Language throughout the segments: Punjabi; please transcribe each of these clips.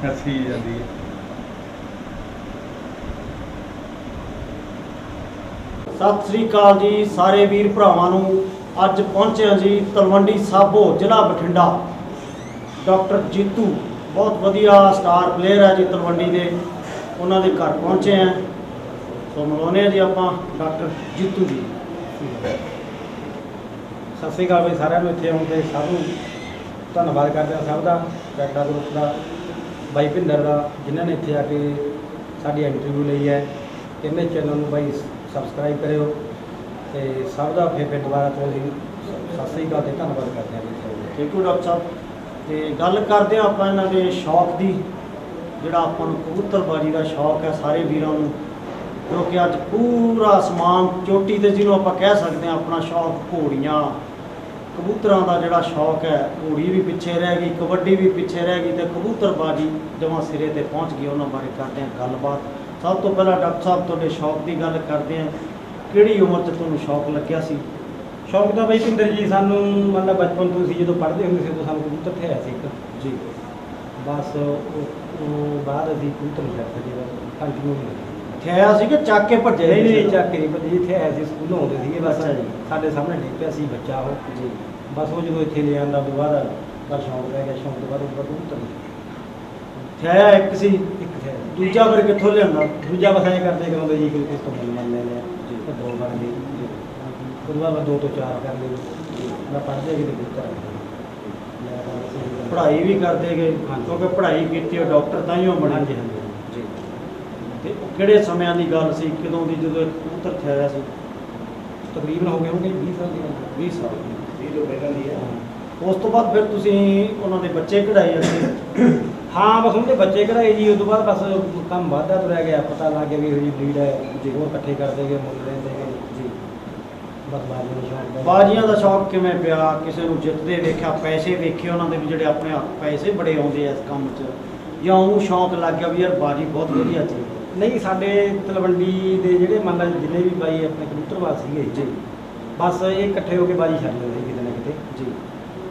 हसी जाती है। सत श्री अकाल जी सारे वीर भरावां नूं। अज पहुंचे हैं जी तलवंडी साबो जिला बठिंडा। डॉक्टर जीतू बहुत वधिया स्टार प्लेयर है जी तलवंडी के, उन्होंने घर पहुंचे हैं। तो मिलाने हैं जी आप डॉक्टर जीतू जी। सत श्री अकाल भाई साਰਿਆਂ ਨੂੰ ਇੱਥੇ ਆਉਣ ਤੇ ਸਭ ਨੂੰ ਧੰਨਵਾਦ ਕਰਦੇ ਹਾਂ ਸਭ ਦਾ, ਕੈਨੇਡਾ ਗਰੁੱਪ ਦਾ, ਬਾਈ ਭਿੰਦਰ ਦਾ, ਜਿਨ੍ਹਾਂ ਨੇ ਇੱਥੇ ਆ ਕੇ ਸਾਡੀ ਇੰਟਰਵਿਊ ਲਈ ਹੈ। ਤੇ ਮੇਰੇ ਚੈਨਲ ਨੂੰ ਬਾਈ ਸਬਸਕ੍ਰਾਈਬ ਕਰਿਓ ਤੇ ਸਭ ਦਾ ਫਿਰ ਦੁਬਾਰਾ ਤੋਂ ਅਸੀਂ ਸਤਿ श्री अकाल ਤੇ ਧੰਨਵਾਦ ਕਰਦੇ ਹਾਂ ਜੀ। थैंक यू डॉक्टर साहब। तो गल करते हैं आप इन्हों के शौक की, जोड़ा अपन कबूतरबाजी का शौक है सारे वीरों को, जो कि अज पूरा आसमान चोटी से जिन्हों आप कह सकते हैं अपना शौक घोड़ियाँ कबूतरों का जोड़ा शौक है। घोड़ी भी पिछे रह गई, कबड्डी भी पिछे रह गई, तो कबूतरबाजी जमा सिरे ते पहुँच गई। उन्होंने बारे करते हैं गलबात। सब तो पहला डॉक्टर साहब थोड़े शौक की गल करते हैं, किहड़ी उम्र च तुहानूं शौक लग्या सी? शौक तो बाई भਿੰਦਰ जी सानू मतलब बचपन तो जो पढ़ते होंगे से तो सानू कबूतर थे ऐसे एक जी। बस बाद अभी कबूतर नहीं करते जी, कंटिन्यू नहीं ठिया सी कि ਚੱਕ के भजे? नहीं नहीं ਚੱਕ के नहीं भजे, इतने ऐसे स्कूलों आते थे बस। अच्छा जी। साढ़े सामने डिग पिया सी बच्चा वो जी। बस वो जो इतने ले आंदा तो बाद पर शौक रह गया। शौक तो बाद ऊपर कबूतर ठिया एक सी, एक थे दूजा फिर कित्थों लिआंदा? दूजा बस ऐ करते कराते जी कोई किस तो मन ले लिया जी। तो दो बन गई उसके बाद 2 तो 4 कर ली। मैं पढ़ते कि कबूतर पढ़ाई भी करते गए हाँ। क्योंकि पढ़ाई की डॉक्टर ताइयों हाँ बने जी हाँ जी जी। ते किहड़े समय की गल सी कदों दी जो कबूतर ठहरा सी? तकरीबन हो गए होंगे 20 साल की 20 साल। 20 जो पहला लिया। उस तो बाद फिर तुसीं उन्हां दे बच्चे कढ़ाए अगे? हाँ बस उनके बच्चे कढ़ाए जी। उस तो बाद बस काम वादा तो रह गया, पता लग गया भी ये ब्रीड है जी, वो इकट्ठे करते गए मुल लेंदे गए जी। बस बाजियों का शौक बाजियां दा शौक किवें पिया? किसी नूं जितदे वेख्या, पैसे वेखे उन्हां दे भी जिहड़े अपने आप पैसे बड़े आउंदे इस काम च, या ओह शौक लग गया भी यार बाजी बहुत वधिया चीज़? नहीं साडे तलवंडी दे जिहड़े मान लो जिन्ने भी बाई अपने कबूतरबाज सीगे जी। बस ये इकट्ठे होकर बाजी छड्ड लेंदे किते ना किते जी।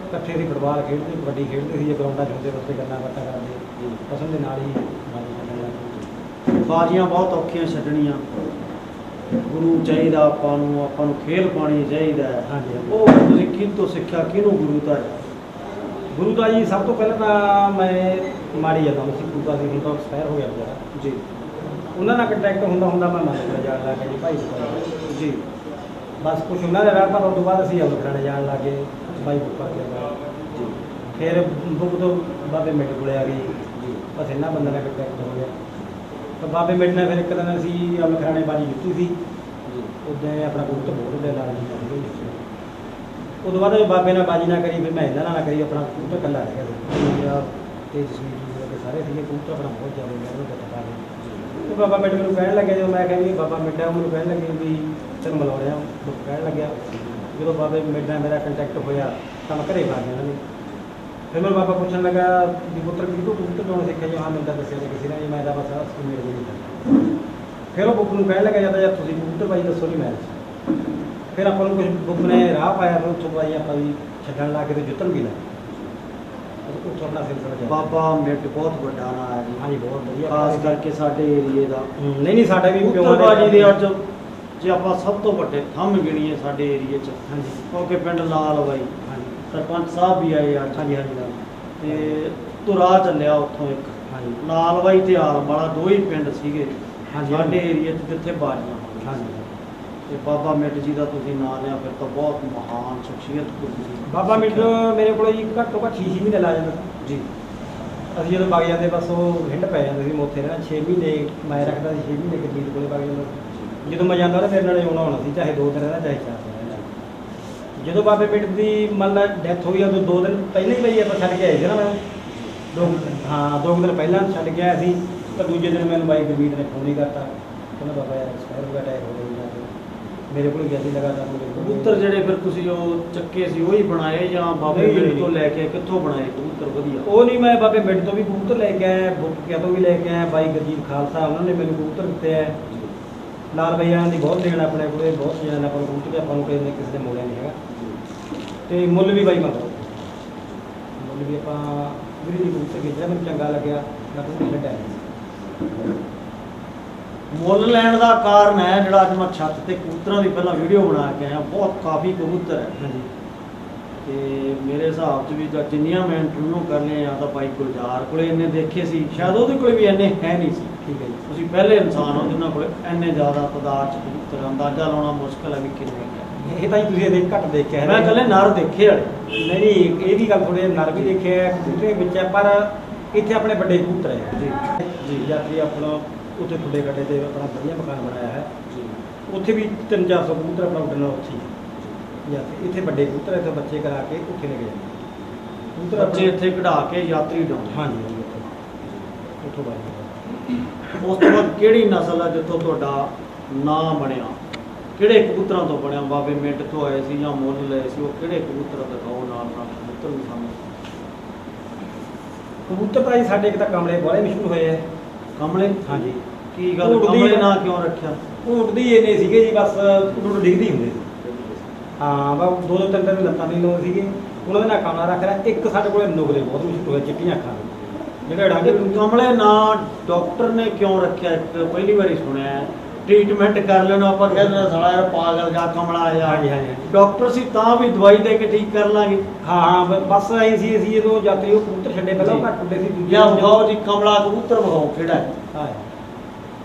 इकट्ठे ही फुटबाल खेडते, कबड्डी खेडते सी, ग्राउंडां होंदे रस्ते गल्लां बातां करदे जी। बस उहदे नाल ही बाजी छड्डण लग पए। बाजियां बहुत औखियां छड्डणियां, गुरु चाहिदा आपां नूं खेल पानी चाहिदा है। हाँ जी। ਉਹ ਫਿਰ ਤੁਸੀਂ ਕਿਹਤੋਂ ਸਿੱਖਿਆ, ਕਿਹਨੂੰ ਗੁਰੂ ਧਾਰਿਆ? गुरु का जी सब तो पहले तो मैं माड़ी जाता हूँ सिक्खू का सी, तो एक्सपायर हो गया बेचारा जी। उन्होंने कंटैक्ट होंदा होंदा मैं मंन जान लग गया जी भाई बुक्का जी। बस कुछ उन्होंने रहा पर उस बाद असीं अमल कराने जान लग गए भाई बुक्का के जी। फिर बुक तो बाबे मिट को आ गई जी। बस इन्होंने बंदे ने कंटैक्ट हो गया। तो बाबे मिट ने फिर एक दिन असीं अमल कराने बाजी जीती सी, जी। उदे अपना कबूतर बहुत दे ला ली। उस बाद बाबे ने बाजी ना करी, फिर मैं इन्होंने ना करी, अपना कबूतर कला रह गया तेज जसवीर सारे थे कबूतर अपना बहुत ज़्यादा पता नहीं। तो बाबा मिट मैंने कहन लगे, जो मैं कह भी बाबा मिट है मैंने कहन लगे भी तेन मिला रहा तो कह लग्या। जो बाबे मिट ने मेरा कंटैक्ट होया तो मैं घरे आ गया उन्होंने। फिर मैं बाबा पूछने लगा भी पुत्र की तो कबूतर कौन सीखा जी? हाँ मिलता दसिया जी किसी ने जी, मैं बस मेरे को नहीं। फिर वो बुक में कहन लगा जाता जब तुम कबूतर भाई दसो नहीं मैं। फिर अपन कुछ बुक ने राह पाया, फिर उत्थों बाई आप भी छड्डण ला के तो जुतन भी लगे उत्थों अपना सिलसिला जारी। बाबा मिट बहुत वड्डा नाम है जी। हाँ जी बहुत बढ़िया, खास करके साडे एरिए का नहीं साडा भी कबूतरबाजी ਦੇ ਅੱਜ ਜੇ ਆਪਾਂ ਸਭ ਤੋਂ ਵੱਡੇ ਥੰਮ ਗਿਣੀਏ ਸਾਡੇ ਏਰੀਏ 'ਚ, हाँ जी ਕਿਉਂਕਿ ਪਿੰਡ ਲਾਲ ਬਾਈ हाँ जी ਸਰਪੰਚ ਸਾਹਿਬ ਵੀ ਆਏ ਅੱਜ, हाँ जी हाँ जी ਤੇ ਤੁਰਾ ਚੱਲਿਆ ਉੱਥੋਂ ਇੱਕ हाँ जी ਲਾਲ ਬਾਈ ਤੇ ਆਲਮ ਵਾਲਾ ਦੋ ਹੀ ਪਿੰਡ ਸੀਗੇ हाँ जी ਸਾਡੇ ਏਰੀਏ 'ਚ ਜਿੱਥੇ ਬਾਜੀਆਂ हाँ ਹੋਈਆਂ। जी ਤੇ ਬਾਬਾ ਮਿੱਟ ਜੀ ਦਾ ਤੁਸੀਂ ਨਾਂ ਲਿਆ, ਫਿਰ ਤਾਂ ਬਹੁਤ ਮਹਾਨ ਸ਼ਖਸੀਅਤ ਤੁਸੀਂ बाबा मिट मेरे को जी घट तो घट 6 महीने ला जाता ਜੀ। ਅਸੀਂ ਜਦੋਂ ਵਗ ਜਾਂਦੇ ਬਸ ਉਹ ਹਿੰਡ ਪੈ ਜਾਂਦੇ ਸੀ ਮੈਂ ਉੱਥੇ ਰਹਿਣਾ 6 ਮਹੀਨੇ ਮੈਂ ਰੱਖਦਾ ਸੀ 6 ਮਹੀਨੇ ਗੁਰਜੀਤ ਕੋਲੇ ਵਗ ਜਾਂਦਾ ਸੀ। ਜਦੋਂ ਮੈਂ ਜਾਂਦਾ ਉਹਨੇ ਮੇਰੇ ਨਾਲੇ ਆਉਣਾ ਹੋਣਾ ਸੀ, ਚਾਹੇ 2 ਦਿਨ ਰਹਿਣਾ ਚਾਹੇ 4 ਦਿਨ ਰਹਿਣਾ। ਜਦੋਂ ਬਾਬੇ ਮਿਟ ਦੀ ਮੰਨ ਲਾ ਡੈਥ ਹੋਈ ਆ, ਉਦੋਂ 2 ਦਿਨ ਪਹਿਲਾਂ ਹੀ ਬਈ ਆਪਾਂ ਛੱਡ ਕੇ ਆਏ ਸੀ ਨਾ ਮੈਂ 2 ਦਿਨ ਪਹਿਲਾਂ ਛੱਡ ਕੇ ਆਇਆ ਸੀ। ਤਾਂ ਦੂਜੇ ਦਿਨ ਮੈਨੂੰ ਬਾਈ ਗੁਰਜੀਤ ਨੇ ਫੋਨ ਹੀ ਕਰਤਾ, ਕਹਿੰਦਾ ਬਾਬਾ ਯਾਰ ਐਕਸਪਾਇਰ ਹੋ ਗਿਆ, ਅਟੈਕ ਹੋ ਗਿਆ। ਮੇਰੇ ਕੋਲ ਗਿਆ ਸੀ ਲਗਾਤਾਰ ਕਬੂਤਰ ਜਿਹੜੇ ਫਿਰ ਤੁਸੀਂ ਉਹ ਚੱਕੇ ਸੀ ਉਹੀ ਬਣਾਏ ਜਾਂ ਬਾਬੇ ਨਹੀਂ, ਮਿੱਟ ਨਹੀਂ। ਤੋਂ ਲੈ ਕੇ ਕਿੱਥੋਂ ਬਣਾਏ ਕਬੂਤਰ ਵਧੀਆ? ਉਹ ਨਹੀਂ, ਮੈਂ ਬਾਬੇ ਮਿੰਟ ਤੋਂ ਵੀ ਕਬੂਤਰ ਲੈ ਕੇ ਆਇਆ, ਬੁੱਕਿਆਂ ਤੋਂ ਵੀ ਲੈ ਕੇ ਆਇਆ। ਬਾਈ ਗੁਰਜੀਤ ਖਾਲਸਾ ਉਹਨਾਂ ਨੇ ਮੈਨੂੰ ਕਬੂਤਰ ਦਿੱਤੇ ਹੈ। ਲਾਲ ਬਈਆਂ ਦੀ ਬਹੁਤ ਦੇਣ ਆਪਣੇ ਕੋਲੇ, ਬਹੁਤ ਚੀਜ਼ਾਂ ਨੇ ਆਪਾਂ ਨੂੰ ਕਬੂਤਰ, ਆਪਾਂ ਨੂੰ ਕਿਸੇ ਦੇ ਮੋੜਿਆ ਨਹੀਂ ਹੈਗਾ। ਤੇ ਮੁੱਲ ਵੀ ਬਾਈ ਮੰਗੋ, ਮੁੱਲ ਵੀ ਆਪਾਂ ਵੀਰੇ ਦੀ ਕਬੂਤਰ ਖੇਡਿਆ, ਮੈਨੂੰ ਚੰਗਾ ਲੱਗਿਆ, ਮੈਂ ਕਬੂਤਰ ਛੱਡਿਆ। ਮੁੱਲ ਲੈਣ ਦਾ ਕਾਰਨ ਹੈ ਜਿਹੜਾ ਅੱਜ ਮੈਂ ਛੱਤ ਤੇ ਕਬੂਤਰਾਂ ਦੀ ਪਹਿਲਾਂ ਵੀਡੀਓ ਬਣਾ ਕੇ ਆਇਆ, ਬਹੁਤ ਕਾਫੀ ਕਬੂਤਰ ਹੈ ਹਾਂਜੀ ਤੇ ਮੇਰੇ ਹਿਸਾਬ 'ਚ ਵੀ ਤਾਂ ਜਿੰਨੀਆਂ ਮੈਂ ਇੰਟਰਵਿਊ ਕਰਨੇ ਆ ਤਾਂ ਬਾਈ ਗੁਲਜ਼ਾਰ ਕੋਲੇ ਇੰਨੇ ਦੇਖੇ ਸੀ, ਸ਼ਾਇਦ ਉਹਦੇ ਕੋਲੇ ਵੀ ਇੰਨੇ ਹੈ ਨਹੀਂ ਸੀ। ਠੀਕ ਹੈ ਜੀ। ਤੁਸੀਂ ਪਹਿਲੇ ਇਨਸਾਨ ਹੋ ਜਿਨ੍ਹਾਂ ਕੋਲੇ ਇੰਨੇ ਜ਼ਿਆਦਾ ਤਾਦਾਦ 'ਚ ਕਬੂਤਰ, ਅੰਦਾਜ਼ਾ ਲਾਉਣਾ ਮੁਸ਼ਕਲ ਹੈ ਵੀ ਕਿੰਨੇ ਕੁ ਹੈ। ਇਹ ਤਾਂ ਜੀ ਤੁਸੀਂ ਇਹਦੇ ਘੱਟ ਦੇਖਿਆ ਹੈ। ਮੈਂ ਇਕੱਲੇ ਨਰ ਦੇਖੇ ਵਾਲੇ। ਨਹੀਂ ਇਹ ਵੀ ਗੱਲ ਥੋੜੇ ਨਰ ਵੀ ਦੇਖਿਆ ਹੈ, ਕਬੂਤਰੇ ਵਿੱਚ ਹੈ, ਪਰ ਇੱਥੇ ਆਪਣੇ ਵੱਡੇ ਕਬੂਤਰ ਹੈ ਜੀ ਜੀ। ਯਾਤਰੀ ਆਪਣਾ ਉੱਥੇ ਖੁੱਡੇ ਖੱਡੇ ਤੇ ਆਪਣਾ ਵਧੀਆ ਮਕਾਨ ਬਣਾਇਆ ਹੈ, ਜੀ ਉੱਥੇ ਵੀ 300-400 ਕਬੂਤਰ ਆਪਣਾ ਉੱਡਣ ਨਾਲ ਉੱਥੇ ਹੀ ਹੈ। ਯਾਤਰੀ ਇੱਥੇ ਵੱਡੇ ਕਬੂਤਰ ਇੱਥੇ ਬੱਚੇ ਕਰਾ ਕੇ ਉੱਥੇ ਲੈ ਕੇ ਜਾਂਦੇ ਕਬੂਤਰ ਬੱਚੇ ਇੱਥੇ ਕਢਾ ਕੇ ਯਾਤਰੀ ਡਾਉਂਦੇ। ਹਾਂਜੀ ਹਾਂਜੀ ਉੱਥੋਂ ਬਾਅਦ ਉਸ ਤੋਂ ਬਾਅਦ ਕਿਹੜੀ ਨਸਲ ਹੈ ਜਿੱਥੋਂ ਤੁਹਾਡਾ ਨਾਂ ਬਣਿਆ, ਕਿਹੜੇ ਕਬੂਤਰਾਂ ਤੋਂ ਬਣਿਆ? ਬਾਬੇ ਮਿੰਟ ਤੋਂ ਆਏ ਸੀ ਜਾਂ ਮੁੱਲ ਲਏ ਸੀ? ਉਹ ਕਿਹੜੇ ਕਬੂਤਰ ਦਿਖਾਓ ਨਾਲ ਕਬੂਤਰ ਵੀ ਸਾਨੂੰ। ਕਬੂਤਰ ਤਾਂ ਜੀ ਸਾਡੇ ਇੱਕ ਤਾਂ ਕਮਲੇ ਬੜੇ ਮਸ਼ਹੂਰ ਹੋਏ ਹੈ। ਕਮਲੇ? ਹਾਂਜੀ। ਕੀ ਗੱਲ, ਉੱਡਦੀ ਕਮਲੇ ਹੈ। ਨਾਂ ਕਿਉਂ ਰੱਖਿਆ? ਉਹ ਉੱਡਦੀ ਇੰਨੇ ਸੀਗੇ ਜੀ, ਬਸ ਉੱਡ ਡਿੱਗਦੀ ਹੁੰਦੇ ਸੀ। ਹਾਂ ਬਸ 2-3 ਲੱਤਾਂ ਨਹੀਂ ਲਾਉਂਦੇ ਸੀਗੇ, ਉਹਨਾਂ ਦੇ ਨਾਲ ਕਮਲਾ ਰੱਖ ਲਿਆ। ਇੱਕ ਸਾਡੇ ਕੋਲ ਨੁਗਰੇ ਬਹੁਤ ਮਸ਼ਹੂਰ ਹੋਏ, ਚਿੱਟੀਆਂ ਅੱਖਾਂ ਦੇ, ਜਿਹੜੇ ਡਾਂਗੇ। ਕਮਲੇ ਨਾਂ ਡਾਕਟਰ ਨੇ ਕਿਉਂ ਰੱਖਿਆ? ਇੱਕ ਪਹਿਲੀ ਵਾਰੀ ਸੁਣਿਆ। ਟ੍ਰੀਟਮੈਂਟ ਕਰ ਲੈਣਾ ਆਪਾਂ ਕਹਿੰਦੇ ਸਾਲਾ ਯਾਰ ਪਾਗਲ ਜਾਂ ਕਮਲਾ ਆ। ਹਾਂਜੀ ਹਾਂਜੀ। ਡਾਕਟਰ ਸੀ ਤਾਂ ਵੀ ਦਵਾਈ ਦੇ ਕੇ ਠੀਕ ਕਰ ਲਾਂਗੇ। ਹਾਂ ਹਾਂ ਬਸ ਆਈ ਸੀ ਅਸੀਂ ਜਦੋਂ ਯਾਤਰੀ ਉਹ ਕਬੂਤਰ ਛੱਡੇ ਪਹਿਲਾਂ ਉਹ ਘੱਟ ਉੱਡੇ ਸੀ, ਦੂਜੇ ਜਾਂ ਵਿਖਾਓ ਜੀ ਕਮਲਾ ਕਬੂਤਰ ਵਿਖਾਓ ਕਿਹੜਾ ਹੈ। ਹਾਂ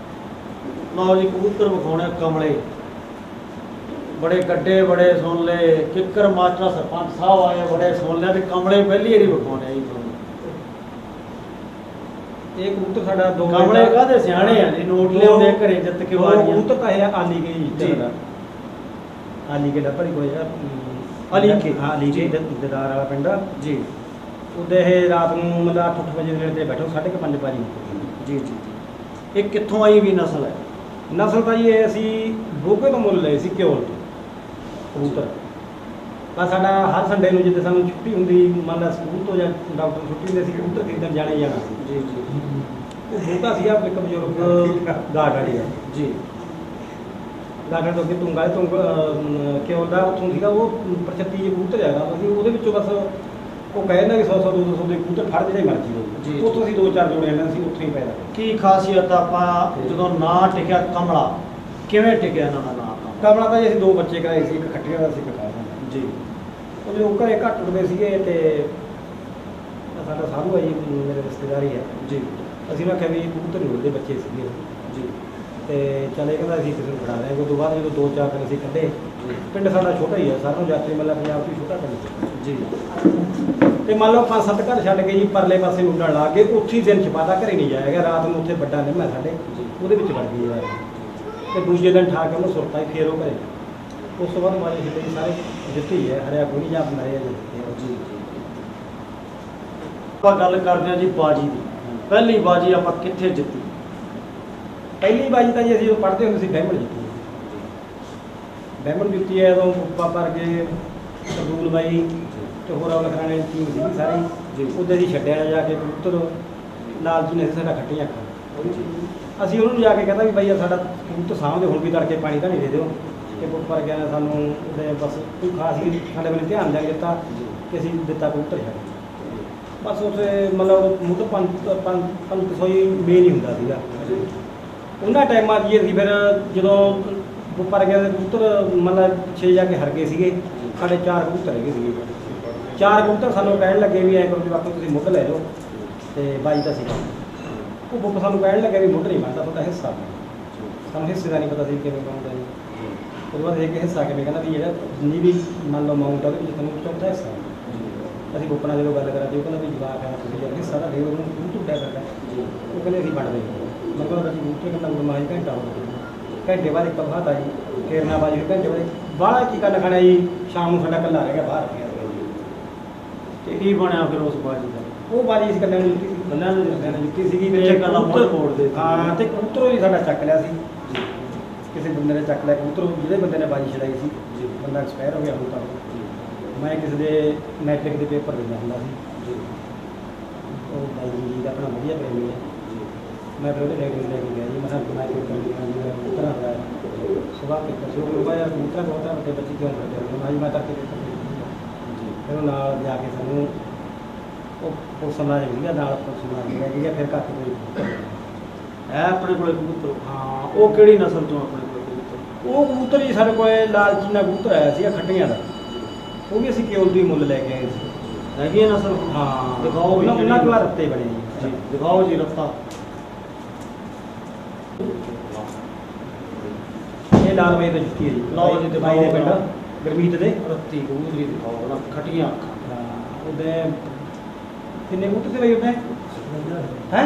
ਲਓ ਜੀ ਕਬੂਤਰ ਵਿਖਾਉਣੇ ਕਮਲੇ, ਬੜੇ ਗੱਡੇ ਬੜੇ ਸੁਣ ਲਏ। ਕਿੱਕਰ ਮਾਸਟਰ ਸਰਪੰਚ ਸਾਹਿਬ ਆਏ, ਬੜੇ ਸੁਣ ਲਿਆ ਵੀ ਕਮਲੇ ਪਹਿਲੀ ਵਾਰੀ ਵਿਖਾਉਣੇ ਜੀ ਤੁਹਾਨੂੰ। ਇਹ ਕਬੂਤਰ ਸਾਡਾ ਦੋ ਕਮਲੇ ਕਾਹਦੇ ਸਿਆਣੇ ਆ ਜੀ, ਨੋਟ ਲਿਆਉਂਦੇ ਘਰੇ ਜਿੱਤ ਕੇ ਵਾਰੀਆਂ। ਕਬੂਤਰ ਤਾਂ ਇਹ ਆਲੀ ਕੇ ਜੀ। ਆਲੀ ਕੇ ਲੱਭੜੀ ਕੋਈ ਆ ਅਲੀ ਕੇ। ਹਾਂ ਅਲੀ ਕੇ ਜੀ। ਦਦਾਰ ਵਾਲਾ ਪਿੰਡ ਆ। ਜੀ ਉਹਦੇ ਇਹ ਰਾਤ ਨੂੰ ਮਤਲਬ 8 ਵਜੇ ਦੇ ਨੇੜੇ ਤੇ ਬੈਠੋ, 5:30 ਵਜੇ। ਜੀ ਜੀ। ਇਹ ਕਿੱਥੋਂ ਆਈ ਵੀ ਨਸਲ ਹੈ? ਨਸਲ ਤਾਂ ਜੀ ਇਹ ਅਸੀਂ ਬੋਗੇ ਤੋਂ ਮੁੱਲ ਲਏ ਸੀ, ਕਿਉਲ ਤੋਂ ਕਬੂਤਰ। ਤਾਂ ਸਾਡਾ ਹਰ ਸੰਡੇ ਨੂੰ ਜਿੱਦੇ ਸਾਨੂੰ ਛੁੱਟੀ ਹੁੰਦੀ, ਮੰਨ ਲਾ ਸਕੂਲ ਤੋਂ ਜਾਂ ਡਾਕਟਰ ਨੂੰ ਛੁੱਟੀ ਹੁੰਦੀ, ਅਸੀਂ ਕਬੂਤਰ ਖਰੀਦਣ ਜਾਣਾ ਹੀ ਜਾਣਾ ਸੀ। ਜੀ ਜੀ ਉਹ ਬੂਟਾ ਸੀਗਾ ਇੱਕ ਬਜ਼ੁਰਗ ਗਾਰਡ ਵਾਲੀ ਦਾ ਜੀ। ਗਾਰਡਨ ਤੋਂ ਅੱਗੇ ਤੁੰਗਾ ਤੋਂ ਕਿਉਂ ਦਾ ਉੱਥੋਂ ਸੀਗਾ ਉਹ 35 ਕਬੂਤਰ ਹੈਗਾ। ਅਸੀਂ ਉਹਦੇ ਵਿੱਚੋਂ ਬਸ ਉਹ ਕਹਿੰਦਾ ਕਿ 100 200 ਦੇ ਕਬੂਤਰ ਫੜ ਜਿਹੜੇ ਮਰਜ਼ੀ ਜੀ। ਹੋ, ਉੱਥੋਂ ਅਸੀਂ 2-4 ਜੋੜੇ ਲੈਣਾ ਸੀ, ਉੱਥੋਂ ਹੀ ਪੈਦਾ। ਕੀ ਖਾਸੀਅਤ ਆ? ਆਪਾਂ ਜਦੋਂ ਨਾਂ ਟਿਕਿਆ ਕਮਲਾ, ਕਿਵੇਂ ਟਿਕਿਆ ਇਹਨਾਂ ਦਾ ਨਾਂ? ਕਮਲਾ ਤਾਂ ਜੀ ਅਸੀਂ 2 ਬੱਚੇ ਕਰਾਏ ਸੀ, ਇੱਕ ਖੱਟੀਆਂ ਦਾ ਸੀ, ਇੱਕ ਕਾਲਾ ਦਾ। ਜੀ। ਉਹ ਜੋ ਘਰੇ ਘੱਟ ਉੱਡਦੇ ਸੀਗੇ ਤੇ ਸਾਡਾ ਸਾਧੂ ਆ ਜੀ, ਮੇਰੇ ਰਿਸ਼ਤੇਦਾਰੀ ਹੈ ਜੀ ਅਸੀਂ ਉਹਨਾਂ ਕਿਹਾ ਵੀ ਕਬੂਤਰ ਨਹੀਂ ਉੱਡਦੇ ਬੱਚੇ ਸੀਗੇ ਜੀ। ਤੇ ਚਲੇ ਕਹਿੰਦਾ ਅਸੀਂ ਕਿਸੇ ਨੂੰ ਫੜਾ ਲਿਆ। ਉਸ ਤੋਂ ਬਾਅਦ ਜਦੋਂ 2-4 ਦਿਨ ਅਸੀਂ ਕੱਢੇ, ਪਿੰਡ ਸਾਡਾ ਛੋਟਾ ਹੀ ਹੈ, ਸਾਰਿਆਂ ਨੂੰ ਯਾਤਰੀ ਮਤਲਬ ਪੰਜਾਬ ਤੋਂ ਛੋਟਾ ਪਿੰਡ ਜੀ। ਤੇ ਮੰਨ ਲਓ 5-7 ਘਰ ਛੱਡ ਕੇ ਜੀ ਪਰਲੇ ਪਾਸੇ ਨੂੰ ਉੱਡਣ ਲੱਗ ਗਏ। ਉੱਥੇ ਹੀ ਦਿਨ ਛਪਾਦਾ, ਘਰੇ ਨਹੀਂ ਜਾਇਆ ਗਿਆ। ਰਾਤ ਨੂੰ ਉੱਥੇ ਵੱਡਾ ਨਿੰਮ ਹੈ ਸਾਡੇ, ਉਹਦੇ ਵਿੱਚ ਵੜ ਗਈ ਯਾਰ। ਤੇ ਦੂਜੇ ਦਿਨ ਠਾ ਕੇ ਉਹਨੂੰ ਸੁਰਤਾ ਹੀ ਫੇਰ ਉਹ ਘਰੇ। ਉਸ ਤੋਂ ਬਾਅਦ ਮਾਰੇ ਛੱਡੇ ਸਾਰੇ ਜਿੱਤੇ ਹੀ ਹੈ, ਹਰਿਆ ਕੋਈ ਨਹੀਂ ਜਾਂ ਮਰਿਆ ਜੀ। ਆਪਾਂ ਗੱਲ ਕਰਦੇ ਹਾਂ ਜੀ ਬਾਜੀ ਦੀ। ਪਹਿਲੀ ਬਾਜੀ ਆਪਾਂ ਕਿੱਥੇ ਜਿੱਤੀ? ਪਹਿਲੀ ਬਾਜੀ ਤਾਂ ਜੀ ਅਸੀਂ ਜਦੋਂ ਪੜ੍ਹਦੇ ਹੁੰਦੇ ਸੀ ਬਹਿਮਣ ਜਿੱਤੀ। ਬਹਿਮਣ ਜਿੱਤੀ ਹੈ ਉਦੋਂ ਪਾਪਾ ਵਰਗੇ ਸਰਦੂਲ ਬਾਈ ਤੇ ਹੋਰ ਔਲ ਖਰਾਣੇ ਦੀ ਟੀਮ ਸੀ ਸਾਰੀ ਜੀ। ਉਹਦੇ ਅਸੀਂ ਛੱਡਿਆ ਜਾ ਕੇ ਕਬੂਤਰ, ਲਾਲ ਜੀ ਨੇ ਸਾਡਾ ਖੱਟੀਆਂ ਅੱਖਾਂ। ਅਸੀਂ ਉਹਨੂੰ ਜਾ ਕੇ ਕਹਿੰਦਾ ਵੀ ਬਾਈ ਯਾਰ ਸਾਡਾ ਕਬੂਤਰ ਸਾਹਮਣੇ ਹੁਣ ਵੀ ਤੜਕੇ ਪਾਣੀ ਤਾਂ ਨਹੀਂ ਦੇ ਦਿਓ। ਕਿ ਉੱਪਰ ਗਿਆ ਨੇ ਸਾਨੂੰ ਉਹਦੇ ਬਸ ਕੋਈ ਖਾਸ ਹੀ ਸਾਡੇ ਵੱਲ ਧਿਆਨ ਦੇ ਦਿੱਤਾ ਕਿ ਅਸੀਂ ਦਿੱਤਾ ਕਬੂਤਰ ਛੱਡ। ਬਸ ਉੱਥੇ ਮਤਲਬ ਮੂੰਹ ਤੋਂ 500 ਹੀ ਮੇਨ ਹੀ ਹੁੰਦਾ ਸੀਗਾ ਉਹਨਾਂ ਟਾਈਮਾਂ 'ਚ। ਅਸੀਂ ਫਿਰ ਜਦੋਂ ਉੱਪਰ ਗਿਆ ਕਬੂਤਰ ਮਤਲਬ ਪਿੱਛੇ ਜਾ ਕੇ ਹਰ ਗਏ ਸੀਗੇ। ਸਾਡੇ 4 ਕਬੂਤਰ ਹੈਗੇ ਸੀਗੇ। 4 ਕਬੂਤਰ ਸਾਨੂੰ ਕਹਿਣ ਲੱਗੇ ਵੀ ਐਂ ਕਰੋ ਜੀ ਬਾਪੂ ਤੁਸੀਂ ਮੁੱਢ ਲੈ ਲਓ ਤੇ ਬਾਈ ਦਾ ਸੀਗਾ। ਉਹ ਬੱਪ ਸਾਨੂੰ ਕਹਿਣ ਲੱਗੇ ਵੀ ਮੁੱਢ ਨਹੀਂ ਬਣਦਾ, ਤੁਹਾਡਾ ਹਿੱਸਾ। ਸਾਨੂੰ ਹਿੱਸੇ ਦਾ ਨਹੀਂ ਪਤਾ ਸੀ ਕਿਵੇਂ ਬਣਦਾ ਜੀ। ਉਹਦੇ ਬਾਅਦ ਇੱਕ ਹਿੱਸਾ ਕਿਵੇਂ ਕਹਿੰਦਾ ਵੀ ਜਿਹੜਾ ਜਿੰਨੀ ਵੀ ਮੰਨ ਲਓ ਅਮਾਊਂਟ ਆ ਉਹਦੇ ਵਿੱਚ ਤੁਹਾਨੂੰ ਚੌਥਾ ਹਿੱਸਾ। ਅਸੀਂ ਬੁੱਪਣਾ ਜਦੋਂ ਗੱਲ ਕਰਾਂਗੇ ਉਹ ਕਹਿੰਦਾ ਵੀ ਜਵਾਬ ਹੈ ਤੁਸੀਂ ਯਾਰ ਹਿੱਸਾ ਤਾਂ ਦੇ ਉਹਨੂੰ ਤੂੰ ਟੁੱਟਿਆ ਕਰਦਾ। ਉਹ ਕਹਿੰਦੇ ਅਸੀਂ ਵੰਡਦੇ ਮਤਲਬ ਅਸੀਂ ਬੂਟੇ ਕਿੰਨਾ ਗਮਾਈ ਘੰਟਾ ਹੋ ਘੰਟੇ ਬਾਅਦ ਇੱਕ ਬਾਤ ਆਈ ਕੇਰਨਾ ਬਾਜੀ ਘੰਟੇ ਬਾਅਦ ਬਾਹਲਾ ਕੀ ਕਰਨ ਖਾਣਾ ਜੀ। ਸ਼ਾਮ ਨੂੰ ਸਾਡਾ ਕੱਲਾ ਰਹਿ ਗਿਆ ਬਾਹਰ ਗਿਆ ਤੇ ਕੀ ਬਣਿਆ ਫਿਰ ਉਸ ਬਾਜੀ ਦਾ? ਉਹ ਬਾਜੀ ਅਸੀਂ ਕੱਲਿਆਂ ਨੂੰ ਜਿੱਤੀ ਸੀ। ਕੱਲਿਆਂ ਨੂੰ ਜਿੱਤੀ ਸੀਗੀ ਤੇ ਕੱਲਾ ਮੁੱਢ ਮੋੜਦੇ ਸੀ। ਹਾਂ ਤੇ ਕਬੂਤਰ ਹੀ ਸਾਡਾ ਚੱਕ ਲਿਆ ਸੀ। ਕਿਸੇ ਬੰਦੇ ਨੇ ਚੱਕ ਲਿਆ ਕਬੂਤਰ, ਜਿਹੜੇ ਬੰਦੇ ਨੇ ਬਾਜੀ ਛਡਾਈ ਸੀ ਬੰਦਾ ਐਕਸਪਾਇਰ ਹੋ ਗਿਆ ਹੁਣ ਤਾਂ। ਮੈਂ ਕਿਸੇ ਦੇ ਮੈਟ੍ਰਿਕ ਦੇ ਪੇਪਰ ਦਿੰਦਾ ਹੁੰਦਾ ਸੀ। ਉਹ ਬਾਈ ਜੀ ਦਾ ਆਪਣਾ ਵਧੀਆ ਪ੍ਰੇਮੀ ਹੈ। ਮੈਂ ਫਿਰ ਉਹਦੇ ਡੈਡੀ ਨੂੰ ਲੈ ਕੇ ਗਿਆ ਜੀ। ਮੈਂ ਕਿਹਾ ਮੈਂ ਕੋਈ ਕਬੂਤਰਾਂ ਦਾ ਸੁਭਾਅ ਕੀਤਾ ਸੀ। ਉਹ ਕਹਿੰਦਾ ਯਾਰ ਕਬੂਤਰਾਂ ਬਹੁਤ ਵੱਡੇ ਬੱਚੇ ਕਿਉਂ ਕਰਦੇ ਹੋ? ਮੈਂ ਤਾਂ ਪੇਪਰ ਫਿਰ ਉਹ ਨਾਲ ਜਾ ਕੇ ਸਾਨੂੰ ਉਹ ਪੁਲਿਸ ਮੁਲਾਜ਼ਮ ਸੀਗਾ ਨਾਲ ਪੁਲਿਸ ਮੁਲਾਜ਼ਮ ਲੈ ਗਿਆ ਫਿਰ ਕੱਟ ਕੋਈ ਹੈ ਆਪਣੇ ਕੋਲੇ ਕਬੂਤਰ? ਹਾਂ ਉਹ ਕਿਹੜੀ ਨਸਲ ਤੋਂ ਆਪਣੇ ਕੋਲੇ ਕਬੂਤਰ? ਉਹ ਕਬੂਤਰ ਜੀ ਸਾਡੇ ਕੋਲੇ ਲਾਲ ਚੀਨਾ ਕਬੂਤਰ ਆਇਆ ਸੀਗਾ ਖੱਟੀਆਂ ਦਾ, ਉਹ ਵੀ ਅਸੀਂ ਕੇਵਲ ਦੀ ਮੁੱਲ ਲੈ ਕੇ ਆਏ ਸੀ। ਹੈਗੀ ਹੈ ਨਸਲ? ਹਾਂ ਦਿਖਾਓ ਵੀ ਉਹਨਾਂ ਕੋਲ ਰੱਤੇ ਬਣੇ ਜੀ, ਜੀ। ਦਿਖਾਓ ਜੀ ਰੱਤਾ। ਇਹ ਲਾਲ ਬਾਈ ਦਾ ਜੁੱਤੀ ਹੈ ਜੀ। ਲਓ ਜੀ, ਬਾਈ ਦੇ ਪਿੰਡ ਗਰਮੀਤ ਦੇ। ਰੱਤੀ ਕਬੂਤਰੀ ਦਿਖਾਓ ਨਾ, ਖੱਟੀਆਂ ਅੱਖਾਂ। ਹਾਂ ਉਹਦੇ ਕਿੰਨੇ ਕਬੂਤਰ ਸੀ ਬਾਈ ਉਹਦੇ? ਹੈ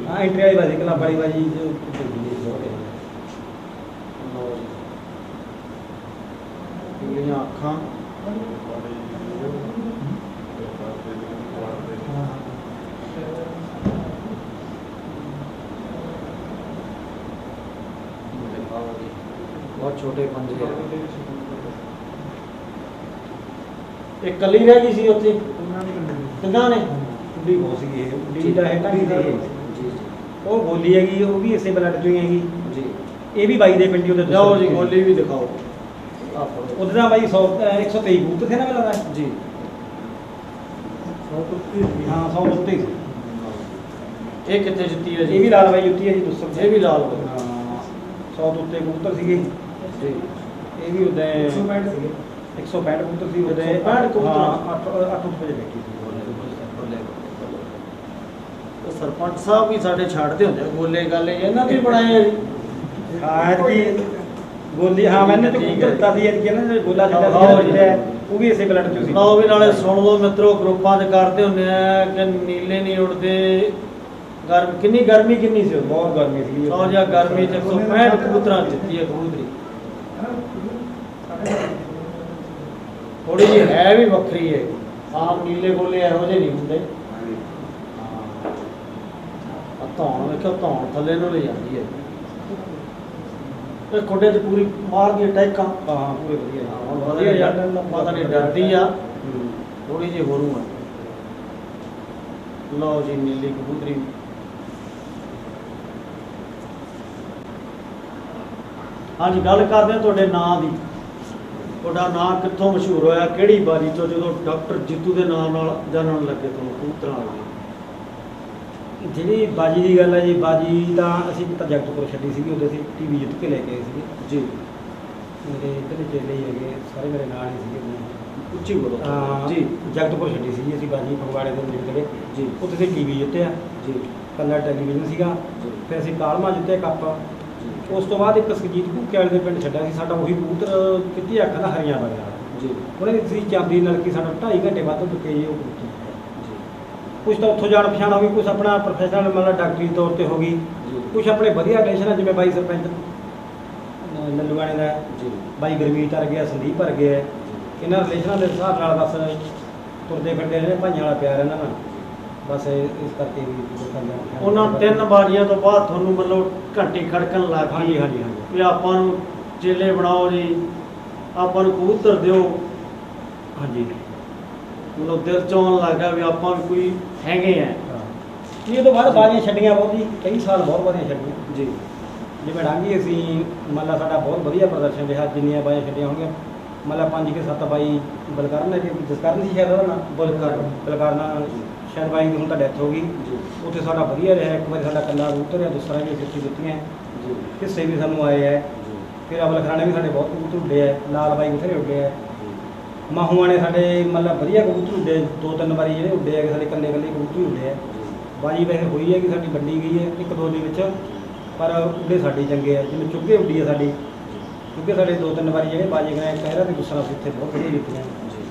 ਹਾਂ ਐਂਟਰੀ ਵਾਲੀ ਬਾਜੀ ਕਲੱਬ ਵਾਲੀ ਬਾਜੀ ਜੋ ਲਓ ਜੀ, ਪੀਲੀਆਂ ਅੱਖਾਂ, बहुत छोटे पंजे। एक कली रह गई सी उत्थे किन्ना ने ਕੁੜੀ ਬਹੁਤ ਸੀਗੀ ਇਹ ਕੁੜੀ ਦਾ ਹੈ ਢਾਈ ਦੇ जी ਉਹ ਗੋਲੀ ਹੈਗੀ ਉਹ ਵੀ ਇਸੇ ਬਲੱਡ ਚੋਂ ਹੀ ਹੈਗੀ। जी ਇਹ ਵੀ ਬਾਈ ਦੇ ਪਿੰਡੀ ਉਹਦੇ जाओ जी, गोली भी दिखाओ आप। ਉਹਦੇ ਨਾਲ ਬਾਈ 100 123 ਕਬੂਤਰ ਥੇ ਨਾ ਮੈਨੂੰ ਲੱਗਦਾ। जी ਹਾਂ 100 ਤੋਂ ਉੱਤੇ ਹੀ। ये कितने जीती है ਇਹ जी? ਵੀ ਲਾਲ ਬਾਈ ਜੁੱਤੀ ਹੈ ਜੀ ਦੁੱਸਰ ये भी लाल हो। ਹਾਂ 100 ਤੋਂ ਉੱਤੇ ਕਬੂਤਰ ਸੀਗੇ। जी ਇਹ ਵੀ ਉਹਦੇ 165 ਸੀਗੇ 165 ਕਬੂਤਰ ਸੀ ਉਹਦੇ 165 ਕਬੂਤਰ? ਹਾਂ 8 ਵਜੇ ਬੈਠੀ ਸੀ। तो सरपंच साहब भी साढ़े छाड़ते होंगे गोले गाले, इन्होंने भी बनाए हैं जी। ਹਾਂ ਕੀ ਗੋਲੀ ਹਾਂ मैंने तो ਕਬੂਤਰ ਦਿੱਤਾ ਸੀ ਇਹ ਨਾ ਜਿਹੜਾ ਗੋਲਾ ਹਾਂ, ਦਿੱਤਾ ਜੀ। ਸੀ ਉਹ ਵੀ ਇਸੇ ਬਲੱਡ ਚੋਂ ਸੀ। ਲਓ ਵੀ ਨਾਲੇ ਸੁਣ ਲਓ ਮਿੱਤਰੋ, ਗਰੁੱਪਾਂ 'ਚ ਕਰਦੇ ਹੁੰਦੇ ਆ ਕਿ ਨੀਲੇ ਨਹੀਂ ਉੜਦੇ। ਕਿੰਨੀ ਗਰਮੀ ਕਿੰਨੀ ਸੀ ਉਦੋਂ? ਬਹੁਤ ਗਰਮੀ ਸੀ ਸੌ ਜਾਂ ਗਰਮੀ 'ਚ 165 ਕਬੂਤਰਾਂ ਜਿੱਤੀ ਹੈ ਕਬੂਤਰੀ। ਥੋੜੀ ਜਿਹੀ ਹੈ ਵੀ ਵੱਖਰੀ ਹੈ, ਆਮ ਨੀਲੇ ਗੋਲੇ ਇਹੋ ਜਿਹੇ ਨਹੀਂ ਹੁੰਦੇ। ਧੌਣ ਵੇਖੋ, ਧੌਣ ਥੱਲੇ ਨੂੰ ਲੈ ਜਾਂਦੀ ਹੈ। ਇਹ ਖੁੱਡੇ 'ਚ ਪੂਰੀ ਮਾਰਦੀ ਹੈ ਟੈਕਾਂ। ਹਾਂ ਪੂਰੇ ਵਧੀਆ ਵਧੀਆ ਯਾਰ, ਪਤਾ ਨਹੀਂ ਡਰਦੀ ਆ ਥੋੜੀ ਜਿਹੀ ਹੋਰੂ ਆ। ਲਓ ਜੀ ਨੀਲੀ ਕਬੂਤਰੀ। ਹਾਂਜੀ, ਗੱਲ ਕਰਦੇ ਹਾਂ ਤੁਹਾਡੇ ਨਾਂ ਦੀ। ਤੁਹਾਡਾ ਨਾਂ ਕਿੱਥੋਂ ਮਸ਼ਹੂਰ ਹੋਇਆ, ਕਿਹੜੀ ਬਾਰੀ ਤੋਂ, ਜਦੋਂ ਡਾਕਟਰ ਜੀਤੂ ਦੇ ਨਾਮ ਨਾਲ ਜਾਣਨ ਲੱਗੇ ਤੁਹਾਨੂੰ ਕਬੂਤਰਾਂ ਵਾਲੇ? ਜਿਹੜੀ ਬਾਜੀ ਦੀ ਗੱਲ ਹੈ ਜੀ, ਬਾਜੀ ਤਾਂ ਅਸੀਂ ਤਾਂ ਜਗਤਪੁਰ ਛੱਡੀ ਸੀਗੀ, ਉਦੋਂ ਅਸੀਂ ਟੀਵੀ ਜਿੱਤ ਕੇ ਲੈ ਕੇ ਆਏ ਸੀਗੇ ਜੀ। ਮੇਰੇ ਇੱਧਰ ਚੇਲੇ ਹੀ ਹੈਗੇ ਸਾਰੇ, ਮੇਰੇ ਨਾਲ ਹੀ ਸੀਗੇ। ਉੱਚੀ ਬੋਲੋ ਜੀ। ਜਗਤਪੁਰ ਛੱਡੀ ਸੀ ਅਸੀਂ ਬਾਜੀ ਫਗਵਾੜੇ ਦੇ ਨੇੜੇ ਜੀ। ਉੱਥੇ ਅਸੀਂ ਟੀਵੀ ਜਿੱਤਿਆ ਜੀ। ਕੱਲਾ ਟੈਲੀਵਿਜ਼ਨ ਸੀਗਾ। ਜੀ। ਫਿਰ ਅਸੀਂ ਕਾਲਮਾ ਜਿੱਤੇ ਕੱਪ। ਉਸ ਤੋਂ ਬਾਅਦ ਇੱਕ ਸੁਰਜੀਤ ਭੁੱਕੇ ਵਾਲੇ ਦੇ ਪਿੰਡ ਛੱਡਿਆ ਸੀ, ਸਾਡਾ ਉਹੀ ਕਬੂਤਰ ਕਿੱਥੇ ਅੱਖਾਂ ਦਾ ਹਰੀਆਂ ਵਗਿਆ ਜੀ। ਉਹਨੇ ਅਸੀਂ ਚਾਂਦੀ ਨਲਕੀ ਸਾਡਾ 2.5 ਘੰਟੇ ਵੱਧ ਚੁੱਕੇ ਜੀ ਉਹ ਕਬੂਤਰ। ਕੁਛ ਤਾਂ ਉੱਥੋਂ ਜਾਣ ਪਛਾਣ ਹੋ ਗਈ, ਕੁਛ ਆਪਣਾ ਪ੍ਰੋਫੈਸ਼ਨਲ ਮਤਲਬ ਡਾਕਟਰੀ ਤੌਰ ਤੇ ਹੋ ਗਈ, ਕੁਛ ਆਪਣੇ ਵਧੀਆ ਰਿਲੇਸ਼ਨ ਆ, ਜਿਵੇਂ ਬਾਈ ਸਰਪੰਚ ਨੱਲੂਆਣੇ ਦਾ ਜੀ। ਬਾਈ ਗੁਰਮੀਤ ਵਰ ਗਿਆ, ਸੰਦੀਪ ਵਰ ਗਿਆ। ਇਹਨਾਂ ਰਿਲੇਸ਼ਨਾਂ ਦੇ ਹਿਸਾਬ ਨਾਲ ਬਸ ਤੁਰਦੇ ਫਿਰਦੇ ਰਹੇ, ਭਾਈਆਂ ਵਾਲਾ ਪਿਆਰ ਇਹਨਾਂ ਨਾਲ, ਬਸ ਇਸ ਕਰਕੇ ਵੀ ਲੋਕਾਂ ਦਾ ਉਹਨਾਂ 3 ਬਾਰੀਆਂ ਤੋਂ ਬਾਅਦ ਤੁਹਾਨੂੰ ਮਤਲਬ ਘੰਟੀ ਖੜਕਣ ਲੱਗ ਗਈ? ਹਾਂਜੀ ਹਾਂਜੀ ਹਾਂਜੀ। ਵੀ ਆਪਾਂ ਨੂੰ ਚੇਲੇ ਬਣਾਓ ਜੀ, ਆਪਾਂ ਨੂੰ ਕਬੂਤਰ ਦਿਓ। ਹਾਂਜੀ ਮਤਲਬ ਦਿਲ 'ਚ ਆਉਣ ਲੱਗਾ ਵੀ ਆਪਾਂ ਵੀ ਕੋਈ ਹੈਗੇ ਆ। ਇਹ ਤੋਂ ਬਾਅਦ ਬਾਜ਼ੀਆਂ ਛੱਡੀਆਂ ਬਹੁਤ ਜੀ, ਕਈ ਸਾਲ ਬਹੁਤ ਬਾਜ਼ੀਆਂ ਛੱਡੀਆਂ ਜੀ। ਜਿਵੇਂ ਡਾਂਗੀ ਅਸੀਂ ਮੰਨ ਲਾ ਸਾਡਾ ਬਹੁਤ ਵਧੀਆ ਪ੍ਰਦਰਸ਼ਨ ਰਿਹਾ, ਜਿੰਨੀਆਂ ਬਾਜ਼ੀਆਂ ਛੱਡੀਆਂ ਹੋਣਗੀਆਂ ਮੰਨ ਲਾ 5 ਕੇ 7 ਬਾਈ ਬਲਕਰਨ ਹੈ, ਜਸਕਰਨ ਸੀ ਸ਼ਾਇਦ ਉਹਦਾ ਨਾਮ, ਬਲਕਰਨ ਸ਼ਾਇਦ ਬਾਈ ਦੀ ਹੁਣ ਤਾਂ ਡੈਥ ਹੋ ਗਈ। ਉੱਥੇ ਸਾਡਾ ਵਧੀਆ ਰਿਹਾ। ਇੱਕ ਵਾਰੀ ਸਾਡਾ ਕੱਲਾ ਕਬੂਤਰ ਆ, ਦੂਸਰਾ ਵੀ ਦਿੱਤੀ ਦਿੱਤੀਆਂ ਹਿੱਸੇ ਵੀ ਸਾਨੂੰ ਆਏ ਹੈ। ਫਿਰ ਅਬਲ ਖਰਾਣੇ ਵੀ ਸਾਡੇ ਬਹੁਤ ਕਬੂਤਰ ਉੱਡੇ ਹੈ, ਲਾਲ ਬਾਈ ਬਥੇਰੇ ਉੱਡੇ ਹੈ। ਮਾਹੂਆਂ ਨੇ ਸਾਡੇ ਮਤਲਬ ਵਧੀਆ ਕਬੂਤਰ ਉੱਡੇ, 2-3 ਵਾਰੀ ਜਿਹੜੇ ਉੱਡੇ ਹੈਗੇ ਸਾਡੇ ਇਕੱਲੇ ਕਬੂਤਰ ਉੱਡੇ ਹੈ। ਬਾਜੀ ਵੈਸੇ ਹੋਈ ਹੈ ਕਿ ਸਾਡੀ ਵੱਡੀ ਗਈ ਹੈ 1-2 ਦੇ ਵਿੱਚ, ਪਰ ਉੱਡੇ ਸਾਡੇ ਚੰਗੇ ਹੈ। ਜਿਵੇਂ ਚੁੱਗੇ ਉੱਡੀ ਹੈ ਸਾਡੀ, ਕਿਉਂਕਿ ਸਾਡੇ 2-3 ਵਾਰੀ ਜਿਹੜੇ ਬਾਜੀ ਗਏ ਕਹਿਰਾ ਤੇ ਗੁੱਸਾ ਸੀ, ਇੱਥੇ ਬਹੁਤ ਵਧੀਆ ਜਿੱਤੀਆਂ।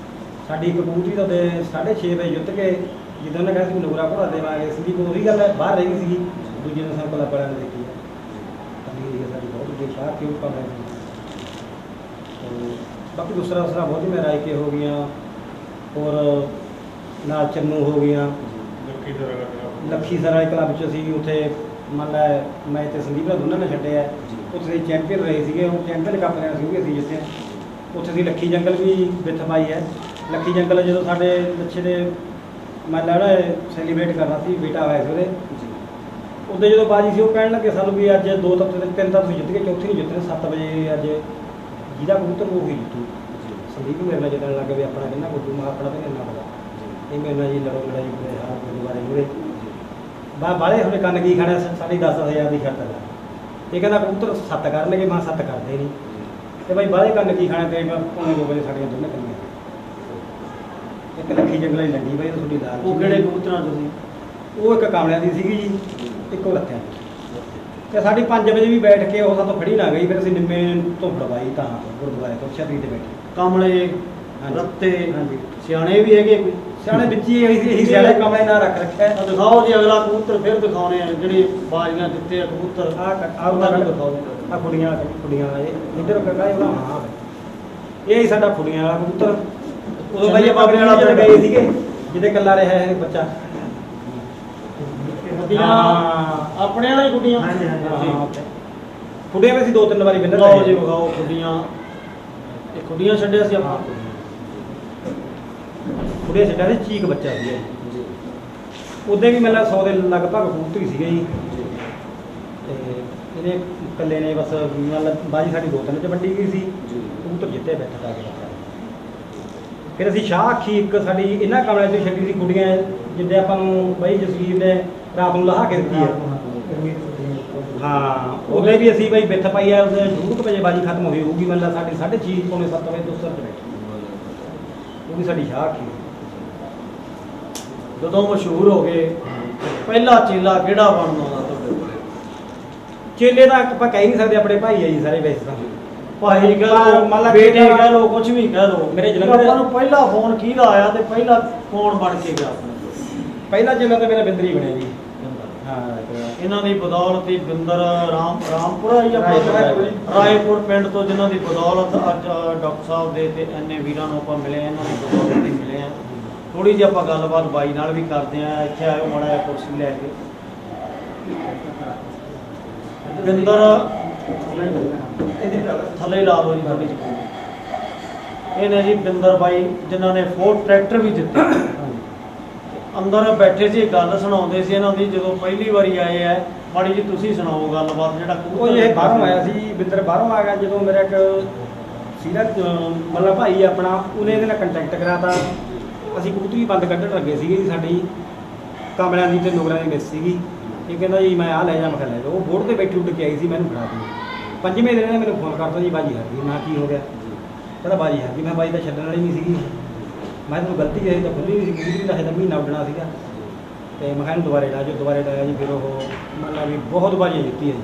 ਸਾਡੀ ਕਬੂਤਰੀ ਤਾਂ 6:30 ਵਜੇ ਜਿੱਤ ਕੇ, ਜਿੱਦਾਂ ਉਹਨੇ ਕਿਹਾ ਸੀ ਨੁਗਰਾ ਘੋੜਾ ਦੇਵਾਂਗੇ, ਸੰਦੀਪ ਉਹੀ ਗੱਲ ਹੈ, ਬਾਹਰ ਰਹਿ ਗਈ ਸੀਗੀ। ਦੂਜੇ ਦਿਨ ਸਾਨੂੰ ਕਲੱਬ ਵਾਲਿਆਂ ਨੇ ਦੇਖੀ ਹੈ, ਸਾਡੀ ਬਹੁਤ ਵੱਡੀ ਸ਼ਾਹ ਕਿਉਂ ਕਰ ਰਹੇ ਸੀ। ਬਾਕੀ ਦੂਸਰਾ ਬਹੁਤ ਹੀ ਮੈਂ ਰਾਇਕੇ ਹੋ ਗਈਆਂ, ਔਰ ਨਾਲ ਚੰਨੂ ਹੋ ਗਈਆਂ। ਲੱਖੀ ਸਰ ਵਾਲੇ ਕਲੱਬ 'ਚ ਅਸੀਂ ਉੱਥੇ ਮੰਨ ਲਾ ਮੈਂ ਤੇ ਸੰਦੀਪ ਦਾ ਦੋਨਾਂ ਨੇ ਛੱਡਿਆ, ਉੱਥੇ ਅਸੀਂ ਚੈਂਪੀਅਨ ਰਹੇ ਸੀਗੇ। ਉਹ ਚੈਂਪੀਅਨ ਕੱਪ ਲੈਣਾ ਸੀ, ਅਸੀਂ ਜਿੱਤੇ। ਉੱਥੇ ਅਸੀਂ ਲੱਖੀ ਜੰਗਲ ਵੀ ਵਿੱਚ ਪਾਈ ਹੈ। ਲੱਖੀ ਜੰਗਲ ਜਦੋਂ ਸਾਡੇ ਬੱਚੇ ਦੇ ਮੰਨ ਲਾ ਸੈਲੀਬ੍ਰੇਟ ਕਰਨਾ ਸੀ, ਬੇਟਾ ਹੋਇਆ ਸੀ ਉਹਦੇ, ਉੱਦੇ ਜਦੋਂ ਬਾਜੀ ਸੀ ਉਹ ਕਹਿਣ ਲੱਗੇ ਸਾਨੂੰ ਵੀ ਅੱਜ 2 ਤਾਂ 3 ਤਾਂ ਤੁਸੀਂ ਜਿੱਤ ਕੇ, ਚੌਥੀ ਨਹੀਂ ਜਿੱਤਣੇ, 7 ਵਜੇ ਅੱਜ ਜਿਹਦਾ ਕਬੂਤਰ ਉਹ ਹੀ ਜਿੱਤੂ। ਸੰਦੀਪ ਮੇਰੇ ਨਾਲ ਜਿੱਦਣ ਲੱਗ ਵੀ ਆਪਣਾ ਕਿੰਨਾ ਕੁੱਦੂ ਮੈਂ ਆਪਣਾ ਤਾਂ ਕਿੰਨਾ ਪਤਾ ਇਹ ਮੇਰੇ ਨਾਲ ਜੀ ਲੜੋ ਲੜਾਈ ਹੋਏ ਹਾਂ ਗੁਰਦੁਆਰੇ ਮੂਹਰੇ ਬਾਹਲੇ ਹੁਣੇ ਕੰਨ ਕੀ ਖਾਣਾ ਸਾਡੀ 10,000 ਦੀ ਸ਼ਰਤ ਹੈ ਇਹ ਕਹਿੰਦਾ ਕਬੂਤਰ 7 ਕਰਨਗੇ ਮੈਂ 7 ਕਰਦੇ ਨਹੀਂ ਤੇ ਬਾਈ ਬਾਹਲੇ ਕੰਨ ਕੀ ਖਾਣਾ ਤੇ ਮੈਂ ਪੌਣੇ 2 ਵਜੇ ਸਾਡੀਆਂ ਦੋਨੇ ਕੰਨੀਆਂ ਇੱਕ ਲੱਖੀ ਜੰਗਲਾਂ ਦੀ ਲੰਡੀ ਬਾਈ ਤੁਹਾਡੀ ਲਾਲ ਉਹ ਕਿਹੜੇ ਕਬੂਤਰਾਂ ਤੁਸੀਂ? ਉਹ ਇੱਕ ਕਾਮਲਿਆਂ ਦੀ ਸੀਗੀ ਜੀ ਇੱਕੋ ਲੱਥਿਆਂ ਦੀ ਤੇ ਸਾਡੀ 5 ਵਜੇ ਵੀ ਬੈਠ ਕੇ ਉਹ ਸਾਤੋਂ ਫੜੀ ਨਾ ਗਈ ਫਿਰ ਅਸੀਂ ਨਿੰਮੇ ਤੋਂ ਫੜਵਾਈ ਤਾਂ ਗੁਰਦੁਆਰੇ ਤੋਂ ਛਤਰੀ ਤੇ ਬੈਠੇ ਕਮਲੇ ਹਾਂਜੀ। ਰੱਤੇ ਹਾਂਜੀ ਸਿਆਣੇ ਵੀ ਹੈਗੇ ਕੋਈ? ਸਿਆਣੇ ਵਿੱਚ ਹੀ ਇਹੀ ਸਿਆਣੇ ਕਾਮਲੇ ਨਾਲ ਰੱਖ ਰੱਖਿਆ ਆ ਦਿਖਾਓ ਜੀ ਅਗਲਾ ਕਬੂਤਰ ਫਿਰ ਦਿਖਾਉਣੇ ਆ ਜਿਹੜੇ ਬਾਜ਼ੀਆਂ ਦਿੱਤੇ ਆ ਕਬੂਤਰ ਆਹ ਉਹਨਾਂ ਨੂੰ ਦਿਖਾਓ। ਆ ਕੁੜੀਆਂ ਇਹ ਇੱਧਰ ਕੱਢਾ ਉਹਦਾ ਹਾਂ ਇਹ ਹੀ ਸਾਡਾ ਕੁੜੀਆਂ ਵਾਲਾ ਕਬੂਤਰ ਉਦੋਂ ਬਾਈ ਆਪਾਂ ਆਪਣੇ ਵਾਲਾ ਗਏ ਸੀਗੇ ਜਿਹਦੇ ਕੱਲਾ ਰਿਹਾ ਹੈ ਬੱਚਾ ਗੁੱਡੀਆਂ ਆਪਣੇ ਵਾਲੇ ਗੁੱਡੀਆਂ ਕੁੜੀਆਂ ਵੀ ਅਸੀਂ 2-3 ਵਾਰੀ ਬਿੰਦਰ ਲਓ ਜੀ ਵਿਖਾਓ ਗੁੱਡੀਆਂ ਇਹ ਗੁੱਡੀਆਂ ਛੱਡਿਆ ਸੀ ਆਪਾਂ ਕੁੜੀਆਂ ਛੱਡਿਆ ਸੀ ਚੀਕ ਬੱਚਾ ਸੀ ਉਹਦੇ ਵੀ ਮੈਨੂੰ 100 ਦੇ ਲਗਭਗ ਕਬੂਤਰ ਹੀ ਸੀਗੇ ਜੀ ਤੇ ਇਹਨੇ ਇਕੱਲੇ ਨੇ ਬਸ ਮਤਲਬ ਬਾਜੀ ਸਾਡੀ 2-3 ਚ ਵੱਡੀ ਗਈ ਸੀ ਕਬੂਤਰ ਜਿੱਤੇ ਬੈਠਾ ਕੇ ਫਿਰ ਅਸੀਂ ਸ਼ਾਹ ਅੱਖੀ ਇੱਕ ਸਾਡੀ ਇਹਨਾਂ ਕਮਰਿਆਂ 'ਚ ਛੱਡੀ ਸੀ ਕੁੜੀਆਂ ਜਿੱਦੇ ਆਪਾਂ ਨੂੰ ਬਾਈ ਜਸਵੀਰ ਨੇ ਰਾਤ ਨੂੰ ਲਾਹ ਕੇ ਦਿੱਤੀ ਹੈ ਹਾਂ ਉਹਦੇ ਵੀ ਅਸੀਂ ਬਾਈ ਬਿੱਥ ਪਾਈ ਆ ਉਹਦੇ 2 ਵਜੇ ਬਾਜੀ ਖਤਮ ਹੋਈ ਹੋਊਗੀ ਮਤਲਬ ਸਾਡੀ 6:30 ਪੌਣੇ 7 ਵਜੇ ਦੋਸਤਾਂ 'ਚ ਬੈਠੀ ਉਹ ਵੀ ਸਾਡੀ ਸ਼ਾਹ ਅੱਖੀ ਜਦੋਂ ਮਸ਼ਹੂਰ ਹੋ ਗਏ ਪਹਿਲਾ ਚੇਲਾ ਕਿਹੜਾ ਬਣਨਾ ਉਹਦਾ ਤੁਹਾਡੇ ਕੋਲ? ਚੇਲੇ ਦਾ ਆਪਾਂ ਕਹਿ ਨਹੀਂ ਸਕਦੇ ਆਪਣੇ ਭਾਈ ਆ ਜੀ ਸਾਰੇ ਵੈਸੇ ਤਾਂ ਭਾਈ ਕਹਿ ਲੋ ਮੰਨ ਲਾ ਬੇਟੇ ਚੇਲਾ- ਕਹਿ ਲੋ ਕੁਝ ਵੀ ਕਹਿ ਲੋ ਮੇਰੇ ਜਲੰਧਰ- ਆਪਾਂ ਨੂੰ ਪਹਿਲਾ ਫੋਨ ਕਿਹਦਾ ਆਇਆ ਤੇ ਪਹਿਲਾ ਕੌਣ ਬਣ ਕੇ ਗਿਆ ਆਪਣੇ ਕੋਲ? ਪਹਿਲਾ ਚੇਲਾ ਤਾਂ ਮੇਰਾ ਬਿੰਦਰੀ ਬਣਿਆ ਜੀ ਹਾਂ ਇਹਨਾਂ ਦੀ ਬਦੌਲਤ ਹੀ ਬਿੰਦਰ ਰਾਮਪੁਰਾ ਹੀ ਆਪਾਂ ਰਾਏਪੁਰ। ਰਾਏਪੁਰ ਪਿੰਡ ਤੋਂ ਜਿਨ੍ਹਾਂ ਦੀ ਬਦੌਲਤ ਅੱਜ ਡਾਕਟਰ ਸਾਹਿਬ ਦੇ ਤੇ ਐਨੇ ਵੀਰਾਂ ਨੂੰ ਆਪਾਂ ਮਿਲੇ ਇਹਨਾਂ ਦੀ ਬਦੌਲਤ ਹੀ ਮਿਲੇ ਆ ਥੋੜੀ ਜਿਹੀ ਆਪਾਂ ਗੱਲਬਾਤ ਬਾਈ ਨਾਲ ਵੀ ਕਰਦੇ ਆ ਇੱਥੇ ਆਇਓ ਮਾੜਾ ਜਿਹਾ ਕੁਰਸੀ ਲੈ ਕੇ ਬਿੰਦਰ ਥੱਲੇ ਲਾ ਲਓ ਜੀ ਥੋੜੀ ਜਿਹੀ ਇਹ ਨੇ ਜੀ ਬਿੰਦਰ ਬਾਈ ਜਿਨ੍ਹਾਂ ਨੇ 4 ਟਰੈਕਟਰ ਵੀ ਜਿੱਤੇ ਅੰਦਰ ਬੈਠੇ ਸੀ ਗੱਲ ਸੁਣਾਉਂਦੇ ਸੀ ਇਹਨਾਂ ਦੀ ਜਦੋਂ ਪਹਿਲੀ ਵਾਰੀ ਆਏ ਆ ਮਾੜੀ ਜੀ ਤੁਸੀਂ ਸੁਣਾਓ ਗੱਲਬਾਤ ਜਿਹੜਾ ਉਹ ਇਹ ਬਾਹਰੋਂ ਆਇਆ ਸੀ ਬਿੰਦਰ ਬਾਹਰੋਂ ਆ ਗਿਆ ਜਦੋਂ ਮੇਰਾ ਇੱਕ ਸੀਰਤ ਮੱਲਾ ਭਾਈ ਆਪਣਾ ਉਹਨੇ ਇਹਦੇ ਨਾਲ ਕੰਟੈਕਟ ਕਰਾਤਾ ਅਸੀਂ ਕਬੂਤਰੀ ਬੰਦ ਕੱਢਣ ਲੱਗੇ ਸੀਗੇ ਜੀ ਸਾਡੀ ਕਮਲਿਆਂ ਦੀ ਤੇ ਨੁਗਰਾਂ ਦੀ ਮਿਸ ਸੀਗੀ ਇਹ ਕਹਿੰਦਾ ਜੀ ਮੈਂ ਆਹ ਲੈ ਜਾ ਮੈਂ ਕਿਹਾ ਲੈ ਜਾ ਉਹ ਬੋਰਡ ਤੇ ਬੈਠੀ ਉੱਡ ਕੇ ਆਈ ਸੀ ਮੈਨੂੰ ਫੜਾ ਦਿੱਤੀ 5ਵੇਂ ਦਿਨ ਇਹਨੇ ਮੈਨੂੰ ਫੋਨ ਕਰਤਾ ਜੀ ਬਾਜੀ ਹਾਰ ਗਈ ਮੈਂ ਕੀ ਹੋ ਗਿਆ ਕਹਿੰਦਾ ਬਾਜੀ ਹਾਰ ਗਈ ਮੈਂ ਬਾਜੀ ਤਾਂ ਛੱਡਣ ਵਾਲੀ ਨਹੀਂ ਸੀਗੀ ਮੈਂ ਤੁਹਾਨੂੰ ਗਲਤੀ ਕਹੀ ਤਾਂ ਖੁੱਲੀ ਨਹੀਂ ਸੀ ਕਬੂਤਰੀ ਦਾ ਹਜੇ ਮਹੀਨਾ ਉੱਡਣਾ ਸੀਗਾ ਤੇ ਮੈਂ ਕਿਹਾ ਇਹਨੂੰ ਦੁਬਾਰੇ ਲਾਇਆ ਜੀ ਫਿਰ ਉਹ ਮਤਲਬ ਵੀ ਬਹੁਤ ਬਾਜ਼ੀਆਂ ਜਿੱਤੀ ਹੈ ਜੀ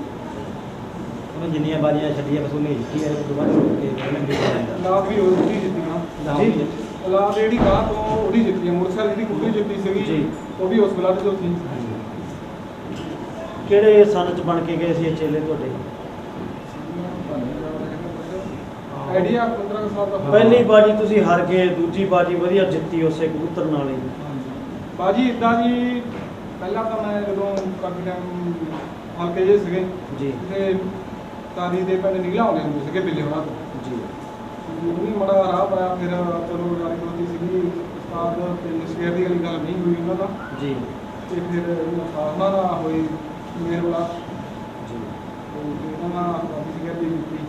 ਉਹਨੇ ਜਿੰਨੀਆਂ ਬਾਜ਼ੀਆਂ ਛੱਡੀਆਂ ਬਸ ਉਹਨੇ ਜਿੱਤੀ ਹੈ ਦੁਬਾਰਾ ਰੁਕ ਕੇ ਉਹਨੇ ਵੀ ਜਾਂਦਾ ਲਾਭ ਵੀ ਉਹਦੀ ਜਿੱਤੀਆਂ ਜੀ ਲਾਭ ਜਿਹੜੀ ਗਾਹ ਤੋਂ ਉਹਦੀ ਜਿੱਤੀ ਹੈ ਮੁਰਸਲ ਜਿਹੜੀ ਕੁੱਤੀ ਜਿੱਤੀ ਸੀਗੀ ਜੀ। ਉਹ ਵੀ ਉਸ ਬਲੱਡ ਤੋਂ ਸੀ ਕਿਹੜੇ ਸਨ ਚ ਬਣ ਕੇ ਗਏ ਸੀ ਇਹ ਚੇਲੇ ਤੁਹਾਡੇ ਆਈਡੀਆ 15 ਸਾਲ ਦਾ ਪਹਿਲੀ ਬਾਜੀ ਤੁਸੀਂ ਹਾਰ ਗਏ ਦੂਜੀ ਬਾਜੀ ਵਧੀਆ ਜਿੱਤੀ ਉਸੇ ਕਬੂਤਰ ਨਾਲ ਹੀ ਬਾਜੀ ਇਦਾਂ ਜੀ ਪਹਿਲਾਂ ਤਾਂ ਮੈਂ ਜਦੋਂ ਕਾਫੀ ਟਾਈਮ ਹਲਕੇ ਜਿਹੇ ਸੀਗੇ ਜੀ ਤੇ ਤਾਰੀ ਦੇ ਪਿੰਡ ਨਿਕਲਾ ਆਉਂਦੇ ਹੁੰਦੇ ਸੀਗੇ ਬਿੱਲੇ ਹੋਣਾ ਤੋਂ ਜੀ ਉਹ ਵੀ ਬੜਾ ਰਾਹ ਪਾਇਆ ਫਿਰ ਚਲੋ ਜਾਰੀ ਹੋਤੀ ਸੀਗੀ ਉਸਤਾਦ ਤੇ ਸ਼ੇਰ ਦੀ ਗੱਲ ਨਹੀਂ ਹੋਈ ਉਹਨਾਂ ਦਾ ਜੀ ਤੇ ਫਿਰ ਉਹਨਾਂ ਨਾਲ ਹੋਈ ਮੇਰੇ ਵਾਲਾ ਜੀ ਉਹਨਾਂ ਨਾਲ ਕਾਫੀ ਸ਼ੇਰ ਦੀ ਕੀਤੀ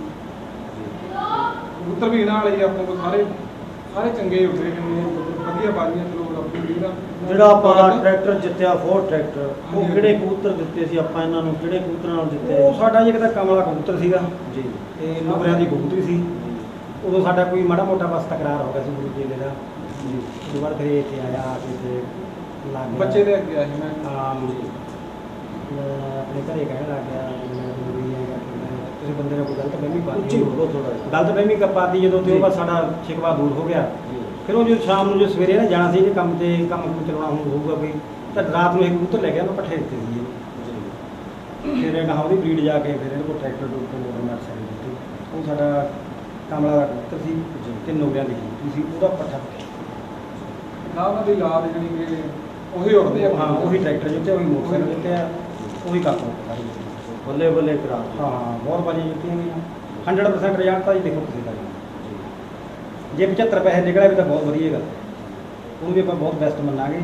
ਕਬੂਤਰ ਵੀ ਇਹਨਾਂ ਵਾਲੇ ਹੀ ਆਪਣੇ ਕੋਲ ਸਾਰੇ ਚੰਗੇ ਉੱਡੇ ਨੇ ਵਧੀਆ ਬਾਜ਼ੀਆਂ ਚਲੋ ਰੱਬ ਦੀ ਮਿਹਰ ਨਾਲ। ਜਿਹੜਾ ਆਪਾਂ ਟਰੈਕਟਰ ਜਿੱਤਿਆ 4 ਟਰੈਕਟਰ ਉਹ ਕਿਹੜੇ ਕਬੂਤਰ ਦਿੱਤੇ ਸੀ ਆਪਾਂ ਇਹਨਾਂ ਨੂੰ ਕਿਹੜੇ ਕਬੂਤਰਾਂ ਨਾਲ ਜਿੱਤੇ ਉਹ ਸਾਡਾ ਜੀ ਇੱਕ ਤਾਂ ਕਮਲਾ ਕਬੂਤਰ ਸੀਗਾ ਜੀ ਤੇ ਨੁਗਰਿਆਂ ਦੀ ਕਬੂਤਰੀ ਸੀ ਉਦੋਂ ਸਾਡਾ ਕੋਈ ਮਾੜਾ ਮੋਟਾ ਬਸ ਤਕਰਾਰ ਹੋ ਗਿਆ ਸੀ ਗੁਰੂ ਜੀ ਦਾ ਜੀ ਉਸ ਤੋਂ ਬਾਅਦ ਫਿਰ ਇੱਥੇ ਆਇਆ ਤੇ ਲੱਗ ਗਿਆ ਬੱਚੇ ਦੇ ਅੱਗੇ ਆਏ ਮੈਂ ਆਪਣੇ ਘਰੇ ਕਹਿਣ ਲੱਗ ਗਿਆ ਕਿਸੇ ਬੰਦੇ ਨੇ ਕੋਈ ਗਲਤ ਫਹਿਮੀ ਉੱਚੀ ਪਾਤੀ ਬੋਲੋ ਥੋੜਾ ਗਲਤ ਫਹਿਮੀ ਪਾਤੀ ਜਦੋਂ ਤੇ ਉਹ ਬਸ ਸਾਡਾ ਸ਼ਿਕਵਾ ਦੂਰ ਹੋ ਗਿਆ ਫਿਰ ਉਹ ਜੋ ਸ਼ਾਮ ਨੂੰ ਜੋ ਸਵੇਰੇ ਨਾ ਜਾਣਾ ਸੀ ਜੇ ਕੰਮ ਚਲਾਉਣਾ ਹੋਊਗਾ ਕੋਈ ਤਾਂ ਰਾਤ ਨੂੰ ਇੱਕ ਕਬੂਤਰ ਲੈ ਗਿਆ ਮੈਂ ਪੱਠੇ ਦਿੱਤੇ ਸੀ ਇਹਨੂੰ ਫਿਰ ਇਹ ਉਹਦੀ ਬਰੀਡ ਜਾ ਕੇ ਫਿਰ ਇਹਦੇ ਕੋਲ ਟਰੈਕਟਰ ਟੂਰ ਨਰਸਰੀ ਦਿੱਤੀ ਉਹ ਸਾਡਾ ਕਮਲਾ ਦਾ ਕਬੂਤਰ ਸੀ ਤੇ ਨੁਗਰਿਆਂ ਦੀ ਕਬੂਤਰੀ ਸੀ ਉਹਦਾ ਪੱਠਾ ਨਾ ਉਹਨਾਂ ਦੀ ਲਾਦ ਜਿਹੜੀ ਕਿ ਉਹੀ ਉੜਦੇ ਆ ਹਾਂ ਉਹੀ ਟਰੈਕਟਰ ਜਿੱਤੇ ਉਹੀ ਮੋਟਰਸਾਈਕਲ ਜਿੱਤੇ ਆ ਉਹੀ ਕਾਕੂ ਸਾਰੀ ਬੱਲੇ ਬੱਲੇ ਕਰਾ ਹਾਂ ਬਹੁਤ ਬਾਜ਼ੀਆਂ ਜਿੱਤੀਆਂ ਗਈਆਂ 100% ਰਿਜ਼ਲਟ ਤਾਂ ਜੀ ਦੇਖੋ ਤੁਸੀਂ ਦਾ ਜੇ 75 ਪੈਸੇ ਨਿਕਲਿਆ ਵੀ ਤਾਂ ਬਹੁਤ ਵਧੀਆ ਗੱਲ ਉਹਨੂੰ ਵੀ ਆਪਾਂ ਬਹੁਤ ਬੈਸਟ ਮੰਨਾਂਗੇ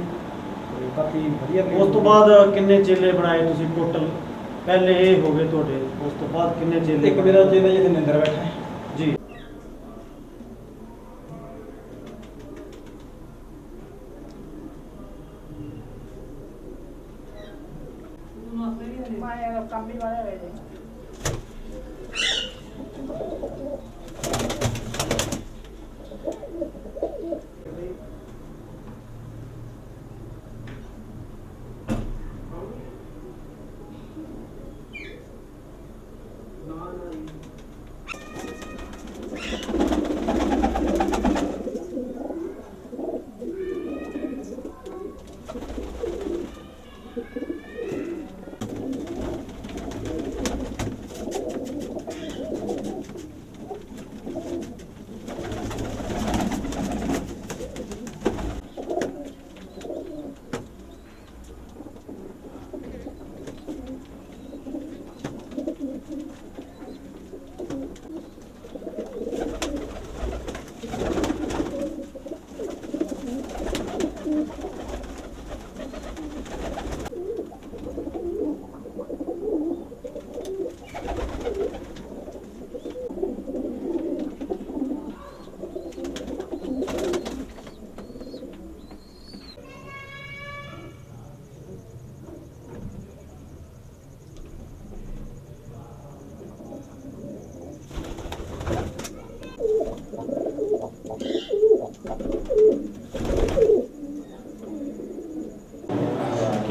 ਤੇ ਕਾਫੀ ਵਧੀਆ ਉਸ ਤੋਂ ਬਾਅਦ ਕਿੰਨੇ ਚੇਲੇ ਬਣਾਏ ਤੁਸੀਂ ਟੋਟਲ ਪਹਿਲੇ ਇਹ ਹੋ ਗਏ ਤੁਹਾਡੇ ਉਸ ਤੋਂ ਬਾਅਦ ਕਿੰਨੇ ਚੇਲੇ ਇੱਕ ਮੇਰਾ ਚੇਲਾ ਜਿਹਦੇ ਨਿੰਦਰ ਬੈਠਾ ਹੈ ਜੀ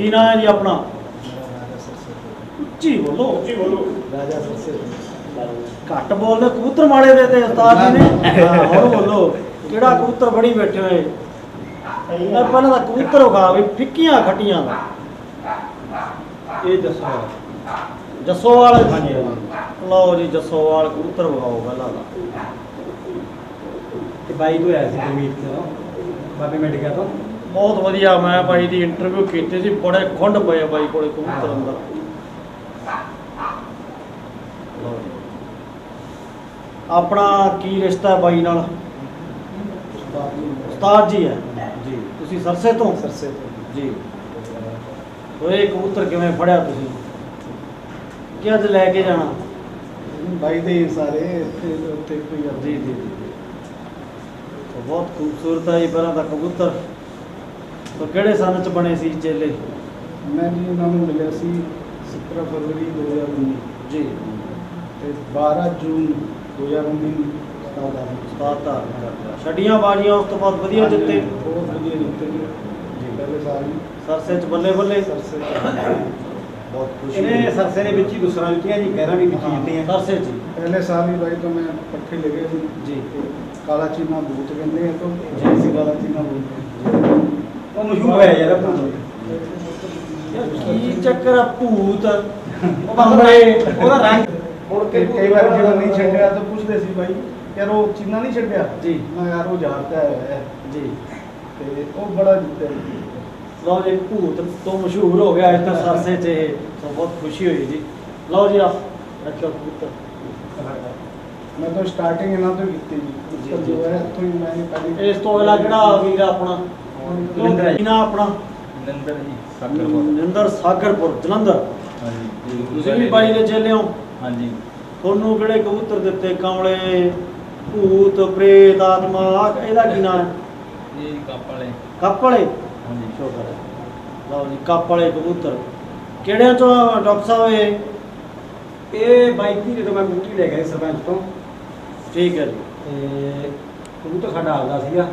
ਕੀ ਨਾਂ ਹੈ ਜੀ ਆਪਣਾ? ਰਾਜਾ ਸਰਸੇ ਤੋਂ। ਉੱਚੀ ਬੋਲੋ। ਰਾਜਾ ਸਰਸੇ ਤੋਂ। ਘੱਟ ਬੋਲਦੇ, ਕਬੂਤਰ ਮਾੜੇ ਦੇ ਤੇ ਉਸਤਾਦ ਜੀ ਨੇ। ਹਾਂ ਹੁਣ ਬੋਲੋ, ਕਿਹੜਾ ਕਬੂਤਰ ਫੜੀ ਬੈਠੇ ਹੋਏ? ਪਹਿਲਾਂ ਤਾਂ ਕਬੂਤਰ ਵਿਖਾ ਵੀ ਫਿੱਕੀਆਂ ਖੱਟੀਆਂ ਦਾ। ਇਹ ਦੱਸੋ। ਜੱਸੋਵਾਲ। ਹਾਂਜੀ, ਹਾਂਜੀ। ਲਓ ਜੀ ਜੱਸੋਵਾਲ ਕਬੂਤਰ ਵਿਖਾਓ ਪਹਿਲਾਂ ਦਾ। ਤੇ ਬਾਈ ਤੋਂ ਆਇਆ ਸੀ ਗੁਰਮੀਤ ਤੋਂ, ਬਾਬੇ ਮਿੰਟਕਾ ਤੋਂ। ਬਹੁਤ ਵਧੀਆ, ਮੈਂ ਬਾਈ ਦੀ ਇੰਟਰਵਿਊ ਕੀਤੀ ਸੀ, ਬੜੇ ਖੁੰਡ ਪਏ ਆ ਬਾਈ ਕੋਲੇ ਕਬੂਤਰ ਅੰਦਰ। ਲਓ ਜੀ। ਆਪਣਾ ਕੀ ਰਿਸ਼ਤਾ ਹੈ ਬਾਈ ਨਾਲ? ਉਸਤਾਦ ਜੀ ਹੈ ਜੀ। ਤੁਸੀਂ ਸਰਸੇ ਤੋਂ? ਸਰਸੇ ਤੋਂ ਜੀ। ਉਹ ਕਬੂਤਰ ਕਿਵੇਂ ਫੜਿਆ ਤੁਸੀਂ? ਕਿ ਅੱਜ ਲੈ ਕੇ ਜਾਣਾ? ਬਾਈ ਦੇ ਸਾਰੇ ਇੱਥੇ ਉੱਥੇ ਕੋਈ ਜੀ ਜੀ ਜੀ। ਤਾਂ ਬਹੁਤ ਖੂਬਸੂਰਤ ਹੈ ਜੀ। ਪਹਿਲਾਂ ਤਾਂ ਕਬੂਤਰ ਤਾਂ ਕਿਹੜੇ ਸੰਨ ਚ ਬਣੇ ਸੀ ਚੇਲੇ? ਮੈਂ ਜੀ ਉਹਨਾਂ ਨੂੰ ਮਿਲਿਆ ਸੀ 17 ਫਰਵਰੀ 2019 ਜੀ। ਤੇ 12 ਜੂਨ 2019 ਨੂੰ ਉਸਤਾਦ ਦਾ ਛੱਡੀਆਂ ਬਾਜੀਆਂ ਉਸ ਤੋਂ ਬਾਅਦ ਵਧੀਆ ਜਿੱਤੇ। ਬਹੁਤ ਵਧੀਆ ਜਿੱਤੇ ਜੀ ਪਹਿਲੇ ਸਾਲ ਹੀ ਸਰਸੇ ਚ ਬੱਲੇ ਬੱਲੇ। ਸਰਸੇ ਬਹੁਤ ਖੁਸ਼ੀ ਇਹਨੇ ਹੋਈ। ਸਰਸੇ ਦੇ ਵਿੱਚ ਹੀ ਦੂਸਰਾ ਜਿੱਤੀਆਂ ਜੀ, ਗਹਿਰਾ ਵੀ ਵਿੱਚ ਜਿੱਤੀਆਂ। ਸਰਸੇ ਚ ਹੀ। ਪਹਿਲੇ ਸਾਲ ਹੀ ਬਾਈ ਤੋਂ ਮੈਂ ਪੱਠੇ ਲੈ ਗਏ ਸੀ ਜੀ। ਤੇ ਕਾਲਾ ਚੀਨਾ ਬੂਤ ਕਹਿੰਦੇ ਆ ਤੋਂ ਜੀ। ਸੀ ਕਾਲਾ ਚੀਨਾ ਬੂਤ ਉਹ ਮਸ਼ਹੂਰ ਹੋਇਆ ਯਾਰ ਭੂਤ। ਕੀ ਚੱਕਰ ਆ ਭੂਤ? ਉਹਦਾ ਰੰਗ ਹੁਣ ਕਈ ਵਾਰ ਜਿਹੜਾ ਨਹੀਂ ਛੱਡਿਆ ਤਾਂ ਪੁੱਛਦੇ ਸੀ ਬਾਈ ਯਾਰ ਉਹ ਚੀਨਾ ਨਹੀਂ ਛੱਡਿਆ ਜੀ। ਮੈਂ ਯਾਰ ਉਹ ਜਾਣਦਾ ਹੈ ਜੀ। ਤੇ ਉਹ ਬੜਾ ਜਿੱਤਿਆ ਜੀ। ਲਓ ਜੀ ਭੂਤ ਤੋਂ ਮਸ਼ਹੂਰ ਹੋ ਗਿਆ ਇਸ ਤਾਂ ਸਰਸੇ ਚ ਇਹ। ਤਾਂ ਬਹੁਤ ਖੁਸ਼ੀ ਹੋਈ ਜੀ। ਲਓ ਜੀ ਆ ਰੱਖਿਓ ਕਬੂਤਰ। ਮੈਂ ਤਾਂ ਸਟਾਰਟਿੰਗ ਇਹਨਾਂ ਤੋਂ ਕੀਤੀ ਜੀ, ਜੀ ਜੀ। ਜੋ ਹੈ ਇੱਥੋਂ ਹੀ ਮੈਂ ਪਹਿਲੀ ਇਸ ਤੋਂ ਅਗਲਾ ਕਿਹੜਾ ਵੀਰ ਆ ਆਪਣਾ? ਜਲੰਧਰ ਹੈ ਜੀ। ਕੀ ਨਾਂ ਆਪਣਾ? ਨਿੰਦਰ ਜੀ ਸਾਕਰਪੁਰ। ਨਿੰਦਰ ਸਾਗਰਪੁਰ ਜਲੰਧਰ। ਹਾਂਜੀ ਤੁਸੀਂ ਵੀ ਬਾਈ ਦੇ ਚੇਲੇ ਹੋ? ਹਾਂਜੀ। ਤੁਹਾਨੂੰ ਕਿਹੜੇ ਕਬੂਤਰ ਦਿੱਤੇ? ਕਮਲੇ, ਭੂਤ, ਪ੍ਰੇਤ, ਆਤਮਾ, ਇਹਦਾ ਕੀ ਨਾਂ ਹੈ? ਇਹ ਕੱਪ ਵਾਲੇ। ਕੱਪ ਵਾਲੇ। ਹਾਂਜੀ। ਸ਼ੁਕਰ ਹੈ। ਲਓ ਜੀ ਕੱਪ ਵਾਲੇ ਕਬੂਤਰ ਕਿਹੜਿਆਂ ਚੋਂ ਆ ਡਾਕਟਰ ਸਾਹਿਬ ਇਹ? ਇਹ ਬਾਈ ਦੀ ਜਦੋਂ ਮੈਂ ਬੂਟੀ ਲੈ ਗਿਆ ਸੀ ਸਰਪੰਚ ਤੋਂ ਠੀਕ ਹੈ ਜੀ। ਤੇ ਕਬੂਤਰ ਸਾਡਾ ਆਪਦਾ ਸੀਗਾ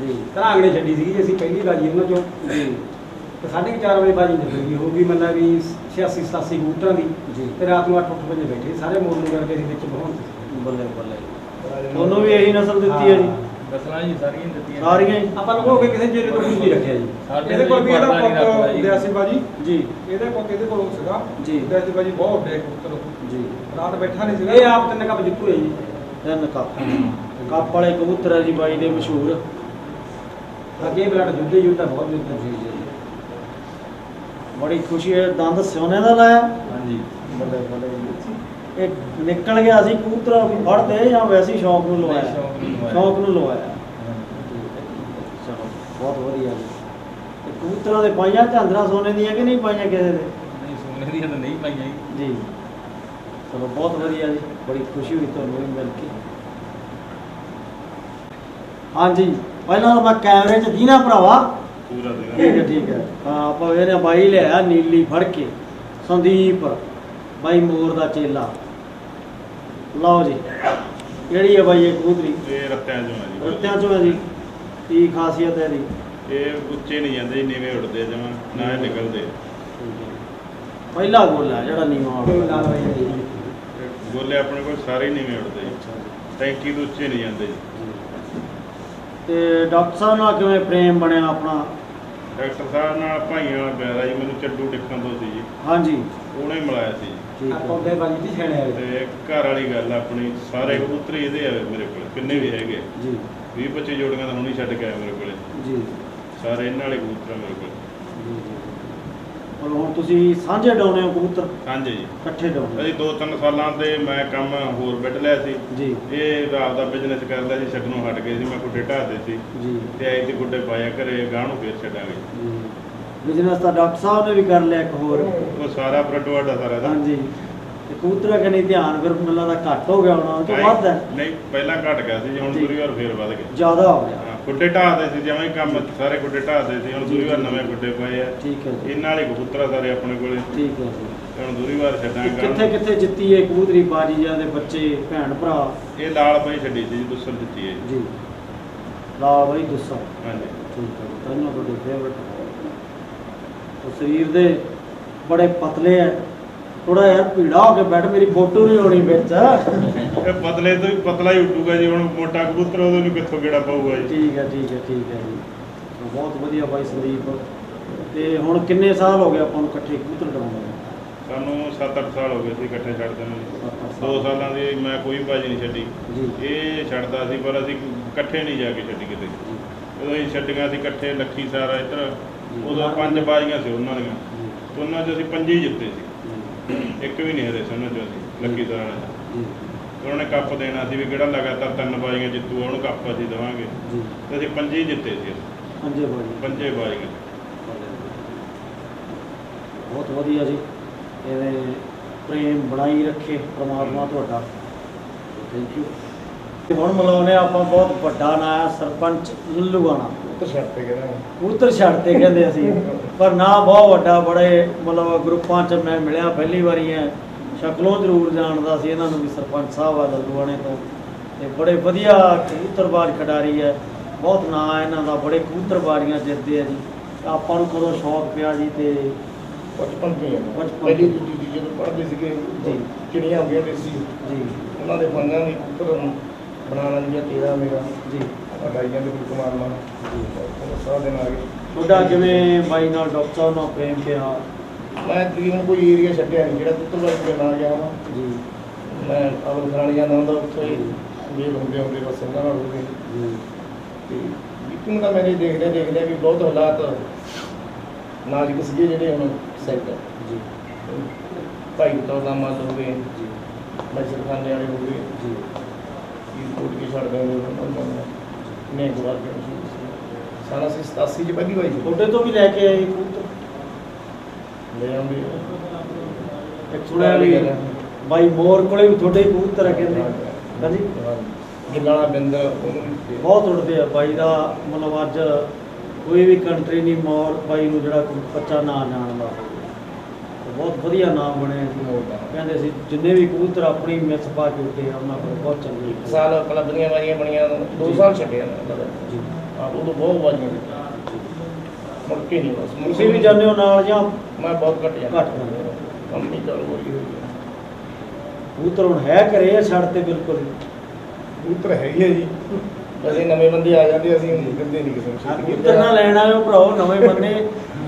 ਜੀ ਘਰਾਂਗਣੇ ਛੱਡੀ ਸੀਗੀ ਜੀ ਅਸੀਂ ਪਹਿਲੀ ਬਾਜੀ ਉਹਨਾਂ ਚੋਂ। ਜੀ ਤੇ 4:30 ਵਜੇ ਬਾਜੀ ਨਿਕਲੀ ਹੋਊਗੀ ਮਤਲਬ ਵੀ 86-87 ਕਬੂਤਰਾਂ ਦੀ। ਜੀ। ਤੇ ਰਾਤ ਨੂੰ 8-8 ਵਜੇ ਬੈਠੇ ਸਾਰੇ ਮੋੜ ਨੂੰ ਕਰਕੇ ਅਸੀਂ ਵਿੱਚ ਬਹਾਉਣ ਸੀ। ਬੱਲੇ ਬੱਲੇ। ਤੁਹਾਨੂੰ ਵੀ ਇਹੀ ਨਸਲ ਦਿੱਤੀ ਹੈ ਜੀ? ਬਸਲਾਂ ਜੀ ਸਾਰੀਆਂ ਦਿੱਤੀਆਂ। ਸਾਰੀਆਂ ਹੀ? ਆਪਾਂ ਲੋਗੋ ਕੇ ਕਿਸੇ ਜੇਲੇ ਤੋਂ ਕੁਝ ਨਹੀਂ ਰੱਖਿਆ ਜੀ। ਸਾਡੇ ਇਹਦੇ ਕੋਲ ਵੀ ਇਹਦਾ ਪਰਦਾ ਨਹੀਂ ਰੱਖਦਾ ਪੁੱਤ ਜੀ। ਲਿਆ ਸੀ ਬਾਜੀ। ਜੀ ਇਹਦੇ ਪੁੱਤ ਇਹਦੇ ਕੋਲੋਂ ਸੀਗਾ ਜੀ। ਲਿਆ ਸੀ ਬਾਜੀ, ਬਹੁਤ ਡੇ ਕਬੂਤਰ। ਜੀ। ਰਾਤ ਬੈਠਾ ਨਹੀਂ ਸੀਗਾ। ਇਹ ਆਪ ਤਿੰਨ ਕੱਪ ਜਿੱਤੂ ਹੈ ਜੀ। ਤਿੰਨ ਕੱਪ। ਕੱਪ ਵਾਲੇ ਕਬੂਤਰ ਹੈ ਜੀ ਬਾਈ ਦੇ ਮਸ਼ਹੂਰ। ਅੱਗੇ ਬਲੱਡ ਜੁੱਦੇ ਜੁੱਦਾ ਬਹੁਤ ਜੁੱਦਾ ਜੀ ਜੀ। ਬੜੀ ਖੁਸ਼ੀ ਹੈ। ਦੰਦ ਸਿਉਨੇ ਦਾ ਲਾਇਆ? ਹਾਂਜੀ। ਬੱਲੇ ਬੱਲੇ ਜੀ। ਇਹ ਨਿਕਲ ਗਿਆ ਸੀ ਕਬੂਤਰ ਫੜਦੇ ਜਾਂ ਵੈਸੇ ਹੀ ਸ਼ੌਕ ਨੂੰ ਲਵਾਇਆ? ਸ਼ੌਕ ਨੂੰ ਲਵਾਇਆ। ਸ਼ੌਕ ਨੂੰ ਲਵਾਇਆ। ਹਾਂਜੀ। ਚਲੋ ਬਹੁਤ ਵਧੀਆ ਜੀ। ਤੇ ਕਬੂਤਰਾਂ ਦੇ ਪਾਈਆਂ ਝਾਂਦਰਾਂ ਸੋਨੇ ਦੀਆਂ ਕਿ ਨਹੀਂ ਪਾਈਆਂ ਕਿਸੇ ਦੇ? ਨਹੀਂ ਸੋਨੇ ਦੀਆਂ ਤਾਂ ਨਹੀਂ ਪਾਈਆਂ ਜੀ। ਜੀ। ਚਲੋ ਬਹੁਤ ਵਧੀਆ ਜੀ। ਬੜੀ ਖੁਸ਼ੀ ਹੋਈ ਤੁਹਾਨੂੰ ਵੀ ਮਿਲ ਕੇ। ਹਾਂਜੀ ਪਹਿਲਾਂ ਤਾਂ ਮੈਂ ਕੈਮਰੇ 'ਚ ਦੀਨਾ ਭਰਾਵਾ। ਪੂਰਾ ਠੀਕ ਹੈ ਠੀਕ ਹੈ। ਹਾਂ ਆਪਾਂ ਇਹਨੇ ਬਾਈ ਲਿਆ ਨੀਲੀ ਫੜ ਕੇ। ਸੰਦੀਪ ਬਾਈ ਮੋਰ ਦਾ ਚੇਲਾ। ਲਓ ਜੀ ਕਿਹੜੀ ਹੈ ਬਾਈ ਇਹ ਕਬੂਤਰੀ? ਇਹ ਰੱਤਿਆਂ ਚੋਂ ਆ ਜੀ। ਰੱਤਿਆਂ ਚੋਂ ਹੈ ਜੀ। ਕੀ ਖਾਸੀਅਤ ਹੈ ਇਹਦੀ? ਇਹ ਉੱਚੇ ਨਹੀਂ ਜਾਂਦੇ ਜੀ, ਨੀਵੇਂ ਉੱਡਦੇ ਜਮਾਂ ਨਾ ਇਹ ਨਿਕਲਦੇ। ਪਹਿਲਾ ਗੋਲਾ ਹੈ ਜਿਹੜਾ ਨੀਵਾਂ ਲਾਲ ਬਾਈ ਨੇ ਜੀ। ਗੋਲੇ ਆਪਣੇ ਕੋਲ ਸਾਰੇ ਹੀ ਨੀਵੇਂ ਉੱਡਦੇ ਜੀ, ਟੈਂਕੀ ਤੋਂ ਉੱਚੇ ਨਹੀਂ ਜਾਂਦੇ ਜੀ। ਤੇ ਡਾਕਟਰ ਸਾਹਿਬ ਨਾਲ ਕਿਵੇਂ ਪ੍ਰੇਮ ਬਣਿਆ ਆਪਣਾ? ਡਾਕਟਰ ਸਾਹਿਬ ਨਾਲ ਭਾਈਆਂ ਨਾਲ ਪਿਆਰ ਆ ਜੀ, ਮੈਨੂੰ ਚੱਡੂ ਡਿੱਖਣ ਤੋਂ ਸੀ ਜੀ, ਹਾਂਜੀ ਉਹਨੇ ਮਿਲਾਇਆ ਸੀ ਜੀ। ਠੀਕ ਆਪਾਂ ਹੈ ਉਹਦੇ ਬਾਜੀ ਦੀ ਛੇੜੇ ਆਏ। ਤੇ ਘਰ ਵਾਲੀ ਗੱਲ ਆ ਆਪਣੀ, ਸਾਰੇ ਕਬੂਤਰ ਹੀ ਇਹਦੇ ਆਵੇ ਮੇਰੇ ਕੋਲ, ਕਿੰਨੇ ਵੀ ਹੈਗੇ ਜੀ 20-25 ਜੋੜੀਆਂ ਤਾਂ ਹੁਣ ਹੀ ਛੱਡ ਕੇ ਆਇਆ ਮੇਰੇ ਕੋਲੇ, ਜੀ ਸਾਰੇ ਇਹਨਾਂ ਵਾਲੇ ਕਬੂਤਰ ਆ ਮੇਰੇ ਕੋਲ। ਜੀ ਜੀ। ਔਰ ਹੁਣ ਤੁਸੀਂ ਸਾਂਝੇ ਡਾਉਣੇ ਹੋ ਕਬੂਤਰ? ਹਾਂਜੀ ਜੀ। ਇਕੱਠੇ ਡਾਉਣੇ? ਅਸੀਂ 2-3 ਸਾਲਾਂ ਤੇ ਮੈਂ ਕੰਮ ਹੋਰ ਵਿੱਢ ਲਿਆ ਸੀ। ਜੀ ਇਹ ਰਾਤ ਦਾ ਬਿਜ਼ਨਸ ਕਰਦਾ ਸੀ, ਛੱਡਣੋਂ ਹਟ ਗਏ ਸੀ, ਮੈਂ ਗੁੱਡੇ ਢਾਹਦੇ ਸੀ ਜੀ ਤੇ ਆਏ ਤੇ ਗੁੱਡੇ ਪਾਇਆ ਘਰੇ, ਗਾਹ ਨੂੰ ਫੇਰ ਛੱਡਾਂਗੇ। ਜੀ। ਬਿਜ਼ਨਸ ਤਾਂ ਡਾਕਟਰ ਸਾਹਿਬ ਨੇ ਵੀ ਕਰ ਲਿਆ ਇੱਕ ਹੋਰ। ਉਹ ਸਾਰਾ ਪ੍ਰਡਵਾਡਾ ਸਾਰਾ ਦਾ। ਹਾਂਜੀ। ਤੇ ਕਬੂਤਰਾਂ ਕਨੀ ਧਿਆਨ ਫਿਰ ਮੈਨੂੰ ਲੱਗਦਾ ਘੱਟ ਹੋ ਗਿਆ ਹੋਣਾ ਕਿ ਵੱਧ ਹੈ? ਨਹੀਂ ਪਹਿਲਾਂ ਘਟ ਗਿਆ ਸੀ ਜੀ, ਹੁਣ ਜੀ। ਦੂਰੀ ਵਾਰ ਫੇਰ ਵੱਧ ਗਿਆ। ਜ਼ਿਆਦਾ ਹੋ ਗਿਆ। ਹਾਂ, ਗੁੱਡੇ ਢਾਹਦੇ ਸੀ ਜਿਵੇਂ ਕੰਮ ਸਾਰੇ ਗੁੱਡੇ ਢਾਹਦੇ ਸੀ, ਹੁਣ ਜੀ, ਦੂਰੀ ਵਾਰ ਜੀ। ਨਵੇਂ ਗੁੱਡੇ ਪਏ ਆ। ਠੀਕ ਹੈ ਜੀ। ਇਹਨਾਂ ਵਾਲੇ ਕਬੂਤਰ ਆ ਸਾਰੇ ਆਪਣੇ ਕੋਲੇ, ਠੀਕ ਹੈ ਜੀ। ਤੇ ਹੁਣ ਦੂਰੀ ਵਾਰ ਤੇ ਛੱਡਾਂਗੇ। ਕਿੱਥੇ ਕਿੱਥੇ ਜਿੱਤੀ ਹੈ ਕਬੂਤਰੀ ਬਾਜੀ ਜਾਂ ਦੇ ਬੱਚੇ ਭੈਣ ਭਰਾ? ਇਹ ਲਾਲ ਪਈ ਛੱਡੀ ਸੀ ਜੀ, ਦੁੱਸਰ ਦਿੱਤੀ ਹੈ ਜੀ। ਜੀ ਲਾਲ ਬਾਈ ਦੁੱਸਾ। ਹਾਂਜੀ। ਠੀਕ ਹੈ ਜੀ। ਤੈਨੂੰ ਤੁਹਾਡੇ ਫੇਵਰਟ। ਉਹ ਸਰੀਰ ਦੇ ਬੜੇ ਪਤਲੇ ਹੈ, ਥੋੜਾ ਯਾਰ ਭੀੜਾ ਹੋ ਕੇ ਬੈਠ, ਮੇਰੀ ਫੋਟੋ ਨਹੀਂ ਹੋਣੀ ਵਿੱਚ। ਇਹ ਪਤਲੇ ਤੋਂ ਵੀ ਪਤਲਾ ਹੀ ਉੱਡੂਗਾ ਜੀ, ਹੁਣ ਮੋਟਾ ਕਬੂਤਰ ਉਹਦੇ ਨੂੰ ਕਿੱਥੋਂ ਗੇੜਾ ਪਾਊਗਾ ਜੀ। ਠੀਕ ਹੈ ਜੀ। ਬਹੁਤ ਵਧੀਆ ਬਾਈ ਸੰਦੀਪ। ਤੇ ਹੁਣ ਕਿੰਨੇ ਸਾਲ ਹੋ ਗਏ ਆਪਾਂ ਨੂੰ ਇਕੱਠੇ ਕਬੂਤਰ ਉਡਾਉਂਦੇ? ਸਾਨੂੰ 7-8 ਸਾਲ ਹੋ ਗਏ ਸੀ ਇਕੱਠੇ ਛੱਡਦੇ ਨੂੰ। 2 ਸਾਲਾਂ ਦੀ ਮੈਂ ਕੋਈ ਬਾਜੀ ਨਹੀਂ ਛੱਡੀ, ਇਹ ਛੱਡਦਾ ਸੀ, ਪਰ ਅਸੀਂ ਇਕੱਠੇ ਨਹੀਂ ਜਾ ਕੇ ਛੱਡੀ ਕਿਤੇ। ਉਦੋਂ ਅਸੀਂ ਛੱਡੀਆਂ ਸੀ ਇਕੱਠੇ ਲੱਖੀ ਸਾਰਾ ਇੱਧਰ, ਉਦੋਂ 5 ਬਾਜ਼ੀਆਂ ਸੀ ਉਹਨਾਂ ਦੀਆਂ, ਉਹਨਾਂ 'ਚ ਅਸੀਂ 5 ਹੀ ਜਿੱਤੇ ਸੀ, ਇੱਕ ਵੀ ਨਹੀਂ ਹਰੇ ਸੀ ਉਹਨਾਂ 'ਚੋਂ ਅਸੀਂ ਲੱਖੀ ਸਾਰਾ 'ਚ। ਉਹਨਾਂ ਨੇ ਕੱਪ ਦੇਣਾ ਸੀ ਵੀ ਕਿਹੜਾ ਲਗਾਤਾਰ 3 ਬਾਜ਼ੀਆਂ ਜਿੱਤੂਗਾ ਉਹਨੂੰ ਕੱਪ ਅਸੀਂ ਦੇਵਾਂਗੇ, ਤੇ ਅਸੀਂ 5 ਹੀ ਜਿੱਤੇ ਸੀ। 5 ਬਾਜ਼ੀਆਂ। ਬਹੁਤ ਵਧੀਆ ਜੀ, ਐਵੇਂ ਪ੍ਰੇਮ ਬਣਾਈ ਰੱਖੇ ਪ੍ਰਮਾਤਮਾ ਤੁਹਾਡਾ, ਥੈਂਕ ਯੂ। ਤੇ ਹੁਣ ਮਿਲਾਉਂਦੇ ਆਪਾਂ ਬਹੁਤ ਵੱਡਾ ਨਾਂ ਹੈ ਸਰਪੰਚ ਲੱਲੂਆਣਾ। ਕਬੂਤਰ ਛੱਡਤੇ ਕਹਿੰਦੇ ਅਸੀਂ, ਪਰ ਨਾਂ ਬਹੁਤ ਵੱਡਾ, ਬੜੇ ਮਤਲਬ ਗਰੁੱਪਾਂ 'ਚ ਮੈਂ ਮਿਲਿਆ ਪਹਿਲੀ ਵਾਰੀ ਹੈ, ਸ਼ਕਲੋਂ ਜ਼ਰੂਰ ਜਾਣਦਾ ਸੀ ਇਹਨਾਂ ਨੂੰ ਵੀ, ਸਰਪੰਚ ਸਾਹਿਬ ਆ ਲੱਲੂਆਣੇ ਤੋਂ, ਤੇ ਬੜੇ ਵਧੀਆ ਕਬੂਤਰਬਾਜ਼ ਖਿਡਾਰੀ ਹੈ, ਬਹੁਤ ਨਾਂ ਹੈ ਇਹਨਾਂ ਦਾ, ਬੜੇ ਕਬੂਤਰਬਾਜ਼ੀਆਂ ਜਿੱਤਦੇ ਆ ਜੀ। ਆਪਾਂ ਨੂੰ ਕਦੋਂ ਸ਼ੌਕ ਪਿਆ ਜੀ? ਤੇ ਬਚਪਨ ਤੋਂ ਹੀ ਬਚਪਨ ਪਹਿਲੀ ਦੂਜੀ ਜਦੋਂ ਪੜ੍ਹਦੇ ਸੀਗੇ ਜੀ, ਚਿੜੀਆਂ ਹੁੰਦੀਆਂ ਸੀ ਜੀ ਉਹਨਾਂ ਦੇ ਫੰਗਾਂ ਦੀ ਕਬੂਤਰ ਬਣਾਉਣਾ ਜੀ, ਤੇਰਾ ਮੇਰਾ ਜੀ ਅਡਾਈਆਂ ਦੇ ਵਿੱਚ ਮਾਰਨਾ ਸਾਰਾ ਦਿਨ ਆ ਗਏ। ਤੁਹਾਡਾ ਕਿਵੇਂ ਬਾਈ ਨਾਲ ਡਾਕਟਰ ਸਾਹਿਬ ਨਾਲ ਪ੍ਰੇਮ ਪਿਆ? ਮੈਂ ਤਕਰੀਬਨ ਕੋਈ ਏਰੀਆ ਛੱਡਿਆ ਨਹੀਂ ਜਿਹੜਾ ਕਬੂਤਰਬਾਜ਼ ਦੇ ਨਾਲ ਗਿਆ ਹਾਂ ਜੀ ਮੈਂ ਅਵਲ ਖਰਾਣੀ ਜਾਂਦਾ ਹੁੰਦਾ, ਉੱਥੇ ਹੀ ਵੇਲ ਹੁੰਦੇ ਬਸ ਉਹਨਾਂ ਨਾਲ ਹੋ ਗਏ। ਤੇ ਇੱਕ ਦਾ ਮੇਰੇ ਦੇਖਦੇ ਵੀ ਬਹੁਤ ਹਾਲਾਤ ਨਾਜ਼ੁਕ ਸੀਗੇ ਜਿਹੜੇ ਹੁਣ ਸੈੱਟ ਹੈ ਜੀ। ਭਾਈ ਬਤੌਰ ਦਾ ਮੱਲ ਹੋ ਗਏ, ਜੀ ਮੈਸਰ ਖਾਨੇ ਵਾਲੇ ਹੋ ਗਏ ਜੀ ਕੀ ਕੋਟ ਕੇ ਛੱਡ ਦਿੰਦੇ ਨੇ ਗੁਵਾਰ ਕੇ ਸਾਰਾ ਸੀ 87 ਚ ਪਹਿਲੀ ਵਾਰੀ ਤੁਹਾਡੇ ਤੋਂ ਵੀ ਲੈ ਕੇ ਆਏ ਕਬੂਤਰ? ਲੈ ਆਉਂਦੇ ਇੱਕ ਸੁਣਿਆ ਵੀ ਬਾਈ ਮੋਰ ਕੋਲੇ ਵੀ ਤੁਹਾਡੇ ਹੀ ਕਬੂਤਰ ਹੈ ਕਹਿੰਦੇ, ਹਾਂਜੀ ਗਿੱਲਾਣਾ ਬਿੰਦ ਉਹਨੂੰ ਵੀ ਬਹੁਤ ਉੜਦੇ ਆ ਬਾਈ ਦਾ, ਮਤਲਬ ਅੱਜ ਕੋਈ ਵੀ ਕੰਟਰੀ ਨਹੀਂ ਮੋਰ ਬਾਈ ਨੂੰ ਜਿਹੜਾ ਕੋਈ ਬੱਚਾ ਨਾਂ ਜਾਣਦਾ, ਬਹੁਤ ਵਧੀਆ ਨਾਮ ਬਣਿਆ ਜੀ। ਮੋੜਦਾ ਕਹਿੰਦੇ ਸੀ ਜਿੰਨੇ ਵੀ ਕਬੂਤਰ ਆਪਣੀ ਮਿਸ ਪਾ ਕੇ ਉੱਤੇ ਆ ਉਹਨਾਂ ਕੋਲ ਬਹੁਤ ਚੰਗੇ। ਇੱਕ ਸਾਲ ਕਲੱਬ ਦੀਆਂ ਵਾਰੀਆਂ ਬਣੀਆਂ 2 ਸਾਲ ਛੱਡਿਆ ਨਾ ਜੀ ਆਪ ਉਦੋਂ ਬਹੁਤ ਵਾਰੀਆਂ ਮੁੜ ਕੇ ਨਹੀਂ ਬਸ ਤੁਸੀਂ ਵੀ ਜਾਂਦੇ ਹੋ ਨਾਲ ਜਾਂ ਮੈਂ ਬਹੁਤ ਘੱਟ ਜਾਂਦਾ ਘੱਟ ਜਾਂਦੇ ਹੋ? ਕੰਪਨੀ ਚਾਲੂ ਹੋਈ ਹੋਈ ਹੈ। ਕਬੂਤਰ ਹੁਣ ਹੈ ਘਰੇ ਆ, ਛੱਡ ਤੇ ਬਿਲਕੁਲ ਹੀ? ਕਬੂਤਰ ਹੈ ਹੀ ਹੈ ਜੀ, ਅਸੀਂ ਨਵੇਂ ਬੰਦੇ ਆ ਜਾਂਦੇ ਅਸੀਂ ਦਿੰਦੇ ਨਹੀਂ ਕਿਸੇ ਨੂੰ ਛੇਤੀ। ਕਬੂਤਰ ਨਾ ਲੈਣ ਆਇਓ ਭਰਾਓ, ਨਵੇਂ ਬੰਦੇ।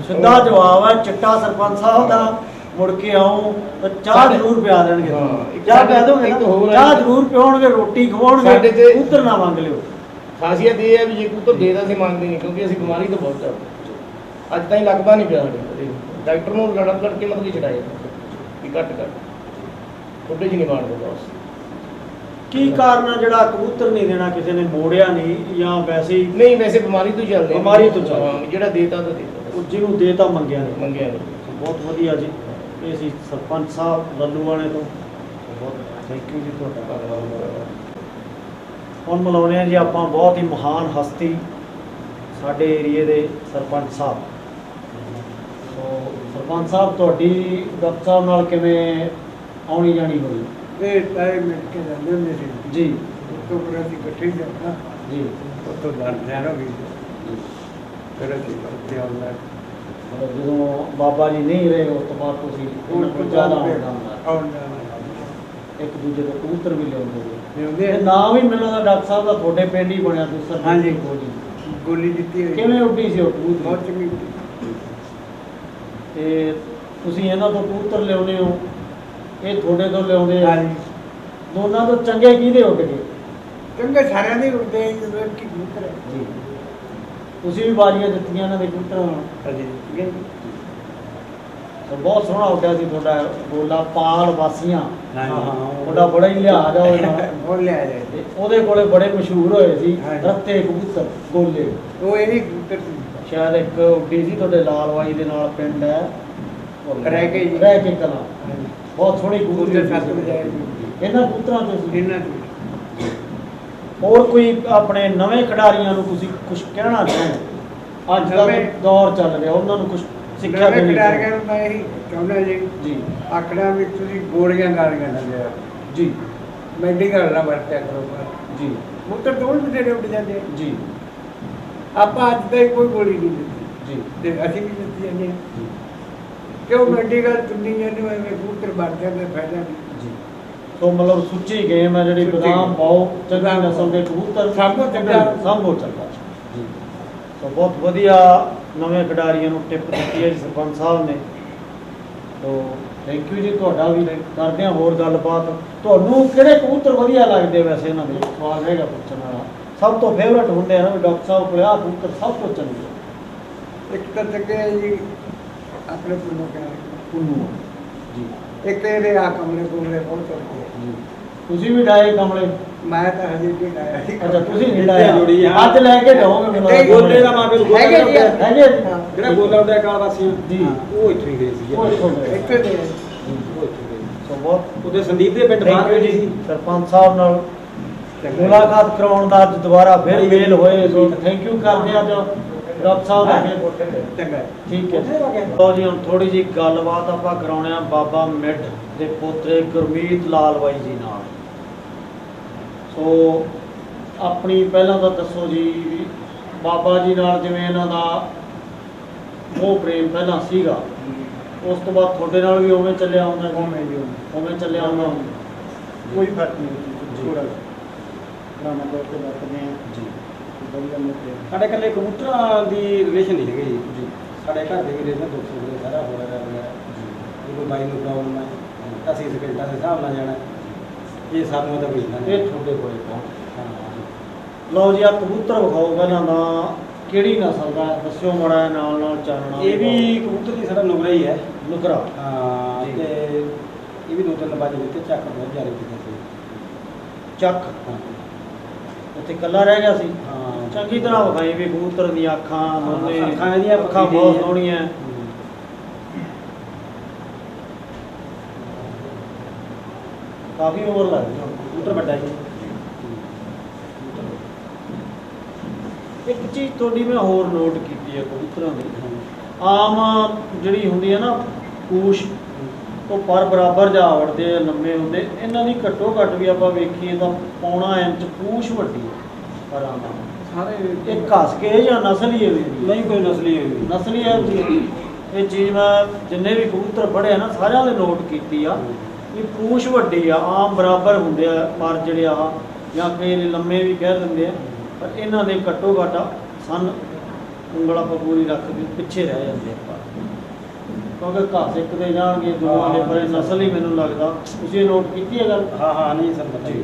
ਸਿੱਧਾ ਜਵਾਬ ਹੈ ਚਿੱਟਾ ਸਰਪੰਚ ਸਾਹਿਬ ਦਾ, ਮੁੜ ਕੇ ਆਉਂ ਤਾਂ ਚਾਹ ਜ਼ਰੂਰ ਪਿਆ ਦੇਣਗੇ। ਹਾਂ, ਚਾਹ ਪਿਆ ਦੋਗੇ ਇੱਕ ਨਾ? ਹੋਰ ਹੈ। ਚਾਹ ਜ਼ਰੂਰ ਪਿਆਉਣਗੇ, ਰੋਟੀ ਖਵਾਉਣਗੇ, ਸਾਡੇ ਤੇ- ਕਬੂਤਰ ਨਾ ਮੰਗ ਲਿਓ। ਖਾਸੀਅਤ ਇਹ ਹੈ ਵੀ ਜੇ ਕਬੂਤਰ ਦੇ ਤਾਂ ਅਸੀਂ ਮੰਗਦੇ ਨਹੀਂ, ਕਿਉਂਕਿ ਅਸੀਂ ਬਿਮਾਰੀ ਤੋਂ ਬਹੁਤ ਚੱਲਦੇ। ਅੱਜ ਤਾਈਂ ਲੱਗਦਾ ਨਹੀਂ ਪਿਆ ਸਾਡੇ ਕੋਲ। ਡਾਕਟਰ ਨੂੰ ਲੜ ਕੇ ਮਤਲਬ ਛਡਾਏ ਵੀ ਘੱਟ ਥੋੜੇ ਜਿਹੀ ਨਹੀਂ ਮਾਰਦੇ ਬਸ। ਕੀ ਕਾਰਨ ਆ ਜਿਹੜਾ ਕਬੂਤਰ ਨਹੀਂ ਦੇਣਾ? ਕਿਸੇ ਨੇ ਮੋੜਿਆ ਨਹੀਂ ਜਾਂ ਵੈਸੇ ਹੀ ਨਹੀਂ ਵੈਸੇ ਬਿਮਾਰੀ ਤੋਂ ਚੱਲਦੇ ਹਾਂ। ਬਿਮਾਰੀ ਤੋਂ ਚੱਲਦੇ। ਹਾਂ, ਜਿਹੜਾ ਦੇਤਾ ਤਾਂ ਦੇਤਾ ਉਹ ਜਿਹਨੂੰ ਦੇ ਤਾਂ ਮੰਗਿਆ ਨਹੀਂ? ਮੰਗਿਆ ਨਹੀਂ। ਬਹੁਤ ਵਧੀਆ ਜੀ, ਇਹ ਸੀ ਸਰਪੰਚ ਸਾਹਿਬ ਲੱਲੂਆਣੇ ਤੋਂ, ਬਹੁਤ ਥੈਂਕ ਯੂ ਜੀ ਤੁਹਾਡਾ। ਹੁਣ ਮਿਲਾਉਂਦੇ ਹਾਂ ਜੀ ਆਪਾਂ ਬਹੁਤ ਹੀ ਮਹਾਨ ਹਸਤੀ ਸਾਡੇ ਏਰੀਏ ਦੇ ਸਰਪੰਚ ਸਾਹਿਬ। ਸੋ ਸਰਪੰਚ ਸਾਹਿਬ ਤੁਹਾਡੀ ਡਾਕਟਰ ਸਾਹਿਬ ਨਾਲ ਕਿਵੇਂ ਆਉਣੀ ਜਾਣੀ ਹੋਈ? ਇਹ ਟਾਈਮ ਮਿਲ ਕੇ ਜਾਂਦੇ ਹੁੰਦੇ ਸੀ ਜੀ ਉੱਤੋਂ ਫਿਰ ਅਸੀਂ ਇਕੱਠੇ ਹੀ ਜਾਣਾ, ਜੀ ਉੱਤੋਂ ਜਾਣਾ ਵੀ ਫਿਰ ਅਸੀਂ ਉੱਥੇ ਆਉਂਦਾ ਮਤਲਬ ਜਦੋਂ ਬਾਬਾ ਜੀ ਨਹੀਂ ਰਹੇ ਉਸ ਤੋਂ ਬਾਅਦ ਤੁਸੀਂ ਉਹ ਕੋਲ ਜ਼ਿਆਦਾ ਆਉਂਦਾ ਆਉਂਦਾ ਇੱਕ ਦੂਜੇ ਤੋਂ ਕਬੂਤਰ ਵੀ ਲਿਆਉਂਦੇ ਸੀ। ਲਿਆਉਂਦੇ ਇਹ ਨਾਮ ਹੀ ਮੈਨੂੰ ਦਾ ਡਾਕਟਰ ਸਾਹਿਬ ਦਾ ਤੁਹਾਡੇ ਪਿੰਡ ਹੀ ਬਣਿਆ ਦੂਸਰਾ। ਹਾਂਜੀ। ਗੋਲੀ ਗੋਲੀ ਦਿੱਤੀ ਹੋਈ ਕਿਵੇਂ ਉੱਡੀ ਸੀ ਉਹ ਕਬੂਤਰ? ਬਹੁਤ ਚੰਗੀ ਤੇ ਤੁਸੀਂ ਇਹਨਾਂ ਤੋਂ ਕਬੂਤਰ ਲਿਆਉਂਦੇ ਹੋ, ਇਹ ਤੁਹਾਡੇ ਤੋਂ ਲਿਆਉਂਦੇ ਆ, ਹਾਂਜੀ ਦੋਨਾਂ ਤੋਂ ਚੰਗੇ ਕਿਹਦੇ ਉੱਡ ਗਏ? ਚੰਗੇ ਸਾਰਿਆਂ ਦੇ ਉੱਡਦੇ ਆ ਜਦੋਂ ਇੱਕ ਹੀ ਕਬੂਤਰ ਹੈ। ਜੀ ਤੁਸੀਂ ਵੀ ਬਾਜ਼ੀਆਂ ਦਿੱਤੀਆਂ ਇਹਨਾਂ ਦੇ ਕਬੂਤਰਾਂ ਨਾਲ? ਹਾਂਜੀ ਤਾਂ ਬਹੁਤ ਸੋਹਣਾ ਉੱਡਿਆ ਸੀ ਤੁਹਾਡਾ ਗੋਲਾ, ਪਾਲ ਵਾਸੀਆਂ। ਹਾਂਜੀ। ਤੁਹਾਡਾ ਬੜਾ ਹੀ ਲਿਹਾਜ਼ ਆ ਉਹਦੇ ਨਾਲ। ਉਹ ਲਿਆ ਜਾਏ ਤੇ ਉਹਦੇ ਕੋਲੇ ਬੜੇ ਮਸ਼ਹੂਰ ਹੋਏ ਸੀ ਹਾਂਜੀ। ਰੱਤੇ ਕਬੂਤਰ ਗੋਲੇ। ਉਹ ਇਹ ਵੀ ਕਬੂਤਰ ਸੀ। ਸ਼ਾਇਦ ਇੱਕ ਉੱਡੀ ਸੀ ਤੁਹਾਡੇ ਲਾਲਵਾਈ ਦੇ ਨਾਲ ਪਿੰਡ ਹੈ ਰਹਿ ਕੇ ਜੀ। ਰਹਿ ਕੇ ਕਲਾ, ਹਾਂਜੀ। ਬਹੁਤ ਸੋਹਣੀ ਕਬੂਤਰ ਕਬੂਤਰ ਸੀ। ਸੱਤ ਵਜਾਏ ਇਹਨਾਂ ਕਬੂਤਰਾਂ ਤੋਂ ਸੀ। ਇਹਨਾਂ ਦੀ ਹੋਰ ਕੋਈ ਆਪਣੇ ਨਵੇਂ ਖਿਡਾਰੀਆਂ ਨੂੰ ਤੁਸੀਂ ਕੁਝ ਕਹਿਣਾ ਚਾਹੋ? ਅੱਜ ਦਾ ਨਵੇਂ- ਦੌਰ ਚੱਲ ਰਿਹਾ, ਉਹਨਾਂ ਨੂੰ ਕੁਝ ਸਿੱਖਿਆ ਨਵੇਂ ਦੇਣੀ ਖਿਡਾਰੀਆਂ ਨੂੰ ਮੈਂ ਇਹੀ ਚਾਹੁੰਦਾ ਜੀ, ਜੀ ਆਖੜਾ ਵੀ ਤੁਸੀਂ ਗੋਲੀਆਂ ਗਾਲੀਆਂ ਨਾ ਲਿਆ, ਜੀ ਮੈਡੀਕਲ ਨਾ ਵਰਤਿਆ ਕਰੋ ਜੀ ਕਬੂਤਰ ਦੋਲ ਬਥੇਰੇ ਉੱਡ ਜਾਂਦੇ ਆ। ਜੀ ਆਪਾਂ ਅੱਜ ਤੱਕ ਕੋਈ ਗੋਲੀ ਨਹੀਂ ਦਿੱਤੀ ਜੀ ਤੇ ਅਸੀਂ ਵੀ ਦਿੱਤੀ ਜਾਂਦੇ ਹਾਂ। ਕਿਉਂ ਵੱਡੀ ਗੱਲ ਚੁੰਨੀ ਜਾਂਦੀ ਐਵੇਂ ਕਬੂਤਰ ਬਣ ਜਾਂਦੇ ਫਾਇਦਾ ਨਹੀਂ ਜੀ। ਸੋ ਮਤਲਬ ਸੁੱਚੀ ਗੇਮ ਹੈ ਜਿਹੜੀ ਸੁੱਚੀ ਬਦਾਮ game। ਪਾਓ ਚੰਗੀ ਨਸਲ ਦੇ ਕਬੂਤਰ ਸਭ ਤੋਂ ਚੰਗਾ। ਸਭ ਤੋਂ ਚੰਗਾ ਜੀ। ਸੋ ਬਹੁਤ ਵਧੀਆ ਨਵੇਂ ਖਿਡਾਰੀਆਂ ਨੂੰ ਟਿਪ ਦਿੱਤੀ ਹੈ ਜੀ ਸਰਪੰਚ ਸਾਹਿਬ ਨੇ। ਸੋ ਥੈਂਕ ਯੂ ਜੀ ਤੁਹਾਡਾ ਵੀ। ਕਰਦੇ ਹਾਂ ਹੋਰ ਗੱਲਬਾਤ। ਤੁਹਾਨੂੰ ਕਿਹੜੇ ਕਬੂਤਰ ਵਧੀਆ ਲੱਗਦੇ ਵੈਸੇ ਇਹਨਾਂ ਦੇ ਸਵਾਲ ਹੈਗਾ ਪੁੱਛਣ ਵਾਲਾ। ਸਭ ਤੋਂ ਫੇਵਰਟ ਹੁੰਦੇ ਆ ਨਾ ਡਾਕਟਰ ਸਾਹਿਬ ਕੋਲ ਆਹ ਕਬੂਤਰ ਸਭ ਤੋਂ ਚੰਗੇ ਇੱਕ ਤਾਂ ਚੰਗੇ ਆ ਜੀ ਆਪਣੇ ਪੁੰਨੂ ਕਹਿੰਦੇ ਪੁੰਨੂ ਜੀ। ਇੱਕ ਤੇ ਇਹਦੇ ਆ ਕਮਲੇ ਕੋਲੇ ਬਹੁਤ ਚੰਗੇ ਆ। ਜੀ ਤੁਸੀਂ ਵੀ ਡਾਏ ਕਮਲੇ? ਮੈਂ ਤਾਂ ਹਜੇ ਵੀ ਲਾਇਆ ਸੀ। ਅੱਛਾ ਤੁਸੀਂ ਨਹੀਂ ਡਾਇਆ ਜੋੜੀ ਹਾਂ। ਅੱਜ ਲੈ ਕੇ ਜਾਓਗੇ ਮੈਨੂੰ ਨਹੀਂ, ਲੱਗਦਾ। ਗੋਲੇ ਦਾ ਮਾਪੇ ਨੂੰ ਹੈਗੇ ਜੀ। ਹੈਗੇ ਜੀ? ਹਾਂ। ਜਿਹੜਾ ਗੋਲਾ ਹੁੰਦਾ ਕਾਲ ਵਾਸੀ ਜੀ। ਉਹ ਇੱਥੋਂ ਹੀ ਗਏ ਸੀ ਉਹ ਇੱਥੋਂ ਗਏ। ਇੱਥੇ ਦੇ ਆ। ਉਹ ਇੱਥੋਂ ਗਏ ਸੋ ਬਹੁਤ ਉਹਦੇ ਸੰਦੀਪ ਦੇ ਪਿੰਡ ਥੈਂਕ ਬਾਹਰ ਯੂ ਗਏ ਜੀ ਸੀ ਸਰਪੰਚ ਸਾਹਿਬ ਨਾਲ ਮੁਲਾਕਾਤ ਕਰਾਉਣ ਦਾ ਅੱਜ ਦੁਬਾਰਾ ਫਿਰ ਮੇਲ ਹੋਏ। ਸੋ ਥੈਂਕ ਯੂ ਕਰਦੇ ਹਾਂ ਅੱਜ ਡਾਕਟਰ ਸਾਹਿਬ ਦਾ ਫਿਰ। ਚੰਗਾ ਠੀਕ ਹੈ ਲਓ ਜੀ ਹੁਣ ਥੋੜੀ ਜੀ ਗੱਲਬਾਤ ਆਪਾਂ ਕਰਾਉਣੇ ਆ ਬਾਬਾ ਮਿੱਡ ਦੇ ਪੋਤਰੇ ਗੁਰਮੀਤ ਲਾਲ ਬਾਈ ਜੀ ਨਾਲ। ਸੋ ਆਪਣੀ ਪਹਿਲਾਂ ਤਾਂ ਦੱਸੋ ਜੀ ਵੀ ਬਾਬਾ ਜੀ ਨਾਲ ਜਿਵੇਂ ਇਹਨਾਂ ਦਾ ਮੋਹ ਪ੍ਰੇਮ ਪਹਿਲਾਂ ਸੀਗਾ, ਉਸ ਤੋਂ ਬਾਅਦ ਤੁਹਾਡੇ ਨਾਲ ਵੀ ਉਵੇਂ ਚੱਲਿਆ ਆਉਂਦਾ ਜੀ? ਉਵੇਂ ਚੱਲਿਆ ਆਉਂਦਾ ਕੋਈ ਫਰਕ ਨਹੀਂ ਥੋੜਾ ਪੁਰਾਣਾ ਦੌਰ ਤੇ ਵਰਤਦੇ ਆ ਜੀ। ਵਧੀਆ ਮਿਲਦੇ ਆ। ਸਾਡੇ ਇਕੱਲੇ ਕਬੂਤਰਾਂ ਦੀ ਰਿਲੇਸ਼ਨ ਨਹੀਂ ਹੈਗੀ ਜੀ। ਸਾਡੇ ਘਰ ਦੇ ਵੀ ਰਿਲੇਸ਼ਨ ਦੁੱਖ ਸੁੱਖ ਦੇ ਸਾਰਾ ਹੋ ਰਿਹਾ ਹੈ ਜੀ। ਕੋਈ ਬਾਈ ਨੂੰ ਪ੍ਰੋਬਲਮ ਹੈ ਅਸੀਂ ਸਕਿੰਟਾਂ ਦੇ ਹਿਸਾਬ ਨਾਲ ਜਾਣਾ। ਇਹ ਸਾਨੂੰ ਤਾਂ ਕੋਈ ਨਹੀਂ। ਇਹ ਤੁਹਾਡੇ ਕੋਲੇ ਪਹੁੰਚ। ਲਓ ਜੀ ਆ ਕਬੂਤਰ ਵਿਖਾਓ ਪਹਿਲਾਂ ਤਾਂ ਕਿਹੜੀ ਨਸਲ ਦਾ ਦੱਸਿਓ ਮਾੜਾ ਜਿਹਾ ਨਾਲ ਨਾਲ ਚਾਨਣਾ। ਇਹ ਵੀ ਕਬੂਤਰ ਦੀ ਸਾਡਾ ਨੁਕਰਾ ਹੀ ਹੈ। ਨੁਕਰਾ ਹਾਂ ਜੀ। ਤੇ ਇਹ ਵੀ 2-3 ਬਾਜੀ ਦਿੱਤੇ ਚੱਕ ਬਹੁਤ ਜ਼ਿਆਦਾ ਕੀਤੇ ਸੀ। ਚੱਕ ਹਾਂ ਉੱਥੇ ਕੱਲਾ ਰਹਿ ਗਿਆ ਸੀ। ਹਾਂ ਚੰਗੀ ਤਰ੍ਹਾਂ ਵਿਖਾਈ ਵੀ ਕਬੂਤਰ ਦੀਆਂ ਅੱਖਾਂ ਦੋਨੇ ਅੱਖਾਂ ਇਹਦੀਆਂ ਅੱਖਾਂ ਪੱਕੀ ਬਹੁਤ ਦੀਆਂ। ਸੋਹਣੀਆਂ। ਕਾਫੀ ਉਮਰ ਲੱਗਦੀ ਹੈ। ਕਬੂਤਰ ਵੱਡਾ ਜੀ। ਇੱਕ ਚੀਜ਼ ਤੁਹਾਡੀ ਮੈਂ ਹੋਰ ਨੋਟ ਕੀਤੀ ਹੈ ਕਬੂਤਰਾਂ ਦੀ। ਆਮ ਜਿਹੜੀ ਹੁੰਦੀ ਹੈ ਨਾ ਪੂਛ ਤੋਂ ਪਰ ਬਰਾਬਰ ਜਾ ਵੜਦੇ ਆ, ਲੰਮੇ ਹੁੰਦੇ। ਇਹਨਾਂ ਦੀ ਘੱਟੋ ਘੱਟ ਵੀ ਆਪਾਂ ਵੇਖੀਏ ਤਾਂ 1.5 ਇੰਚ ਪੂਛ ਵੱਡੀ ਹੈ ਪਰਾਂ ਦਾ। ਸਾਰੇ ਇਹ ਘਸ ਕੇ ਜਾਂ ਨਸਲੀ ਹੈ ਵੀ? ਨਹੀਂ ਕੋਈ ਨਸਲੀ ਹੋਈ ਨਸਲੀ ਹੈ ਜੀ। ਇਹ ਚੀਜ਼ ਮੈਂ ਜਿੰਨੇ ਵੀ ਕਬੂਤਰ ਪੜ੍ਹੇ ਨਾ ਸਾਰਿਆਂ ਦੇ ਨੋਟ ਕੀਤੀ ਆ ਵੀ ਪੂਛ ਵੱਡੀ ਆ। ਆਮ ਬਰਾਬਰ ਹੁੰਦੇ ਆ ਪਰ ਜਿਹੜੇ ਆ ਜਾਂ ਕਈ ਲੰਮੇ ਵੀ ਕਹਿ ਦਿੰਦੇ ਆ, ਪਰ ਇਹਨਾਂ ਦੇ ਘੱਟੋ ਘੱਟ ਸਨ ਉਂਗਲ ਆਪਾਂ ਪੂਰੀ ਰੱਖ ਕੇ ਪਿੱਛੇ ਰਹਿ ਜਾਂਦੇ ਆ ਪਰ, ਕਿਉਂਕਿ ਘਾਸ ਇੱਕ ਦੇ ਜਾਣਗੇ ਦੋਵਾਂ ਦੇ ਪਰ ਨਸਲ ਹੀ ਮੈਨੂੰ ਲੱਗਦਾ। ਤੁਸੀਂ ਇਹ ਨੋਟ ਕੀਤੀ ਹੈ ਗੱਲ? ਹਾਂ ਨਹੀਂ ਸਰ ਪਤਾ ਜੀ।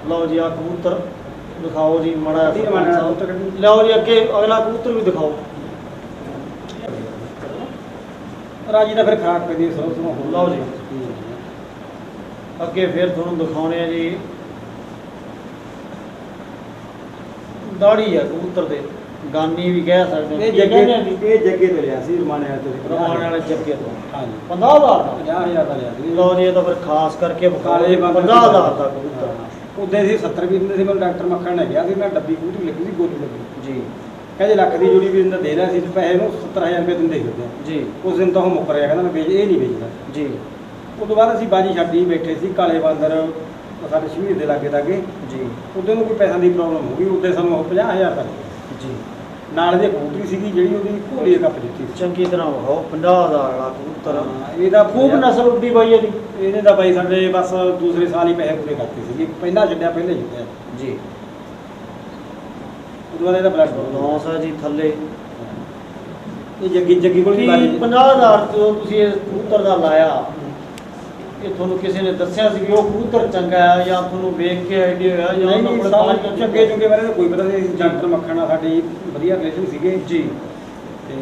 ਲਓ ਜੀ ਆ ਕਬੂਤਰ ਦਿਖਾਓ ਜੀ ਮਾੜਾ ਠੀਕ ਹੈ, ਜਿਹਾ। ਮਾੜਾ ਕਬੂਤਰ ਕੱਢੀ। ਲਓ ਜੀ ਅੱਗੇ ਅਗਲਾ ਕਬੂਤਰ ਵੀ ਦਿਖਾਓ। ਰਾਜੀ ਦਾ ਫਿਰ ਖਰਾਕ ਪੈਂਦੀ ਸਰੋਂ ਸਰੋਂ ਹੋ ਲਓ ਜੀ। ਅੱਗੇ ਫਿਰ ਤੁਹਾਨੂੰ ਦਿਖਾਉਣੇ ਆ ਜੀ ਦਾੜੀ ਆ ਕਬੂਤਰ ਦੇ, ਗਾਨੀ ਵੀ ਕਹਿ ਸਕਦੇ ਹਾਂ। ਇਹ ਕੀ ਕਹਿੰਦੇ ਆ ਜੀ? ਜੱਗੇ ਤੋਂ ਲਿਆ ਸੀ ਰਮਾਣੇ ਵਾਲੇ ਤੋਂ। ਰਮਾਣ ਵਾਲੇ ਜੱਗੇ ਤੋਂ ਹਾਂਜੀ 50,000 ਦਾ। 50,000 ਦਾ ਲਿਆ ਸੀ। ਲਓ ਜੀ ਇਹ ਤਾਂ ਫਿਰ ਖਾਸ ਕਰਕੇ ਕਾਲੇ ਬਾਬੇ 50,000 ਦਾ ਕਬੂਤਰ। ਉਹਦੇ ਸੀ 70 ਵੀ ਦਿੰਦੇ ਸੀ। ਮੈਨੂੰ ਡਾਕਟਰ ਮੱਖਣ ਨੇ ਕਿਹਾ ਸੀ ਮੈਂ ਡੱਬੀ ਕਬੂਤਰ ਲੱਗੀ ਸੀ ਗੋਲੀ ਲੱਗੀ। ਜੀ ਕਹਿੰਦੇ ਲੱਖ ਦੀ ਜੋੜੀ ਵੀ ਦਿੰਦਾ ਦੇ ਰਿਹਾ ਸੀ ਤੇ ਪੈਸੇ ਨੂੰ 70,000 ਰੁਪਏ ਦਿੰਦੇ ਫਿਰਦੇ ਆ। ਜੀ ਉਸ ਦਿਨ ਤਾਂ ਉਹ ਮੁੱਕਰ ਗਿਆ, ਕਹਿੰਦਾ ਮੈਂ ਵੇਚ ਇਹ ਨਹੀਂ ਵੇਚਦਾ। ਜੀ ਉਸ ਤੋਂ ਬਾਅਦ ਅਸੀਂ ਬਾਜੀ ਛੱਡੀ ਬੈਠੇ ਸੀ ਕਾਲੇ ਬਾਂਦਰ ਸਾਡੇ ਸ਼ਮੀਰ ਦੇ ਲਾਗੇ ਦਾਗੇ। ਜੀ ਉਹਦੇ ਨੂੰ ਕੋਈ ਪੈਸਿਆਂ ਦੀ ਪ੍ਰੋਬਲਮ ਹੋ ਗਈ। ਉਹਦੇ ਸਾਨੂੰ ਉਹ 50,000 ਦਾ ਜੀ ਨਾਲ ਦੀ ਕਬੂਤਰੀ ਸੀਗੀ ਜਿਹੜੀ ਉਹਦੀ ਘੋੜੀ ਕੱਪ ਦਿੱਤੀ ਸੀ। ਚੰਗੀ ਤਰ੍ਹਾਂ ਉਹ 50,000 ਵਾਲਾ ਕਬੂਤਰ। ਹਾਂ, ਇਹਦਾ ਖੂਬ ਨਸਲ ਉੱਡੀ ਬਾਈ ਇਹਦੀ। ਇਹਨੇ ਤਾਂ ਬਾਈ ਸਾਡੇ ਬਸ ਦੂਸਰੇ ਸਾਲ ਹੀ ਪੈਸੇ ਪੂਰੇ ਕਰਤੇ ਸੀਗੇ। ਪਹਿਲਾਂ ਛੱਡਿਆ ਪਹਿਲੇ ਜਿੱਤਿਆ। ਜੀ ਉਦੋਂ ਬਾਅਦ ਇਹਦਾ ਬਲੱਡ ਲੌਸ ਹੈ ਜੀ ਥੱਲੇ। ਇਹ ਜੱਗੀ ਕੋਲ ਵੀ ਬਾਜੀ 50,000 ਤੋਂ ਤੁਸੀਂ ਇਹ ਕਬੂਤਰ ਦਾ ਲਾਇਆ, ਇਹ ਤੁਹਾਨੂੰ ਕਿਸੇ ਨੇ ਦੱਸਿਆ ਸੀ ਵੀ ਉਹ ਕਬੂਤਰ ਚੰਗਾ ਹੈ ਜਾਂ ਤੁਹਾਨੂੰ ਵੇਖ ਕੇ ਆਈਡੀਆ ਹੋਇਆ ਜਾਂ ਉਹਨਾਂ ਕੋਲ ਨਹੀਂ ਚੰਗੇ ਚੁੰਗੇ ਬਾਰੇ ਤਾਂ ਕੋਈ ਪਤਾ ਨਹੀਂ। ਡਾਕਟਰ ਮੱਖਣਾ ਸਾਡੀ ਵਧੀਆ ਰਿਲੇਸ਼ਨ ਸੀਗੇ ਜੀ। ਤੇ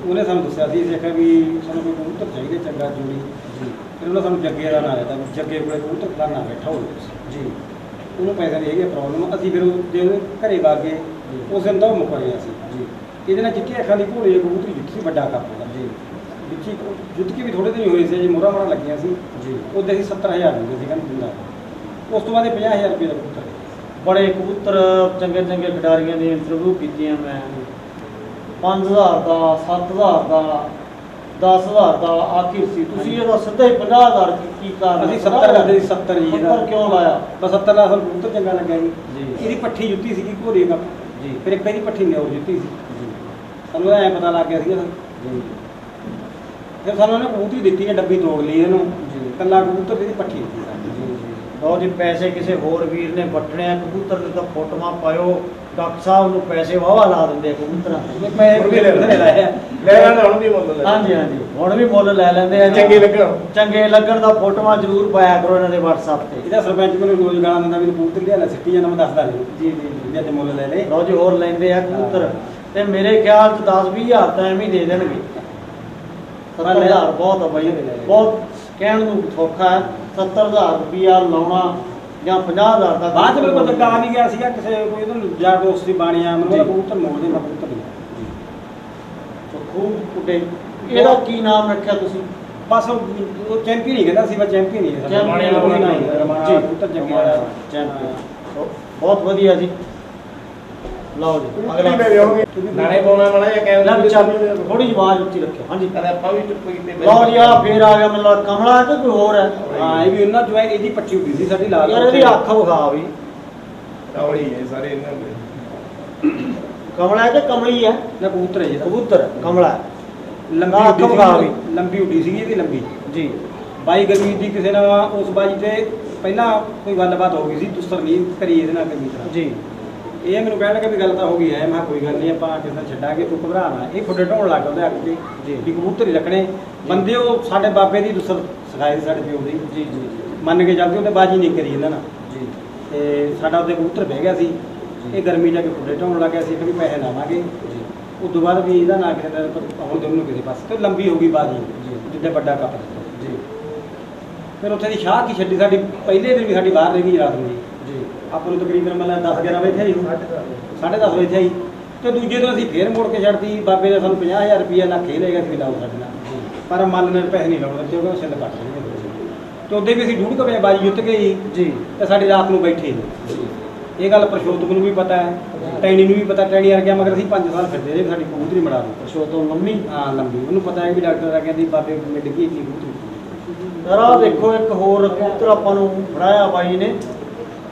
ਉਹਨੇ ਸਾਨੂੰ ਦੱਸਿਆ ਸੀ ਅਸੀਂ ਆਖਿਆ ਵੀ ਸਾਨੂੰ ਕੋਈ ਕਬੂਤਰ ਚਾਹੀਦੇ ਚੰਗਾ ਜੋੜੀ ਜੀ ਫਿਰ ਉਹਨਾਂ ਸਾਨੂੰ ਜੱਗੇ ਦਾ ਨਾਂ ਦਿੱਤਾ ਵੀ ਜੱਗੇ ਕੋਲੇ ਕਬੂਤਰ ਫਲਾਣਾ ਬੈਠਾ ਹੋਵੇ। ਜੀ ਉਹਨੂੰ ਪੈਸੇ ਦੀ ਹੈਗੀ ਪ੍ਰੋਬਲਮ। ਅਸੀਂ ਫਿਰ ਜੇ ਉਹਦੇ ਘਰੇ ਵਾਗੇ ਉਸ ਦਿਨ ਤਾਂ ਉਹ ਮੁੱਕ ਗਿਆ ਸੀ ਜੀ ਇਹਦੇ ਨਾਲ ਚਿੱਟੀ ਅੱਖਾਂ ਦੀ ਘੋੜੀ ਕਬੂਤਰੀ ਜਿੱਤੀ ਸੀ ਵੱਡਾ ਕੱਪ ਦਾ ਜੀ ਵਿੱਚੀ ਜੁੱਤ ਕੇ ਵੀ ਥੋੜੇ ਦਿਨ ਹੀ ਹੋਏ ਸੀ ਜੀ ਮੋਹਰਾਂ ਮਾਰਾਂ ਲੱਗੀਆਂ ਸੀ। ਜੀ ਉਹਦੇ ਅਸੀਂ 70,000 ਦਿੰਦੇ ਸੀ ਕਹਿੰਦੇ ਦਿੰਦਾ। ਉਸ ਤੋਂ ਬਾਅਦ ਇਹ 50,000 ਰੁਪਏ ਦਾ ਕਬੂਤਰ ਬੜੇ ਕਬੂਤਰ ਚੰਗੇ ਚੰਗੇ ਖਿਡਾਰੀਆਂ ਦੀ ਇੰਟਰਵਿਊ ਕੀਤੀਆਂ ਮੈਂ। 5,000 ਦਾ 7,000 ਦਾ 10,000 ਦਾ ਆਖਿਰ ਸੀ। ਤੁਸੀਂ ਇਹਦਾ ਸਿੱਧਾ ਹੀ 50,000 ਕੀ ਕਾਰਨ? ਅਸੀਂ 70 ਕਰਦੇ ਸੀ 70 ਜੀ 70 ਕਿਉਂ ਲਾਇਆ? ਬਸ 70 ਦਾ ਸਾਨੂੰ ਕਬੂਤਰ ਚੰਗਾ ਲੱਗਿਆ ਜੀ। ਜੀ ਇਹਦੀ ਪੱਠੀ ਜੁੱਤੀ ਸੀਗੀ ਘੋੜੀ ਕੱਪ। ਜੀ ਫਿਰ ਇੱਕ ਇਹਦੀ ਪੱਠੀ ਨਿਉਰ ਜੁੱਤੀ ਸੀ। ਜੀ ਸਾਨੂੰ ਐਂ ਪਤਾ ਲੱਗ ਗਿਆ ਸੀਗਾ ਜੀ ਫਿਰ ਸਾਨੂੰ ਉਹਨੇ ਕਬੂਤਰੀ ਦਿੱਤੀ ਹੈ, ਡੱਬੀ ਤੋੜ ਲਈ ਇਹਨੂੰ ਜੀ। ਕੱਲਾ ਕਬੂਤਰ ਦੀ ਪੱਠੀ ਦਿੱਤੀ ਸਾਨੂੰ। ਜੀ ਜੀ ਲਓ ਜੀ, ਪੈਸੇ ਕਿਸੇ ਹੋਰ ਵੀਰ ਨੇ ਵੱਟਣੇ ਆ ਕਬੂਤਰ ਦੇ ਤਾਂ ਫੋਟੋਆਂ ਪਾਇਓ, ਡਾਕਟਰ ਸਾਹਿਬ ਨੂੰ ਪੈਸੇ ਵਾਹਵਾ ਲਾ ਦਿੰਦੇ ਆ ਕਬੂਤਰਾਂ ਦੇ। ਮੈਂ ਵੀ ਲੈ ਲਾਇਆ ਲੈ ਲੈਣਾ ਹੁਣ ਵੀ ਮੁੱਲ ਲੈ ਹਾਂਜੀ ਹਾਂਜੀ, ਹੁਣ ਵੀ ਮੁੱਲ ਲੈ ਲੈਂਦੇ ਆ ਜੀ। ਚੰਗੇ ਲੱਗਣ। ਚੰਗੇ ਲੱਗਣ ਦਾ ਫੋਟੋਆਂ ਜ਼ਰੂਰ ਪਾਇਆ ਕਰੋ ਇਹਨਾਂ ਦੇ WhatsApp ਤੇ। ਇਹਦਾ ਸਰਪੰਚ ਮੈਨੂੰ ਰੋਜ਼ ਗਾਲਾਂ ਦਿੰਦਾ ਵੀ ਕਬੂਤਰ ਲਿਆ ਲੈ ਸਿੱਟੀ ਜਾਂਦਾ, ਮੈਂ ਦੱਸਦਾ ਨਹੀਂ ਜੀ ਜੀ ਜੀ, ਜੇ ਤੇ ਮੁੱਲ ਲੈ ਲੈ। ਲਓ ਜੀ, ਹੋਰ ਲੈਂਦੇ ਆ ਕਬੂਤਰ ਤੇ ਮੇਰੇ ਖਿਆਲ ਚ 10-20 ਹਜ਼ਾਰ ਤਾਂ ਐਵੇਂ ਹੀ ਦੇ ਦੇਣਗੇ। 70,000 ਬਹੁਤ ਆ ਬਾਈ, ਬਹੁਤ ਕਹਿਣ ਨੂੰ ਸੌਖਾ ਹੈ। 70,000 ਰੁਪਇਆ ਲਾਉਣਾ ਜਾਂ 50,000 ਦਾ ਬਾਅਦ ਚ ਮੇਰੇ ਕੋਲ ਚੱਕਾ ਨਹੀਂ ਗਿਆ ਸੀਗਾ, ਕਿਸੇ ਕੋਈ ਉਹਨੂੰ ਯਾਰ ਦੋਸਤ ਦੀ ਬਾਣੀ ਆ, ਮੈਨੂੰ ਉਹਦਾ ਕਬੂਤਰ ਮੋੜ ਦੇ, ਮੈਂ ਕਬੂਤਰ ਨਹੀਂ ਖੂਬ ਉੱਡੇ। ਇਹਦਾ ਕੀ ਨਾਮ ਰੱਖਿਆ ਤੁਸੀਂ? ਬਸ ਉਹ ਚੈਂਪੀਅਨ ਹੀ ਕਹਿੰਦਾ ਸੀ, ਮੈਂ ਚੈਂਪੀਅਨ ਹੀ ਚੈਂਪੀਅਨ ਜੀ ਕਬੂਤਰ ਜੰਗਿਆ ਚੈਂਪੀਅਨ, ਬਹੁਤ ਵਧੀਆ ਜੀ। ਲਓ ਜੀ, ਅਗਲਾ ਅਗਲਾ ਮੇਰੇ ਹੋਗੇ ਨਾਲੇ ਪਾਉਣਾ ਮਣਾ ਜਾਂ ਲੈ ਕੈਮਰਾ ਚੱਲ, ਥੋੜੀ ਜਿਹੀ ਆਵਾਜ਼ ਉੱਚੀ ਰੱਖਿਓ। ਹਾਂਜੀ ਕਦੇ ਆਪਾਂ ਵੀ ਚੁੱਪ ਕੀਤੇ ਲਓ ਜੀ, ਆ ਫੇਰ ਆ ਗਿਆ ਮੈਨੂੰ ਲੱਗਦਾ ਕਮਲਾ ਹੈ ਕਿ ਕੋਈ ਹੋਰ ਹੈ? ਹਾਂ, ਇਹ ਵੀ ਉਹਨਾਂ ਜੋ ਹੈ, ਇਹਦੀ ਪੱਟੀ ਉੱਡੀ ਸੀ ਸਾਡੀ ਲਾਲ। ਯਾਰ ਇਹਦੀ ਅੱਖ ਵਿਖਾ ਵੀ, ਕੌੜੀ ਹੈ ਸਾਰੇ ਇਹਨਾਂ ਦੇ। ਕਮਲਾ ਹੈ ਕਿ ਕਮਲੀ ਹੈ? ਨਾ ਕਬੂਤਰ ਹੈ ਜੀ, ਕਬੂਤਰ ਕਮਲਾ ਹੈ। ਲੰਬੀ ਨਾ, ਉੱਡੀ ਵਿਖਾ ਵੀ। ਸੀ, ਲੰਬੀ ਉੱਡੀ ਸੀਗੀ ਇਹਦੀ ਲੰਬੀ। ਜੀ ਬਾਈ ਗਰਮੀਤ ਦੀ ਕਿਸੇ ਨਾਲ ਉਸ ਬਾਜੀ ਤੇ ਪਹਿਲਾਂ ਕੋਈ ਗੱਲਬਾਤ ਹੋ ਗਈ ਸੀ, ਤੁਸਰ ਨਹੀਂ ਕਰੀ ਇਹਦੇ ਨਾਲ ਗਰਮੀਤ ਨਾਲ। ਜੀ ਇਹ ਮੈਨੂੰ ਕਹਿਣ ਲੱਗਾ ਵੀ ਗੱਲ ਤਾਂ ਹੋ ਗਈ ਹੈ। ਮੈਂ ਕਿਹਾ ਕੋਈ ਗੱਲ ਨਹੀਂ, ਆਪਾਂ ਕਿਸੇ ਨਾਲ ਛੱਡਾਂਗੇ, ਤੂੰ ਘਬਰਾ ਨਾ। ਇਹ ਫੁੱਡੇ ਢਾਉਣ ਲੱਗ ਗਿਆ ਉਹਦੇ ਅੱਖ ਤੇ ਜੀ। ਵੀ ਕਬੂਤਰ ਹੀ ਰੱਖਣੇ ਬੰਦੇ। ਉਹ ਸਾਡੇ ਬਾਬੇ ਦੀ ਦੁਸਰ ਸਿਖਾਈ ਸੀ, ਸਾਡੇ ਪਿਓ ਦੀ। ਜੀ ਜੀ ਮੰਨ ਕੇ ਚੱਲਦੇ ਉਹਨੇ ਬਾਜੀ ਨਹੀਂ ਕਰੀ ਇਹਨਾਂ ਨਾਲ। ਜੀ ਤੇ ਸਾਡਾ ਉਹਦੇ ਕਬੂਤਰ ਬਹਿ ਗਿਆ ਸੀ। ਇਹ ਗਰਮੀ ਜਾ ਕੇ ਫੁੱਡੇ ਢਾਉਣ ਲੱਗ ਗਿਆ ਸੀ ਕਿ ਵੀ ਪੈਸੇ ਲਾਵਾਂਗੇ। ਉਸ ਤੋਂ ਬਾਅਦ ਵੀ ਇਹਦਾ ਨਾ ਕਿਸੇ ਦਾ ਹੁਣ ਦੋਨੋਂ ਕਿਸੇ ਪਾਸੇ ਤੇ ਲੰਬੀ ਹੋ ਗਈ ਬਾਜੀ, ਜਿੱਡੇ ਵੱਡਾ ਕੱਪ ਦਿੱਤਾ ਜੀ। ਫਿਰ ਉੱਥੇ ਦੀ ਸ਼ਾਹ ਕੀ ਛੱਡੀ ਸਾਡੀ, ਪਹਿਲੇ ਦਿਨ ਵੀ ਸਾਡੀ ਬਾਹਰ ਰਹਿ ਗਈ ਰਾਤ ਨੂੰ ਜੀ। ਜੀ ਆਪਾਂ ਨੂੰ ਤਕਰੀਬਨ ਮਤਲਬ 10-11 ਵਜੇ ਆਈ, 10:30 ਵਜੇ ਆਈ। ਤੇ ਦੂਜੇ ਦਿਨ ਅਸੀਂ ਫੇਰ ਮੋੜ ਕੇ ਛੱਡਤੀ। ਬਾਬੇ ਨੇ ਸਾਨੂੰ 50,000 ਰੁਪਇਆ ਲੱਖ ਹੀ ਲੈ ਗਿਆ ਸੀ, ਲਾਓ ਸਾਡੇ ਨਾਲ। ਪਰ ਮਨ ਨੇ ਪੈਸੇ ਨਹੀਂ ਲਾਉਣ ਦਿੱਤੇ, ਉਹ ਛਿੱਲ ਕੱਟ ਲਏ। ਤੇ ਉੱਦੇ ਵੀ ਅਸੀਂ 2:30 ਵਜੇ ਬਾਜੀ ਜਿੱਤ ਗਈ ਜੀ ਤੇ ਸਾਡੀ ਰਾਤ ਨੂੰ ਬੈਠੇ ਨੇ। ਇਹ ਗੱਲ ਪ੍ਰਸ਼ੋਤਮ ਨੂੰ ਵੀ ਪਤਾ ਹੈ, ਟੈਣੀ ਨੂੰ ਵੀ ਪਤਾ। ਟੈਣੀ ਆ ਗਿਆ ਮਗਰ ਅਸੀਂ 5 ਸਾਲ ਫਿਰਦੇ ਰਹੇ, ਸਾਡੀ ਕਬੂਤਰੀ ਮੜਾ ਦਿੱਤੀ। ਸ਼ੋ ਤੋਂ ਲੰਮੀ ਹਾਂ ਲੰਬੀ, ਉਹਨੂੰ ਪਤਾ ਹੈ ਵੀ ਡਾਕਟਰ ਆ ਕਹਿੰਦੀ ਬਾਬੇ ਮਿਲ ਗਈ ਸੀ ਕਬੂਤਰੀ। ਜਰਾ ਦੇਖੋ, ਇੱਕ ਹੋਰ ਕਬੂਤਰ ਆਪਾਂ ਨੂੰ ਫੜਾਇਆ ਬਾਈ ਨੇ,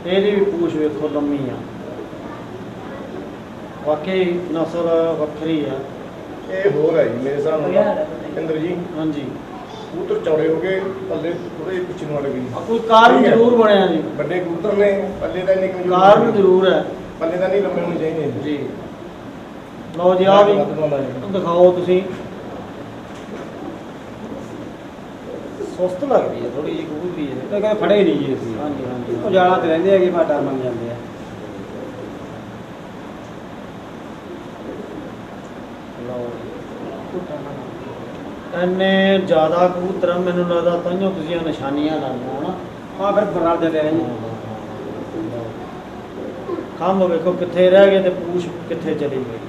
ਇਹਦੀ ਵੀ ਪੂਛ ਵੇਖੋ ਲੰਮੀ ਆ, ਵਾਕਈ ਨਸਲ ਵੱਖਰੀ ਆ। ਇਹ ਹੋਰ ਹੈ ਜੀ ਮੇਰੇ ਹਿਸਾਬ ਨਾਲ ਇੰਦਰ ਜੀ। ਹਾਂਜੀ, ਕਬੂਤਰ ਚੌੜੇ ਹੋ ਗਏ, ਪੱਲੇ ਥੋੜੇ ਪਿੱਛੇ ਨੂੰ ਅੜ ਗਏ। ਆ ਕੋਈ ਕਾਰਨ ਜ਼ਰੂਰ ਬਣਿਆ ਜੀ, ਵੱਡੇ ਕਬੂਤਰ ਨੇ ਪੱਲੇ ਦਾ ਇੰਨੇ ਕਮਜ਼ੋਰ ਕਾਰਨ ਜ਼ਰੂਰ ਹੈ ਪੱਲੇ ਦਾ ਨਹੀਂ ਲੰਮੇ ਹੋਣੇ ਚਾਹੀਦੇ ਜੀ। ਲਓ ਜੀ, ਆ ਵੀ ਦਿਖਾਓ ਤੁਸੀਂ। ਸੁਸਤ ਲੱਗਦੀ ਹੈ ਥੋੜੀ ਜਿਹੀ ਕਬੂਤਰੀ ਇਹ। ਤੇ ਕਹਿੰਦੇ ਫੜੇ ਨਹੀਂ ਜੀ ਅਸੀਂ। ਹਾਂਜੀ ਹਾਂਜੀ, ਉਹ ਜਾਲਾ ਤੇ ਰਹਿੰਦੇ ਹੈਗੇ, ਪਰ ਡਰ ਮੰਨ ਜਾਂਦੇ ਆ। ਇੰਨੇ ਜ਼ਿਆਦਾ ਕਬੂਤਰ ਆ, ਮੈਨੂੰ ਲੱਗਦਾ ਤਾਂਹੀਓ ਤੁਸੀਂ ਇਹ ਨਿਸ਼ਾਨੀਆਂ ਲਾਈਆਂ ਹੋਣਾ। ਹਾਂ ਫਿਰ ਬਰਾਲ ਜਾਂਦੇ ਰਹੇ ਜੀ। ਖੰਭ ਵੇਖੋ ਕਿੱਥੇ ਰਹਿ ਗਏ ਤੇ ਪੂਛ ਕਿੱਥੇ ਚਲੀ ਗਈ।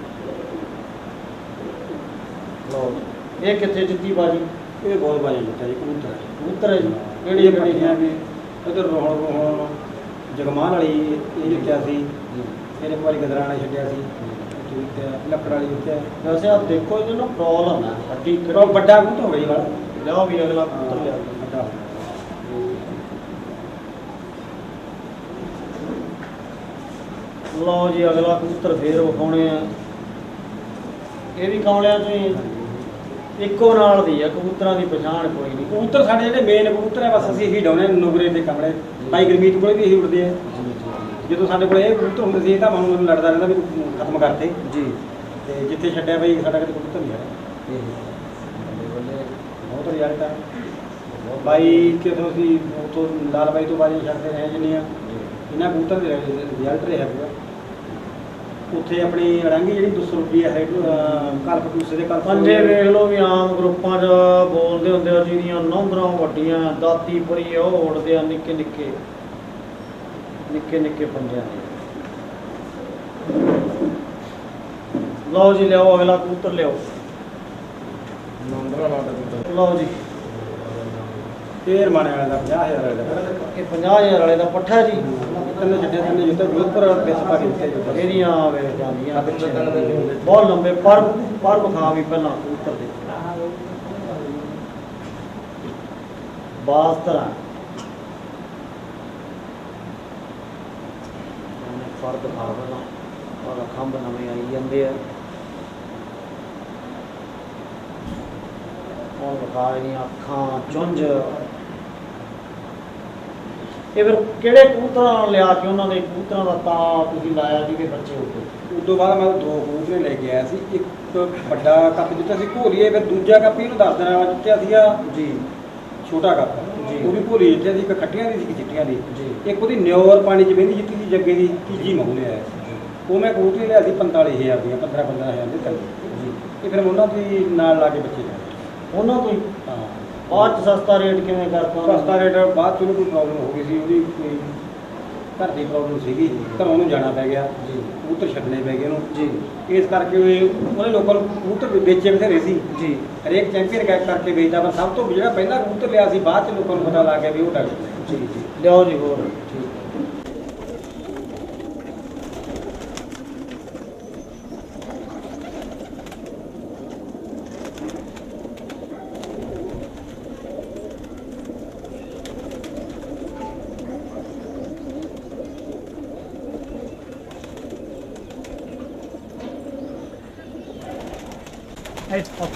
ਲਓ ਜੀ, ਇਹ ਕਿੱਥੇ ਜਿੱਤੀ ਬਾਜੀ? ਇਹ ਬਹੁਤ ਬਾਜੀ ਜਿੱਤਿਆ ਜੀ ਕਬੂਤਰ। ਕਬੂਤਰ ਹੈ ਜੀ, ਕਿਹੜੀ ਕਿਹੜੀਆਂ ਵੀ ਇਧਰ ਰੋਹਣ ਜਗਮਾਨ ਵਾਲੀ ਇਹ ਜਿੱਤਿਆ ਸੀ। ਫਿਰ ਇੱਕ ਵਾਰੀ ਗਦਰਾਣਾ ਛੱਡਿਆ ਸੀ, ਲੱਕੜ ਵਾਲੀ ਜਿੱਤਿਆ। ਵੈਸੇ ਆਪ ਦੇਖੋ ਇਹਦੇ ਨਾਲ ਪ੍ਰੋਬਲਮ ਹੈ ਵੱਡੀ। ਉਹ ਵੱਡਾ ਕਬੂਤਰ ਹੋ ਗਈ ਵਾਲਾ। ਲਿਆਓ ਵੀ ਅਗਲਾ ਕਬੂਤਰ ਲਿਆਓ। ਵੱਡਾ ਲਓ ਜੀ, ਅਗਲਾ ਕਬੂਤਰ ਫੇਰ ਵਿਖਾਉਣੇ ਆ। ਇਹ ਵੀ ਕਮਲਿਆਂ ਚੋਂ ਹੀ ਇੱਕੋ ਨਾਲ ਦੀ ਆ, ਕਬੂਤਰਾਂ ਦੀ ਪਛਾਣ ਕੋਈ ਨਹੀਂ। ਕਬੂਤਰ ਸਾਡੇ ਜਿਹੜੇ ਮੇਨ ਕਬੂਤਰ ਹੈ, ਬਸ ਅਸੀਂ ਇਹੀ ਡਾਉਣੇ ਨੁਗਰੇ ਤੇ ਕਮਲੇ। ਬਾਈ ਗਰਮੀਤ ਕੋਲੇ ਵੀ ਇਹੀ ਉੜਦੇ ਆ। ਜਦੋਂ ਸਾਡੇ ਕੋਲ ਇਹ ਕਬੂਤਰ ਹੁੰਦੇ ਸੀ, ਇਹ ਤਾਂ ਮੈਨੂੰ ਲੜਦਾ ਰਹਿੰਦਾ ਵੀ ਤੂੰ ਖਤਮ ਕਰਤੇ ਜੀ। ਤੇ ਜਿੱਥੇ ਛੱਡਿਆ ਬਈ ਸਾਡਾ ਕਦੇ ਕਬੂਤਰ ਨਹੀਂ ਆਇਆ। ਬਹੁਤ ਰਿਜ਼ਲਟ ਆ ਬਾਈ। ਕਿਦੋਂ ਅਸੀਂ ਉੱਥੋਂ ਲਾਲ ਬਾਈ ਤੋਂ ਬਾਜੀ ਛੱਡਦੇ ਰਹੇ ਜਿੰਨੀਆਂ, ਇਹਨਾਂ ਕਬੂਤਰ ਦੇ ਰਿਜ਼ਲਟ ਰਿਹਾ ਪੂਰਾ। ਉੱਥੇ ਆਪਣੀ ਅੜਾਂਗੀ ਜਿਹੜੀ 200 ਰੁਪਏ ਹੈ ਕਲਪ ਦੂਸਰੇ ਦੇ ਕਲਪ ਪੰਜੇ ਵੇਖ ਲਓ ਵੀ ਆਮ ਗਰੁੱਪਾਂ 'ਚ ਬੋਲਦੇ ਹੁੰਦੇ ਆ, ਜਿਹਦੀਆਂ ਨੌਂਦਰਾਂ ਵੱਡੀਆਂ, ਦਾਤੀ ਪਰੀ ਉਹ ਉੜਦੇ ਆ, ਨਿੱਕੇ ਨਿੱਕੇ ਨਿੱਕੇ ਨਿੱਕੇ ਪੰਜਿਆਂ ਦੇ। ਲਓ ਜੀ, ਲਿਆਓ ਅਗਲਾ ਕਬੂਤਰ ਲਿਆਓ। ਨੰਦਰਾ ਨਾਲ ਕਬੂਤਰ ਲਓ ਜੀ, ਫੇਰ ਮਾਣੇ ਵਾਲੇ ਦਾ 50,000 ਵਾਲੇ ਦਾ। ਇਹ 50,000 ਵਾਲੇ ਦਾ ਪੱਠਾ ਜੀ। ਤਿੰਨੇ ਛੱਡੇ ਤਿੰਨੇ ਜੁੱਤੇ ਜੋਧਪੁਰ ਵਿੱਚ ਪਾ ਕੇ ਦਿੱਤੇ ਜੁੱਤੇ। ਇਹਦੀਆਂ ਵੇਖ ਜਾਂਦੀਆਂ ਪਿੱਛੇ ਬਹੁਤ ਲੰਬੇ ਪਰ ਵਿਖਾ ਵੀ ਪਹਿਲਾਂ ਕਬੂਤਰ ਦੇ ਬਾਸ ਤਰ੍ਹਾਂ ਫਰ ਦਿਖਾ ਪਹਿਲਾਂ, ਔਰ ਖੰਭ ਨਵੇਂ ਆਈ ਜਾਂਦੇ ਆ। ਹੁਣ ਵਿਖਾਏ ਨਹੀਂ ਅੱਖਾਂ ਚੁੰਝ। ਇਹ ਫਿਰ ਕਿਹੜੇ ਕਬੂਤਰਾਂ ਨਾਲ ਲਿਆ ਕੇ ਉਹਨਾਂ ਦੇ ਕਬੂਤਰਾਂ ਦਾ ਤਾਂ ਤੁਸੀਂ ਲਾਇਆ ਜਿਹਦੇ ਬੱਚੇ ਹੋ ਗਏ? ਉਸ ਤੋਂ ਬਾਅਦ ਮੈਂ 2 ਕਬੂਤਰੇ ਲੈ ਕੇ ਆਇਆ ਸੀ। ਇੱਕ ਵੱਡਾ ਕੱਪ ਜਿੱਤਿਆ ਸੀ ਘੋਲੀਏ, ਫਿਰ ਦੂਜਾ ਕੱਪ ਇਹਨੂੰ 10 ਦਿਨਾਂ ਬਾਅਦ ਜਿੱਤਿਆ ਸੀਗਾ ਜੀ ਛੋਟਾ ਕੱਪ, ਜੀ। ਉਹ ਵੀ ਘੋਲੀ ਜਿੱਤਿਆ ਸੀ। ਇੱਕ ਖੱਟੀਆਂ ਦੀ ਸੀ, ਇੱਕ ਚਿੱਟੀਆਂ ਦੀ। ਜੀ। ਇੱਕ ਉਹਦੀ ਨਿਓਰ ਪਾਣੀ 'ਚ ਬਹਿੰਦੀ ਜਿੱਤੀ ਸੀ ਜੱਗੇ ਦੀ, ਤੀਜੀ ਮਹੂ ਲਿਆਇਆ ਸੀ। ਉਹ ਮੈਂ ਕਬੂਤਰੇ ਲਿਆ ਸੀ 45,000 ਦੀਆਂ, 15-15,000 ਦੇ ਥੱਲੇ ਜੀ। ਇਹ ਫਿਰ ਮੈਂ ਉਹਨਾਂ ਦੀ ਨਾਲ ਲਾ ਕੇ ਬੱਚੇ ਲਿਆ ਉਹਨਾਂ ਤੋਂ ਹੀ। ਹਾਂ। ਬਾਅਦ 'ਚ ਸਸਤਾ ਰੇਟ ਕਿਵੇਂ ਕਰਤਾ ਉਹਨਾਂ ਨੇ? ਸਸਤਾ ਰੇਟ ਬਾਅਦ 'ਚ ਉਹਨੂੰ ਕੋਈ ਪ੍ਰੋਬਲਮ ਹੋ ਗਈ ਸੀ, ਉਹਦੀ ਕੋਈ ਘਰ ਦੀ ਪ੍ਰੋਬਲਮ ਸੀਗੀ, ਘਰੋਂ ਉਹਨੂੰ ਜਾਣਾ ਪੈ ਗਿਆ ਜੀ। ਕਬੂਤਰ ਛੱਡਣੇ ਪੈ ਗਏ ਉਹਨੂੰ ਜੀ ਇਸ ਕਰਕੇ ਉਹਨੇ ਲੋਕਾਂ ਨੂੰ ਕਬੂਤਰ ਵੇਚੇ ਬਥੇਰੇ ਸੀ। ਜੀ। ਹਰੇਕ ਚੈਂਪੀਅਨ ਗੈਕ ਕਰਕੇ ਵੇਚਦਾ, ਪਰ ਸਭ ਤੋਂ ਜਿਹੜਾ ਪਹਿਲਾਂ ਕਬੂਤਰ ਲਿਆ ਸੀ ਬਾਅਦ 'ਚ ਲੋਕਾਂ ਨੂੰ ਪਤਾ ਲੱਗ ਗਿਆ ਵੀ ਉਹ ਡਾਕਟਰ। ਜੀ ਜੀ ਲਿਆਓ ਜੀ ਹੋਰ ਠੀਕ ਹੈ। Hey, up.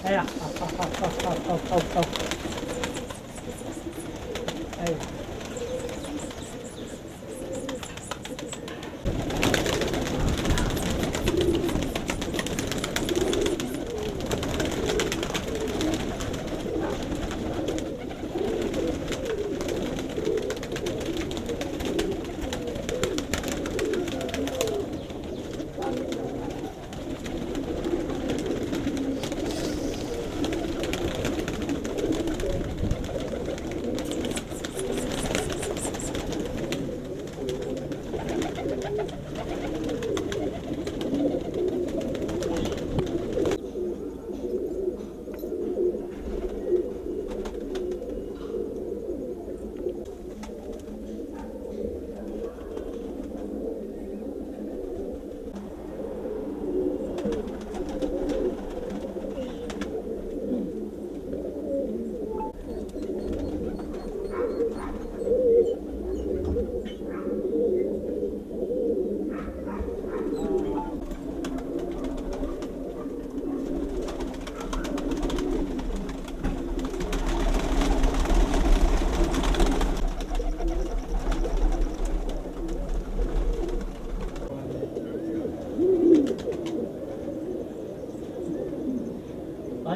Hey, up. Hey.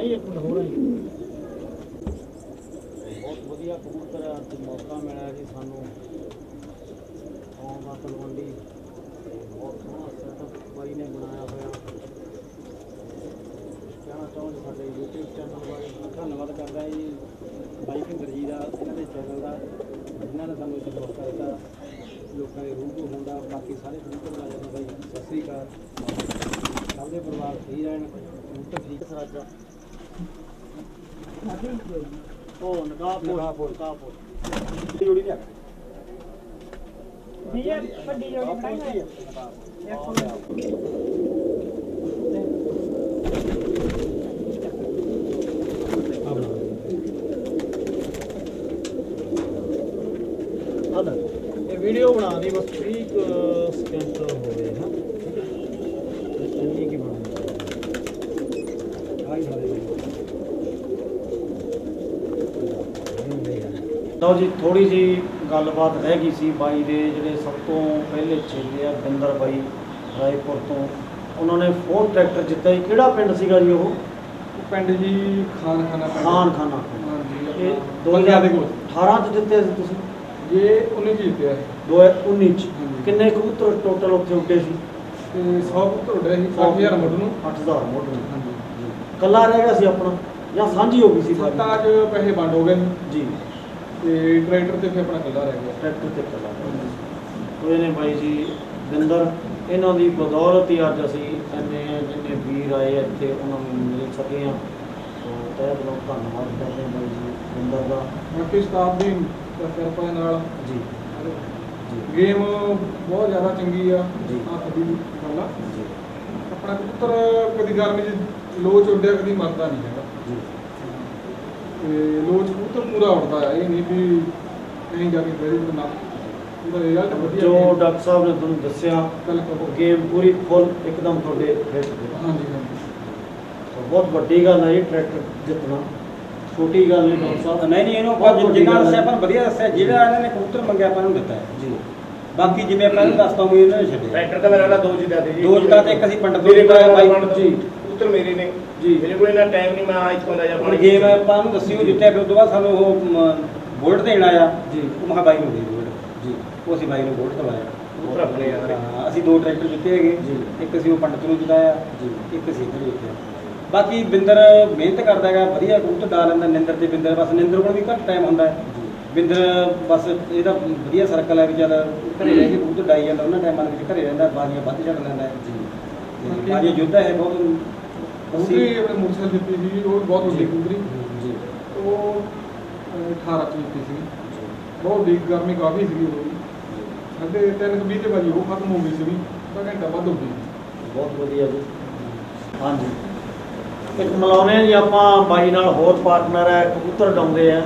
ਇੱਕ ਮਿੰਟ ਹੋਰ ਬਹੁਤ ਵਧੀਆ ਕਬੂਤਰ ਆ। ਅੱਜ ਮੌਕਾ ਮਿਲਿਆ ਜੀ ਸਾਨੂੰ ਆਉਣ ਦਾ ਤਲਵੰਡੀ, ਬਹੁਤ ਸੋਹਣਾ ਸੈਟਅਪ ਬਾਈ ਨੇ ਬਣਾਇਆ ਹੋਇਆ। ਕਹਿਣਾ ਚਾਹੁੰਦੇ ਸਾਡੇ YouTube ਚੈਨਲ ਬਾਰੇ ਧੰਨਵਾਦ ਕਰਦਾ ਜੀ ਬਾਈ ਭਿੰਦਰ ਜੀ ਦਾ, ਇਹਨਾਂ ਦੇ ਚੈਨਲ ਦਾ, ਜਿਨ੍ਹਾਂ ਨੇ ਸਾਨੂੰ ਸਪੋਰਟ ਕਰਤਾ, ਲੋਕਾਂ ਦੇ ਰੂਬਰੂ ਹੁੰਦਾ। ਬਾਕੀ ਸਾਰੇ ਕਬੂਤਰ ਲਾ ਜਾਂਦੇ ਬਾਈ। ਸਤਿ ਸ੍ਰੀ ਅਕਾਲ। ਸਭ ਦੇ ਪਰਿਵਾਰ ਸਹੀ ਰਹਿਣ, ਕਬੂਤਰ ਠੀਕ ਸਰਾਜਾ। ਉਹ ਨਕਾਪੁਰ ਜੋੜੀ ਲਿਆ ਵੱਡੀ ਜੋੜੀ ਬਣਾਈ ਹੈ। ਇਹ ਵੀਡੀਓ ਬਣਾ ਦੀ ਬਸ 30 ਸਕਿੰਟ ਹੋ ਗਏ ਹਾਂ। ਇੰਨੀ ਕੀ ਬਣਾਉਣੀ ਲਓ ਜੀ, ਥੋੜੀ ਜੀ ਗੱਲਬਾਤ ਰਹਿ ਗਈ ਸੀ ਬਾਈ ਦੇ ਜਿਹੜੇ ਸਭ ਤੋਂ ਪਹਿਲੇ ਚੇਲੇ ਆ ਬਿੰਦਰ ਬਾਈ ਰਾਏਪੁਰ ਤੋਂ। ਉਹਨਾਂ ਨੇ ਫੋਰ ਟਰੈਕਟਰ ਜਿੱਤਿਆ ਜੀ। ਕਿਹੜਾ ਪਿੰਡ ਸੀਗਾ ਜੀ ਉਹ? ਪਿੰਡ ਜੀ ਖਾਨਖਾਨਾ ਪਿੰਡ। ਖਾਨਖਾਨਾ। ਹਾਂਜੀ, ਇਹ ਬੰਗਿਆਂ ਦੇ ਕੋਲ 2018 ਚ ਜਿੱਤੇ ਸੀ ਤੁਸੀਂ? ਇਹ 19 ਚ ਜਿੱਤਿਆ 2019 ਚ। ਹਾਂਜੀ। ਕਿੰਨੇ ਕਬੂਤਰ ਟੋਟਲ ਉੱਥੇ ਉੱਡੇ ਸੀ? ਤੇ 100 ਕਬੂਤਰ ਉੱਡੇ ਸੀ, 8000 ਮੁੱਢ ਨੂੰ। 8000 ਮੁੱਢ ਨੂੰ। ਹਾਂਜੀ। ਕੱਲਾ ਰਹਿ ਗਿਆ ਸੀ ਆਪਣਾ ਜਾਂ ਸਾਂਝੀ ਹੋ ਗਈ ਸੀ? ਸੱਤਾਂ 'ਚ ਪੈਸੇ ਵੰਡ ਹੋ ਗਏ ਜੀ। ਤੇ ਟਰੈਕਟਰ ਤੇ ਫਿਰ ਆਪਣਾ ਕੱਲਾ ਰਹਿ ਗਿਆ। ਟਰੈਕਟਰ ਤੇ ਕੱਲਾ ਹੋਏ ਨੇ ਬਾਈ ਜੀ ਬਿੰਦਰ। ਇਹਨਾਂ ਦੀ ਬਦੌਲਤ ਹੀ ਅੱਜ ਅਸੀਂ ਇੰਨੇ ਜਿੰਨੇ ਵੀਰ ਆਏ ਇੱਥੇ ਉਹਨਾਂ ਨੂੰ ਮਿਲ ਸਕੇ ਹਾਂ। ਤਹਿ ਦਿਲੋਂ ਧੰਨਵਾਦ ਕਰਦੇ ਹਾਂ ਬਾਈ ਜੀ ਬਿੰਦਰ ਦਾ। ਬਾਕੀ ਸਟਾਫ ਦੀ ਕਿਰਪਾ ਨਾਲ ਜੀ ਗੇਮ ਬਹੁਤ ਜ਼ਿਆਦਾ ਚੰਗੀ ਆ ਜੀ। ਹੱਥ ਦੀ ਗੱਲ ਆ। ਜੀ ਆਪਣਾ ਕਬੂਤਰ ਕਦੀ ਗਰਮੀ 'ਚ ਲੋਚ ਉੱਡਿਆ, ਕਦੀ ਮਰਦਾ ਨਹੀਂ ਹੈਗਾ। ਜੀ ਤੇ ਲੋਚ ਕਬੂਤਰ ਪੂਰਾ ਉੱਡਦਾ ਆ। ਇਹ ਨਹੀਂ ਵੀ ਕहीं ਜਾ ਕੇ ਬਹਿ ਨਾ। ਉਹਦਾ ਰਿਜ਼ਲਟ ਵਧੀਆ ਜੋ ਗਿਆ। ਡਾਕਟਰ ਸਾਹਿਬ ਨੇ ਤੁਹਾਨੂੰ ਦੱਸਿਆ ਬਿਲਕੁਲ। ਉਹ ਗੇਮ ਪੂਰੀ ਫੁੱਲ ਇੱਕਦਮ ਤੁਹਾਡੇ ਫਿੱਟ ਹਾਂਜੀ ਹਾਂਜੀ ਬਹੁਤ ਵੱਡੀ ਗੱਲ ਹੈ ਇਹ ਟਰੈਕਟਰ ਜਿੱਤਣਾ, ਛੋਟੀ ਗੱਲ ਨਹੀਂ ਡਾਕਟਰ ਸਾਹਿਬ। ਨਹੀਂ ਨਹੀਂ, ਇਹਨੂੰ ਬਹੁਤ ਆਪਾਂ ਵੱਡੀ ਜਿੰਨਾ ਗੱਲ ਦੱਸਿਆ ਹੈ। ਆਪਾਂ ਨੂੰ ਵਧੀਆ ਦੱਸਿਆ, ਜਿਹੜਾ ਇਹਨਾਂ ਨੇ ਕਬੂਤਰ ਮੰਗਿਆ ਆਪਾਂ ਨੂੰ ਦਿੱਤਾ ਹੈ। ਜੀ ਬਾਕੀ ਜਿਵੇਂ ਆਪਾਂ ਨੂੰ ਦੱਸਤਾ ਹੋਊ ਇਹਨਾਂ ਨੇ ਛੱਡਿਆ ਟਰੈਕਟਰ ਤਾਂ ਮੇਰਾ ਦੋ ਜਿੱਦਾਂ ਦੇ ਜੀ। ਦੋ ਜਿੱਦਾਂ ਤੇ ਇੱਕ ਅਸੀਂ ਪੰਡਤ ਤੋਂ ਮੇਰੇ ਲਿੱਤਾ ਹੈ ਬਾਈ ਜੀ ਕਬੂਤਰ ਮੇਰੇ ਨੇ ਜੀ। ਮੇਰੇ ਕੋਲ ਇੰਨਾ ਟਾਈਮ ਨਹੀਂ, ਮੈਂ ਇੱਥੋਂ ਦਾ ਜਾਂ ਹੁਣ ਗੇਮ ਆਪਾਂ ਨੂੰ ਦੱਸੀ ਉਹ ਜਿੱਤਿਆ, ਫਿਰ ਉਸ ਤੋਂ ਬਾਅਦ ਸਾਨੂੰ ਉਹ ਬੋਲਟ ਦੇਣ ਆਇਆ ਜੀ। ਉਹ ਮਹਾ ਬਾਈ ਨੂੰ ਦੇ ਬੋਲਟ ਜੀ ਉਹ ਅਸੀਂ ਬਾਈ ਨੂੰ ਬੋਲਟ ਦਵਾਇਆ। ਕਬੂਤਰ ਆਪਣੇ ਯਾਰ ਹਾਂ, ਅਸੀਂ 2 ਟਰੈਕਟਰ ਜਿੱਤੇ ਹੈਗੇ, ਜੀ। ਇੱਕ ਅਸੀਂ ਉਹ ਪੰਡਤ ਨੂੰ ਜਿਤਾਇਆ, ਜੀ। ਇੱਕ ਅਸੀਂ ਇੱਧਰ ਜਿੱਤਿਆ। ਬਾਕੀ ਬਿੰਦਰ ਮਿਹਨਤ ਕਰਦਾ ਹੈਗਾ, ਵਧੀਆ ਕਬੂਤਰ ਡਾ ਲੈਂਦਾ। ਨਿੰਦਰ ਤੇ ਬਿੰਦਰ, ਬਸ ਨਿੰਦਰ ਕੋਲ ਵੀ ਘੱਟ ਟਾਈਮ ਹੁੰਦਾ ਹੈ। ਬਿੰਦਰ ਬਸ ਇਹਦਾ ਵਧੀਆ ਸਰਕਲ ਹੈ ਵੀ ਜਦ ਘਰੇ ਰਹਿ ਕੇ ਕਬੂਤਰ ਡਾਈ ਜਾਂਦਾ, ਉਹਨਾਂ ਟਾਈਮਾਂ ਦੇ ਵਿੱਚ ਘਰੇ ਰਹਿੰਦਾ, ਬਾਜ਼ੀਆਂ ਵੱਧ ਛੱਡ ਲੈਂਦਾ ਹੈ। ਜੀ ਬਾਜ਼ੀਆਂ ਯੋਧਾ ਹੈ ਬਹੁਤ। ਕਬੂਤਰੀ ਆਪਣੇ ਮੋਟਰਸਾਈਕਲ ਦਿੱਤੀ ਸੀ, ਉਹ ਵੀ ਬਹੁਤ ਵੱਡੀ ਕਬੂਤਰੀ, ਜੀ ਉਹ 18 ਚ ਦਿੱਤੀ ਸੀ। ਬਹੁਤ ਵੱਡੀ, ਗਰਮੀ ਕਾਫੀ ਸੀਗੀ ਉਹ, ਸਾਡੇ 3:20 ਤੇ ਵਜੇ ਉਹ ਖਤਮ ਹੋ ਗਈ ਸੀਗੀ, ਅੱਧਾ ਘੰਟਾ ਵੱਧ ਹੋ ਗਈ। ਬਹੁਤ ਵਧੀਆ ਜੀ। ਹਾਂਜੀ, ਇੱਕ ਮਿਲਾਉਂਦੇ ਆ ਜੀ ਆਪਾਂ ਬਾਈ ਨਾਲ, ਹੋਰ ਪਾਰਟਨਰ ਹੈ, ਕਬੂਤਰ ਡਾਉਂਦੇ ਆ।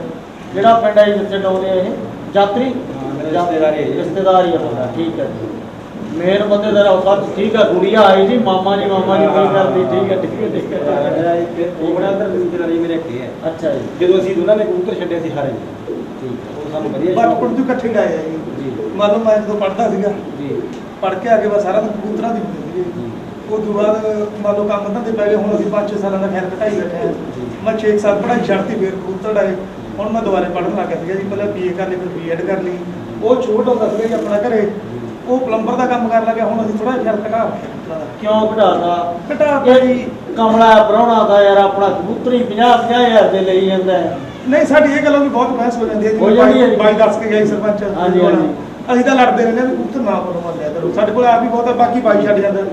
ਜਿਹੜਾ ਪਿੰਡ ਹੈ ਜੀ ਜਿੱਥੇ ਡਾਉਂਦੇ ਆ ਇਹ ਯਾਤਰੀ? ਮੇਰੇ ਰਿਸ਼ਤੇਦਾਰੀ ਹੈ ਜੀ। ਰਿਸ਼ਤੇਦਾਰੀ ਆ ਤੁਹਾਡਾ, ਠੀਕ ਹੈ ਜੀ। ਮੇਨ ਬੰਦੇ ਦਾ ਸਭ ਠੀਕ ਹੈ। ਗੁੜੀਆ ਆਈ ਜੀ, ਮਾਮਾ ਜੀ ਕੋਈ ਕਰਦੀ, ਠੀਕ ਹੈ ਠੀਕ ਹੈ ਠੀਕ ਹੈ। ਉਹ ਬੜਾ ਅੰਦਰ ਰਿਸ਼ਤੇਦਾਰੀ ਮੇਰੇ ਕੀ ਹੈ। ਅੱਛਾ ਜੀ, ਜਦੋਂ ਅਸੀਂ ਦੋਨਾਂ ਨੇ ਕਬੂਤਰ ਛੱਡੇ ਸੀ ਹਾਰੇ ਨਹੀਂ। ਠੀਕ ਹੈ ਉਹ ਸਾਨੂੰ ਵਧੀਆ ਬਚਪਨ ਤੋਂ ਇਕੱਠੇ ਡਾਏ ਆ ਜੀ। ਜੀ ਮੰਨ ਲਓ ਮੈਂ ਜਦੋਂ ਪੜ੍ਹਦਾ ਸੀਗਾ, ਜੀ ਪੜ੍ਹ ਕੇ ਆ ਕੇ ਬਸ ਸਾਰਾ ਦਿਨ ਕਬੂਤਰਾਂ ਦੀ ਹੁੰਦੇ ਸੀਗੇ। ਜੀ ਉਸ ਤੋਂ ਬਾਅਦ ਮੰਨ ਲਓ ਕੰਮ ਧੰਦੇ ਪੈ ਗਏ, ਹੁਣ ਅਸੀਂ 5-6 ਸਾਲਾਂ ਦਾ ਖੈਰ ਘਟਾਈ ਬੈਠੇ ਆ। ਮੈਂ 6 ਸਾਲ ਪੜ੍ਹਾਈ ਛੱਡਤੀ, ਫਿਰ ਕਬੂਤਰ ਡਾਏ। ਹੁਣ ਮੈਂ ਦੁਬਾਰੇ ਪੜ੍ਹਨ ਲੱਗ ਗਿਆ ਸੀਗਾ ਜੀ, ਪਹਿਲਾਂ BA ਕਰ ਲਈ, ਫਿਰ B.Ed ਕਰ ਲਈ। ਉਹ ਛੋਟ ਹੁੰਦਾ ਸੀਗਾ ਜੀ ਆਪਣਾ ਘਰੇ, ਉਹ ਪਲੰਬਰ ਦਾ ਕੰਮ ਕਰਨ ਲੱਗਿਆ। ਹੁਣ ਅਸੀਂ ਥੋੜਾ ਜਿਹਾ ਖਿਆਲ ਘਟਾ ਲਿਆ। ਕਿਉਂ ਘਟਾਤਾ? ਘਟਾਤਾ ਜੀ। ਕਮਲਾ ਪ੍ਰਾਹੁਣਾ ਦਾ ਯਾਰ ਆਪਣਾ ਕਬੂਤਰੀ 50-50 ਹਜ਼ਾਰ ਦੇ ਲਈ ਜਾਂਦਾ ਹੈ। ਨਹੀਂ, ਸਾਡੀ ਇਹ ਗੱਲੋਂ ਵੀ ਬਹੁਤ ਬਹਿਸ ਹੋ ਜਾਂਦੀ ਹੈ ਹੋ ਜਾਂਦੀ ਹੈ ਜੀ। ਬਾਈ ਦੱਸ ਕੇ ਗਿਆ ਜੀ ਸਰਪੰਚ। ਹਾਂਜੀ, ਹਾਂਜੀ। ਅਸੀਂ ਤਾਂ ਲੜਦੇ ਰਹਿੰਦੇ ਹਾਂ ਵੀ ਕਬੂਤਰ ਨਾ ਮੰਨਿਆ ਕਰੋ। ਸਾਡੇ ਕੋਲ ਆਪ ਹੀ ਬਹੁਤ ਹੈ, ਬਾਕੀ ਬਾਈ ਛੱਡ ਜਾਂਦਾ।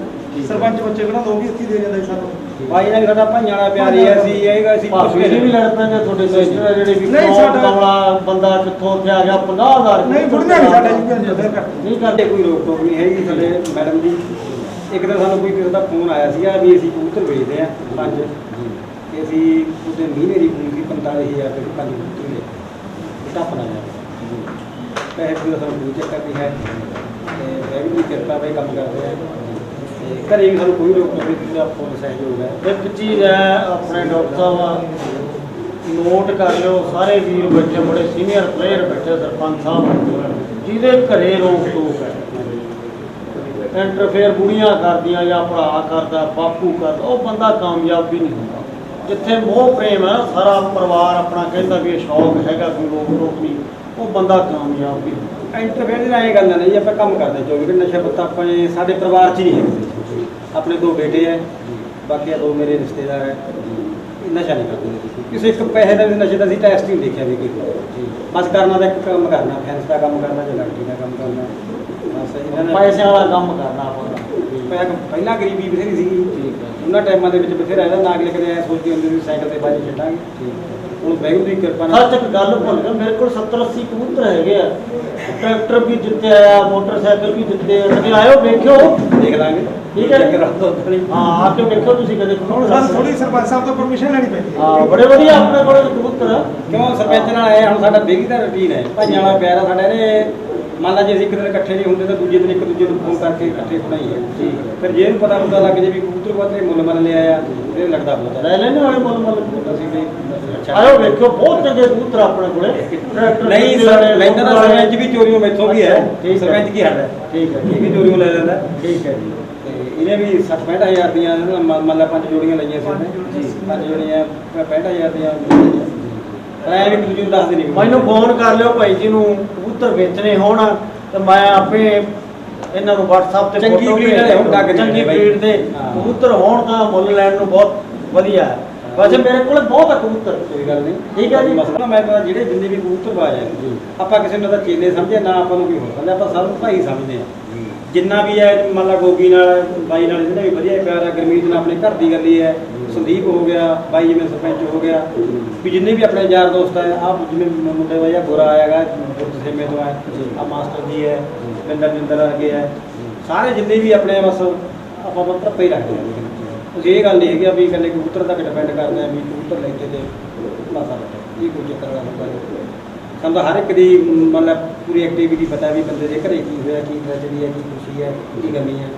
ਸਰਪੰਚ ਬੱਚੇ ਕਿਹੜਾ ਉਹ ਵੀ ਇੱਥੇ ਦੇ ਜਾਂਦਾ ਜੀ ਸਾਨੂੰ। ਬਾਈ ਨਾਲ ਸਾਡਾ ਭਾਈਆਂ ਵਾਲਾ ਪਿਆਰ ਹੀ ਹੈ। ਅਸੀਂ ਇਹਗਾ ਅਸੀਂ ਭਾਵੇਂ ਵੀ ਲੜ ਪੈਂਦੇ ਤੁਹਾਡੇ ਸਿਸਟਰ ਜਿਹੜੇ ਵੀ ਨਹੀਂ, ਸਾਡਾ- ਕਮਲਾ ਬੰਦਾ ਕਿੱਥੋਂ ਉੱਥੇ ਆ ਗਿਆ 50,000 ਨਹੀਂ, ਬੁੜੀਆਂ ਨਹੀਂ ਸਾਡਾ ਜੀ ਫਿਰ ਕਰ ਨਹੀਂ ਸਾਡੇ ਕਰਦੇ। ਕੋਈ ਰੋਕ ਟੋਕ ਨਹੀਂ ਹੈਗੀ ਸਾਡੇ ਮੈਡਮ ਦੀ। ਇੱਕ ਦਿਨ ਸਾਨੂੰ ਕੋਈ ਕਿਸੇ ਦਾ ਫੋਨ ਆਇਆ ਸੀਗਾ ਵੀ ਅਸੀਂ ਕਬੂਤਰ ਵੇਚਦੇ ਆ 5 ਤੇ ਅਸੀਂ ਉਹਦੇ ਮਹੀਨੇ ਦੀ ਫੋਨ ਸੀ 45,000 ਰੁਪਏ 5 ਕਬੂਤਰ ਲੈ ਟੱਪ ਨਾ ਜਾਵੇ। ਪੈਸੇ ਪੂਰੇ ਸਾਨੂੰ ਕੋਈ ਚੱਕਰ ਨਹੀਂ ਹੈ ਤੇ ਵੈਗਰੂ ਦੀ ਕਿਰਪਾ ਬਈ ਕੰਮ ਕਰਦੇ ਆ ਤੇ ਘਰੇ ਵੀ ਸਾਨੂੰ ਕੋਈ ਰੋਕ ਟੋਕ ਨਹੀਂ, ਪੂਰਾ ਫੁੱਲ ਸਹਿਯੋਗ ਹੈ। ਇੱਕ ਚੀਜ਼ ਹੈ ਆਪਣੇ ਡਾਕਟਰ ਸਾਹਿਬ, ਨੋਟ ਕਰ ਲਿਓ, ਸਾਰੇ ਵੀਰ ਬੈਠੇ, ਬੜੇ ਸੀਨੀਅਰ ਪਲੇਅਰ ਬੈਠੇ, ਸਰਪੰਚ ਸਾਹਿਬ, ਜਿਹਦੇ ਘਰੇ ਰੋਕ ਟੋਕ ਹੈ, ਇੰਟਰਫੇਅਰ ਬੁੜੀਆਂ ਕਰਦੀਆਂ ਜਾਂ ਭਰਾ ਕਰਦਾ, ਬਾਪੂ ਕਰਦਾ, ਉਹ ਬੰਦਾ ਕਾਮਯਾਬ ਵੀ ਨਹੀਂ ਹੁੰਦਾ। ਜਿੱਥੇ ਮੋਹ ਪ੍ਰੇਮ ਹੈ, ਸਾਰਾ ਪਰਿਵਾਰ ਆਪਣਾ ਕਹਿੰਦਾ ਵੀ ਇਹ ਸ਼ੌਕ ਹੈਗਾ, ਕੋਈ ਰੋਕ ਟੋਕ ਨਹੀਂ, ਉਹ ਬੰਦਾ ਕਾਮਯਾਬ ਵੀ ਹੁੰਦਾ। ਇੰਟਰਫੇਅਰ ਦੀ ਇਹ ਗੱਲ ਨਹੀਂ ਜੀ, ਆਪਾਂ ਕੰਮ ਕਰਦੇ 24 ਘੰਟੇ। ਨਸ਼ਾ ਪੱਤਾ ਆਪਣੇ ਸਾਡੇ ਪਰਿਵਾਰ 'ਚ ਹੀ ਨਹੀਂ ਹੈ। ਆਪਣੇ 2 ਬੇਟੇ ਹੈ, ਬਾਕੀ 2 ਮੇਰੇ ਰਿਸ਼ਤੇਦਾਰ ਹੈ। ਨਸ਼ਾ ਨਹੀਂ ਕਰਦੇ ਕਿਸੇ ਇੱਕ ਪੈਸੇ ਦਾ ਵੀ ਨਸ਼ੇ ਦਾ ਅਸੀਂ ਟੈਸਟ ਹੀ ਨਹੀਂ ਦੇਖਿਆ ਵੀ ਕੋਈ। ਬਸ ਕਰਨਾ ਤਾਂ ਇੱਕ ਕੰਮ ਕਰਨਾ, ਫੈਂਸ ਦਾ ਕੰਮ ਕਰਨਾ ਜਾਂ ਲੜਕੀ ਦਾ ਕੰਮ ਕਰਨਾ, ਬਸ ਇਹਨਾਂ ਨੇ ਪੈਸਿਆਂ ਵਾਲਾ ਕੰਮ ਕਰਨਾ ਆਪਾਂ। ਪਹਿਲਾਂ ਗਰੀਬੀ ਬਥੇਰੀ ਸੀਗੀ, ਉਹਨਾਂ ਟਾਈਮਾਂ ਦੇ ਵਿੱਚ ਬਥੇਰਾ ਇਹਦਾ ਨਾ ਅਗਲੇ ਕਦੇ ਐ ਸੋਚਦੇ ਹੁੰਦੇ ਸੀ ਸਾਈਕਲ ਤੇ ਬਾਜੀ ਛੱਡਾਂਗੇ। ਹੁਣ ਵਾਹਿਗੁਰੂ ਦੀ ਕਿਰਪਾ ਨਾਲ ਸੱਚ ਇੱਕ ਗੱਲ ਭੁੱਲ ਗਿਆ, ਮੇਰੇ ਕੋਲ 70-80 ਕਬੂਤਰ ਹੈਗੇ ਆ। ਟਰੈਕਟਰ ਵੀ ਜਿੱਤਿਆ ਆ, ਮੋਟਰਸਾਈਕਲ ਵੀ ਜਿੱਤੇ ਆ। ਕਦੇ ਆਇਓ ਵੇਖਿਓ, ਦੇਖ ਲਾਂਗੇ। ਠੀਕ ਹੈ ਜੀ। ਜੀ। ਹਾਂ ਆ ਕੇ ਵੇਖੋ ਤੁਸੀਂ ਕਦੇ ਹੁਣ ਸਾਨੂੰ ਥੋੜੀ ਸਰਪੰਚ ਸਾਹਿਬ ਤੋਂ ਪਰਮਿਸ਼ਨ ਲੈਣੀ ਪੈਂਦੀ ਹੈ। ਹਾਂ ਬੜੇ ਵਧੀਆ ਆਪਣੇ ਕੋਲ ਕਬੂਤਰ ਆ। ਕਿਉਂ ਸਰਪੰਚ ਨਾਲ ਆਏ ਹੁਣ ਸਾਡਾ ਬੇਗੀ ਦਾ ਰੁਟੀਨ ਹੈ, ਭਾਈਆਂ ਵਾਲਾ ਪਿਆਰ ਆ ਸਾਡਾ। ਇਹਨੇ ਮੰਨ ਲਾ ਜੇ ਅਸੀਂ ਇੱਕ ਦਿਨ ਇਕੱਠੇ ਨਹੀਂ ਹੁੰਦੇ ਤਾਂ ਦੂਜੇ ਦਿਨ ਇੱਕ ਦੂਜੇ ਨੂੰ ਫੋਨ ਕਰਕੇ ਇਕੱਠੇ ਬਣਾਈ ਹੈ ਜੀ। ਫਿਰ ਜੇ ਇਹਨੂੰ ਪਤਾ ਲੱਗ ਜੇ ਵੀ ਕਬੂਤਰ ਵਾਤੇ ਮੁੱਲ ਮੰਨ ਲਿਆ ਆ, ਇਹ ਲੱਗਦਾ ਬਹੁਤ ਹੈ। ਲੈ ਲੈਣੇ ਵਾਲੇ ਮੁੱਲ ਅਸੀਂ ਵੀ ਆਇਓ ਵੇਖਿਓ, ਬਹੁਤ ਚੰਗੇ ਕਬੂਤਰ ਆਪਣੇ ਕੋਲੇ। ਟਰੈਕਟਰ ਨਹੀਂ ਸਰ, ਲੈਂਦਾ ਤਾਂ ਸਰਪੰਚ ਵੀ ਚੋਰੀਆਂ ਮੈਥੋਂ ਵੀ ਹੈ। ਠੀਕ ਹੈ। ਸਰਪੰਚ ਕੀ ਹੱਲ ਹੈ? ਠੀਕ ਹੈ ਇਹ ਵੀ ਚੋਰੀਆਂ ਲੈ ਲੈਂਦਾ। ਠੀਕ ਹੈ ਜੀ। ਤੇ ਇਹਨੇ ਵੀ 60-65 ਹਜ਼ਾਰ ਦੀਆਂ ਮੰਨ ਲਾ 5 ਜੋੜੀਆਂ ਲਈਆਂ ਸੀ ਉਹਨੇ। 5 ਜੋੜੀਆਂ 65,000 ਦੀਆਂ ਐ ਵੀ ਦੂਜੇ ਨੂੰ ਦੱਸਦੇ ਨਹੀਂ। ਮੈਨੂੰ ਫੋਨ ਕਰ ਲਿਓ ਭਾਈ ਜੀ ਨੂੰ ਕਬੂਤਰ ਵੇਚਣੇ ਹੋਣ ਤੇ ਮੈਂ ਆਪੇ ਇਹਨਾਂ ਨੂੰ WhatsApp ਤੇ ਚੰਗੀ photo breed ਵਾਲੇ ਹੋਣ, ਡੱਗ ਚੰਗੀ ਜਾਂਦੇ ਬਾਈ। breed ਦੇ ਹਾਂ। ਕਬੂਤਰ ਹੋਣ ਤਾਂ ਮੁੱਲ ਲੈਣ ਨੂੰ ਬਹੁਤ ਵਧੀਆ ਹੈ। ਵੈਸੇ ਮੇਰੇ ਕੋਲ ਬਹੁਤ ਹੈ ਕਬੂਤਰ। ਕੋਈ ਗੱਲ ਨਹੀਂ, ਠੀਕ ਹੈ ਜੀ। ਮਸਲਾ ਮੈਂ ਤਾਂ ਜਿਹੜੇ ਜਿੰਨੇ ਵੀ ਕਬੂਤਰ ਬਾਜ ਹੈ ਆਪਾਂ ਕਿਸੇ ਨੂੰ ਤਾਂ ਚੇਲੇ ਸਮਝੇ ਨਾ ਆਪਾਂ ਨੂੰ ਕੋਈ ਹੋਰ ਸਮਝੇ, ਆਪਾਂ ਸਭ ਨੂੰ ਭਾਈ ਸਮਝਦੇ ਆ। ਜਿੰਨਾ ਵੀ ਹੈ ਮੰਨ ਲਾ ਗੋਗੀ ਨਾਲ ਬਾਈ ਨਾਲ ਜਿਹੜਾ ਵੀ ਵਧੀਆ ਪਿਆਰ ਆ, ਗੁਰਮੀਤ ਨਾਲ ਆਪਣੇ ਘਰ ਦੀ ਗੱਲ ਹੀ ਹੈ, ਸੰਦੀਪ ਹੋ ਗਿਆ, ਬਾਈ ਜਿਵੇਂ ਸਰਪੰਚ ਹੋ ਗਿਆ, ਵੀ ਜਿੰਨੇ ਵੀ ਆਪਣੇ ਯਾਰ ਦੋਸਤ ਹੈ। ਆਹ ਜਿਵੇਂ ਮੁੰਡੇ ਦਾ ਜਾਂ ਗੋਰਾ ਆਏਗਾ ਗੁਰਦਸੇਮੇ ਤੋਂ ਹੈ, ਆ ਮਾਸਟਰ ਜੀ ਹੈ, ਬਿੰਦਰ ਅੱਗੇ ਹੈ, ਸਾਰੇ ਜਿੰਨੇ ਵੀ ਆਪਣੇ ਬਸ ਆਪਾਂ ਮਤਲਬ ਪਈ ਰੱਖਦੇ ਹਾਂ। ਤੁਸੀਂ ਇਹ ਗੱਲ ਨਹੀਂ ਹੈਗੀ ਵੀ ਇਕੱਲੇ ਕਬੂਤਰ ਤੱਕ ਡਿਪੈਂਡ ਕਰਦੇ ਆ ਵੀ ਕਬੂਤਰ ਲੈ ਕੇ ਤੇ ਮਾਸਾ ਬੈਠੇ, ਇਹ ਕੋਈ ਚੱਕਰ ਵਾਲੀ ਗੱਲ ਨਹੀਂ। ਸਾਨੂੰ ਤਾਂ ਹਰ ਇੱਕ ਦੀ ਮਤਲਬ ਪੂਰੀ ਐਕਟੀਵਿਟੀ ਪਤਾ ਵੀ ਬੰਦੇ ਦੇ ਘਰੇ ਕੀ ਹੋਇਆ, ਕੀ ਟ੍ਰੈਜਡੀ ਹੈ, ਕੀ ਖੁਸ਼ੀ ਹੈ, ਕੀ ਕਮੀ ਹੈ,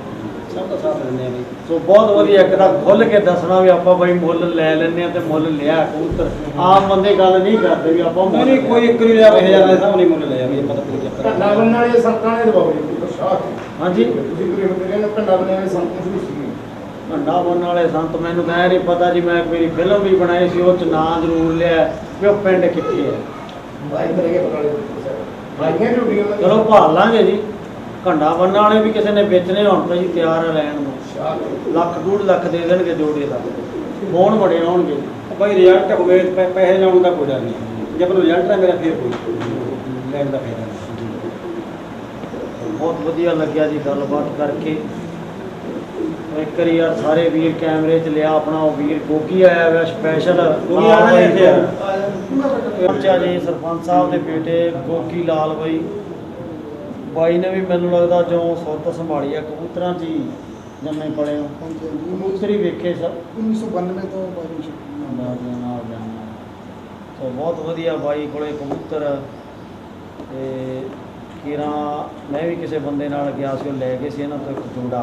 ਸਭ ਦਾ ਸਾਥ ਦਿੰਦੇ ਆ ਬਈ। ਸੋ ਬਹੁਤ ਵਧੀਆ, ਇੱਕ ਤਾਂ ਖੁੱਲ ਕੇ ਦੱਸਣਾ ਵੀ ਆਪਾਂ ਬਈ ਮੁੱਲ ਲੈ ਲੈਂਦੇ ਆ ਤੇ ਮੁੱਲ ਲਿਆ ਕਬੂਤਰ। ਆਮ ਬੰਦੇ ਗੱਲ ਨਹੀਂ ਕਰਦੇ ਵੀ ਆਪਾਂ ਮੁੱਲ ਨਹੀਂ ਕੋਈ ਇੱਕ ਨਹੀਂ ਲਿਆ 1000 ਦੇ ਸਾਹਮਣੇ ਮੁੱਲ ਲਿਆ ਵੀ ਆਪਾਂ ਤਾਂ ਕੋਈ ਚੱਕਰ ਢੰਡਾ ਬੰਨਣ ਵਾਲੇ ਸੰਤਾਂ ਨੇ ਦਬਾਓ ਜੀ ਸ਼ਾਹ ਹਾਂਜੀ ਤੁਸੀਂ ਕੋਈ ਹੁੰਦੇ ਨੇ ਢੰਡਾ ਬੰਨਣ ਵਾਲੇ ਸੰਤਾਂ ਸ਼ੁਰੂ ਸੀ ਢੰਡਾ ਬੰਨਣ ਵਾਲੇ ਸੰਤ ਮੈਨੂੰ ਕਹਿ ਨਹੀਂ ਪਤਾ ਜੀ, ਮੈਂ ਮੇਰੀ ਫਿਲਮ ਵੀ ਬਣਾਈ ਸੀ, ਉਹ ਚ ਨਾਂ ਜ਼ਰੂਰ ਲਿਆ ਵੀ ਉਹ ਪਿੰਡ ਕਿੱਥੇ ਹੈ। ਬਾਈ ਕਰੇਗੇ ਬਟਾਲੇ ਬਾਈਆਂ ਡਿਊਟੀਆਂ ਦਾ ਚਲੋ ਭਾਲ ਲਾਂਗੇ ਜੀ। ਢੰਡਾ ਬੰਨਣ ਵਾਲੇ ਵੀ ਕਿਸੇ ਨੇ ਵੇਚਣੇ ਹੋਣ ਤਾਂ ਜੀ ਤਿਆਰ ਆ ਲੈਣ ਨੂੰ। ਲੱਖ 2 ਲੱਖ ਦੇ ਦੇਣਗੇ ਜੋੜੇ ਦਾ, ਫੋਨ ਬੜੇ ਆਉਣਗੇ। ਭਾਈ ਰਿਜ਼ਲਟ ਹੋਵੇ ਪੈਸੇ ਲਾਉਣ ਦਾ ਕੋਈ ਡਰ ਨਹੀਂ, ਜੇ ਪਰ ਰਿਜ਼ਲਟ ਹੈ ਮੇਰਾ ਫਿਰ ਕੋਈ ਲੈਣ ਦਾ ਫਾਇਦਾ ਨਹੀਂ। ਬਹੁਤ ਵਧੀਆ ਲੱਗਿਆ ਜੀ ਗੱਲਬਾਤ ਕਰਕੇ। ਇੱਕ ਵਾਰੀ ਯਾਰ ਸਾਰੇ ਵੀਰ ਕੈਮਰੇ 'ਚ ਲਿਆ ਆਪਣਾ, ਉਹ ਵੀਰ ਗੋਗੀ ਆਇਆ ਹੋਇਆ ਸਪੈਸ਼ਲ। ਗੋਗੀ ਆਉਣਾ ਹੈ ਇੱਥੇ ਯਾਰ। ਬੱਚਾ ਜੀ ਸਰਪੰਚ ਸਾਹਿਬ ਦੇ ਬੇਟੇ ਗੋਗੀ ਲਾਲ ਬਾਈ ਨੇ ਵੀ ਮੈਨੂੰ ਲੱਗਦਾ ਜੋ ਸੁਰਤ ਸੰਭਾਲੀ ਆ ਕਬੂਤਰਾਂ 'ਚ ਹੀ ਜੰਮੇ ਪਲੇ ਹੋ। ਕਬੂਤਰ ਹੀ ਵੇਖੇ ਸਭ 1992 ਤੋਂ ਬਾਈ ਨਾਲ ਜਾਣਾ। ਸੋ ਬਹੁਤ ਵਧੀਆ ਬਾਈ ਕੋਲੇ ਕਬੂਤਰ। ਤੇ ਕਿਰਾਂ ਮੈਂ ਵੀ ਕਿਸੇ ਬੰਦੇ ਨਾਲ ਗਿਆ ਸੀ, ਉਹ ਲੈ ਗਏ ਸੀ ਇਹਨਾਂ ਤੋਂ ਇੱਕ ਜੋੜਾ,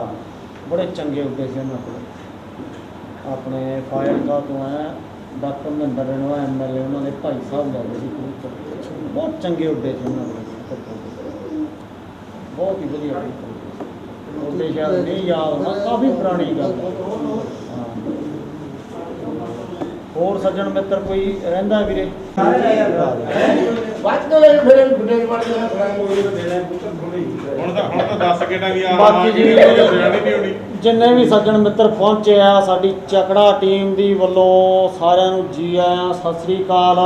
ਬੜੇ ਚੰਗੇ ਉੱਡੇ ਸੀ ਉਹਨਾਂ ਕੋਲ। ਆਪਣੇ ਫਾਜ਼ਿਲਕਾ ਤੋਂ ਹੈ ਡਾਕਟਰ ਮਹਿੰਦਰ ਰਣਵਾ MLA, ਉਹਨਾਂ ਦੇ ਭਾਈ ਸਾਹਿਬ ਲੈ ਗਏ ਸੀ ਕਬੂਤਰ, ਬਹੁਤ ਚੰਗੇ ਉੱਡੇ ਸੀ ਉਹਨਾਂ ਕੋਲ, ਬਹੁਤ ਹੀ ਵਧੀਆ ਉੱਡੇ। ਸ਼ਾਇਦ ਨਹੀਂ ਯਾਦ ਹੋਣਾ, ਕਾਫੀ ਪੁਰਾਣੀ ਗੱਲ ਹੈ। ਹੋਰ ਸੱਜਣ ਮਿੱਤਰ ਕੋਈ ਰਹਿੰਦਾ ਵੀਰੇ? ਬਾਤ ਕਰ ਲੈ ਫਿਰ ਗੁੱਡੇ ਮਾਰ ਕੇ ਹੁਣ ਤਾਂ ਦੱਸ ਕੇ ਟਾਂਗੀ ਆ ਬਾਕੀ ਜੀ ਨਹੀਂ ਹੋਣੀ। ਜਿੰਨੇ ਵੀ ਸੱਜਣ ਮਿੱਤਰ ਪਹੁੰਚੇ ਆ ਸਾਡੀ ਚੱਕੜਾ ਟੀਮ ਦੀ ਵੱਲੋਂ ਸਾਰਿਆਂ ਨੂੰ ਜੀ ਆਇਆਂ, ਸਤਿ ਸ੍ਰੀ ਅਕਾਲ।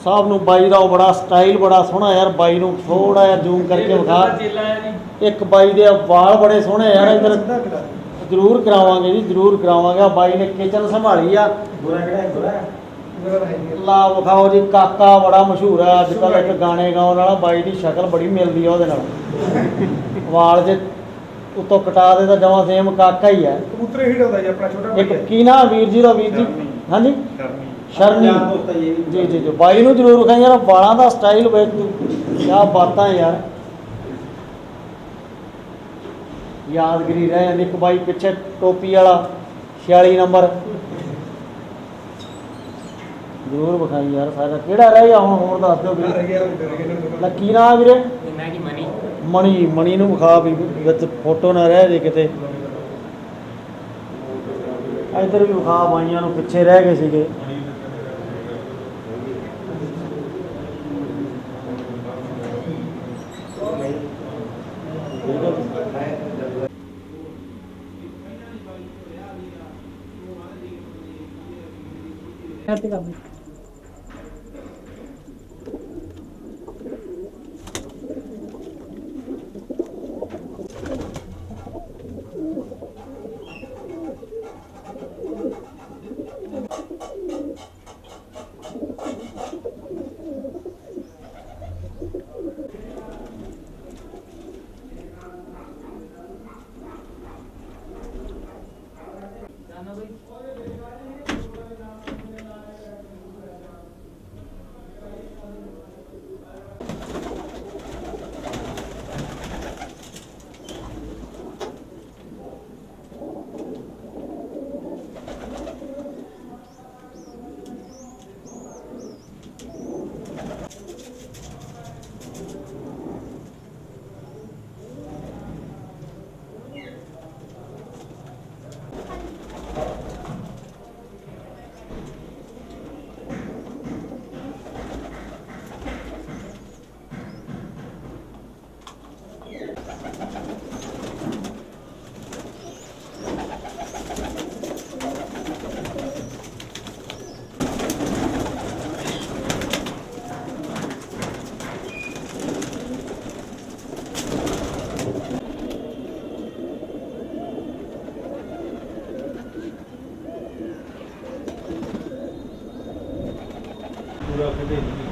ਸਭ ਨੂੰ ਬਾਈ ਦਾ ਉਹ ਬੜਾ ਸਟਾਈਲ ਬੜਾ ਸੋਹਣਾ ਯਾਰ, ਬਾਈ ਨੂੰ ਥੋੜਾ ਜਿਹਾ ਜ਼ੂਮ ਕਰਕੇ ਵਿਖਾ। ਇੱਕ ਬਾਈ ਦੇ ਵਾਲ ਬੜੇ ਸੋਹਣੇ ਯਾਰ, ਇੱਧਰ ਜ਼ਰੂਰ ਕਰਾਵਾਂਗੇ ਜੀ, ਜ਼ਰੂਰ ਕਰਾਵਾਂਗੇ। ਆ ਬਾਈ ਨੇ ਕਿਚਨ ਸੰਭਾਲੀ ਆ, ਲਾ ਵਿਖਾਓ ਜੀ। ਕਾਕਾ ਬੜਾ ਮਸ਼ਹੂਰ ਹੈ ਅੱਜ ਕੱਲ੍ਹ, ਇੱਕ ਗਾਣੇ ਗਾਉਣ ਵਾਲਾ। ਬਾਈ ਦੀ ਸ਼ਕਲ ਬੜੀ ਮਿਲਦੀ ਆ ਉਹਦੇ ਨਾਲ, ਵਾਲ ਜੇ ਉੱਤੋਂ ਕਟਾ ਦੇ ਤਾਂ ਜਮਾਂ ਸੇਮ ਕਾਕਾ ਹੀ ਹੈ। ਕਬੂਤਰੇ ਹੀ ਡਾਉਂਦਾ ਜੀ ਆਪਣਾ ਛੋਟਾ ਇੱਕ ਕੀ ਨਾ ਵੀਰ ਜੀ ਦਾ, ਵੀਰ ਜੀ ਹਾਂਜੀ ਸ਼ਰਮੀ ਜੀ ਜੀ ਜੀ। ਬਾਈ ਨੂੰ ਜ਼ਰੂਰ ਵਿਖਾਈ ਯਾਰ, ਵਾਲਾਂ ਦਾ ਸਟਾਈਲ ਵੇਖ ਤੂੰ, ਕਿਆ ਬਾਤਾਂ ਯਾਰ, ਯਾਦਗਰੀ ਰਹਿ ਜਾਂਦੀ। ਇੱਕ ਬਾਈ ਪਿੱਛੇ ਟੋਪੀ ਵਾਲਾ 46 ਨੰਬਰ ਜ਼ਰੂਰ ਵਿਖਾਈ ਯਾਰ। ਸਾਰਾ ਕਿਹੜਾ ਰਹਿ ਗਿਆ ਹੁਣ, ਹੋਰ ਦੱਸ ਦਿਓ ਵੀਰੇ। ਲੱਕੀ ਨਾ ਵੀਰੇ, ਮਣੀ ਨੂੰ ਵਿਖਾ ਵੀ ਵਿੱਚ ਫੋਟੋ ਨਾ ਰਹਿ ਜੇ ਕਿਤੇ। ਇੱਧਰ ਵੀ ਵਿਖਾ ਬਾਈਆਂ ਨੂੰ, ਪਿੱਛੇ ਰਹਿ ਗਏ ਸੀਗੇ।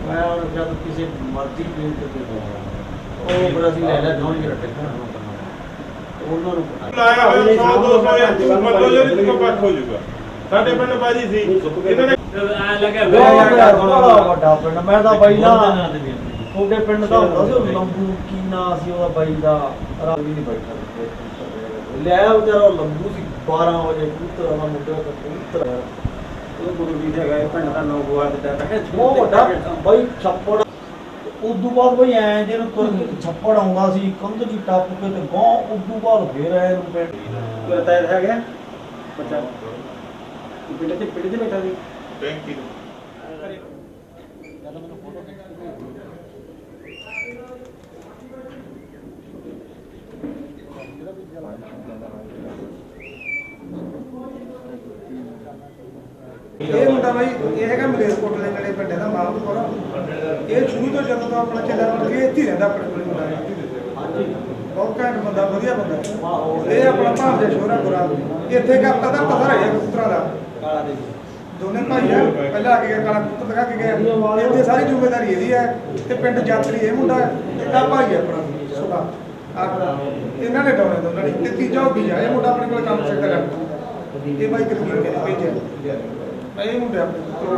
मैं और जब किसी मर्जी टीम के वो बड़ा सी ले ले धोनी के रखे ਉਹਨਾਂ ਨੂੰ ਲਾਇਆ ਹੋਇਆ 100 200 ਮਤਲਬ ਜਿਹੜੀ ਤੋਂ ਪੱਟ ਹੋ ਜਾਊਗਾ। ਸਾਡੇ ਪਿੰਡ ਬਾਜੀ ਸੀ ਇਹਨਾਂ ਨੇ ਐ ਲੱਗਿਆ ਬੜਾ ਵੱਡਾ ਪਿੰਡ। ਮੈਂ ਤਾਂ ਬਾਈ ਨਾ ਤੁਹਾਡੇ ਪਿੰਡ ਦਾ ਹੁੰਦਾ ਸੀ ਉਹ ਲੰਬੂ, ਕੀ ਨਾਂ ਸੀ ਉਹਦਾ ਬਾਈ ਦਾ, ਰਾਤ ਵੀ ਨਹੀਂ ਬੈਠਾ ਲਿਆ ਵਿਚਾਰਾ ਲੰਬੂ ਸੀ। 12 ਵਜੇ ਕਬੂਤਰ ਦਾ ਮੁੰਡਾ ਕਬੂਤਰ ਉਹ ਗੁਰੂ ਜੀ ਹੈਗਾ ਇਹ ਪਿੰਡ ਦਾ ਨੌਗੋਆ ਦੇ ਟੈਪ ਬਹੁਤ ਵੱਡਾ ਬਾਈ ਛੱਪੜ। ਉਦੋਂ ਬਾਅਦ ਬਈ ਐ ਜਿਹਨੂੰ ਤੁਰ ਕੇ ਛੱਪੜ ਆਉਂਦਾ ਸੀ ਕੰਧ ਜੀ ਟੱਪ ਕੇ ਤੇ ਗਾਂ, ਉਦੋਂ ਬਾਅਦ ਫੇਰ ਆਏ ਨੂੰ ਪਿੰਡ ਤੈਰ ਹੈਗਾ ਬੱਚਾ ਪਿੰਡ ਤੇ ਬੈਠਾ ਸੀ। ਟੈਂਕੀ ਇਹ ਮੁੰਡਾ ਬਾਈ ਇਹ ਹੈਗਾ ਮਲੇਰਕੋਟ ਦੇ ਨੇੜੇ ਪਿੰਡ ਦਾ ਮਾਲਪੁਰ। ਇਹ ਸ਼ੁਰੂ ਤੋਂ ਜਦੋਂ ਤੋਂ ਆਪਣਾ ਚੱਲਿਆ ਮੁੜ ਕੇ ਇੱਥੇ ਹੀ ਰਹਿੰਦਾ ਆਪਣੇ ਕੋਲ ਮੁੰਡਾ। ਬਹੁਤ ਘੈਂਟ ਬੰਦਾ, ਵਧੀਆ ਬੰਦਾ। ਇਹ ਆਪਣਾ ਭਾਂਜਾ ਸ਼ੋਰਾ ਗੁਰਾ ਇੱਥੇ ਕਰਤਾ ਤਾਂ ਪਤਾ ਰਿਹਾ ਕਬੂਤਰਾਂ ਦਾ। ਕਾਲਾ ਦੇ ਦੋਨੇ ਭਾਈ ਆ, ਪਹਿਲਾਂ ਆ ਕੇ ਗਿਆ ਕਾਲਾ ਕਬੂਤਰ ਦਿਖਾ ਕੇ ਗਿਆ। ਇੱਥੇ ਸਾਰੀ ਜ਼ਿੰਮੇਵਾਰੀ ਇਹਦੀ ਹੈ ਤੇ ਪਿੰਡ ਯਾਤਰੀ ਇਹ ਮੁੰਡਾ ਹੈ। ਇਹਦਾ ਭਾਈ ਹੈ ਆਪਣਾ ਸੁਭਾ ਇਹਨਾਂ ਨੇ ਡਾਉਣੇ ਦੋਨਾਂ ਨੇ। ਤੇ ਤੀਜਾ ਉਹ ਵੀ ਆ, ਇਹ ਮੁੰਡਾ ਆਪਣੇ ਕੋਲ ਕੰਮ ਸਿੱਖਦਾ ਕਰਦਾ। ਇਹ ਬਾਈ ਕਰਮੀਰ ਕੇ ਭੇਜਿਆ ਇਹ ਮੁੰਡੇ ਆਪਣੇ ਕੋਲ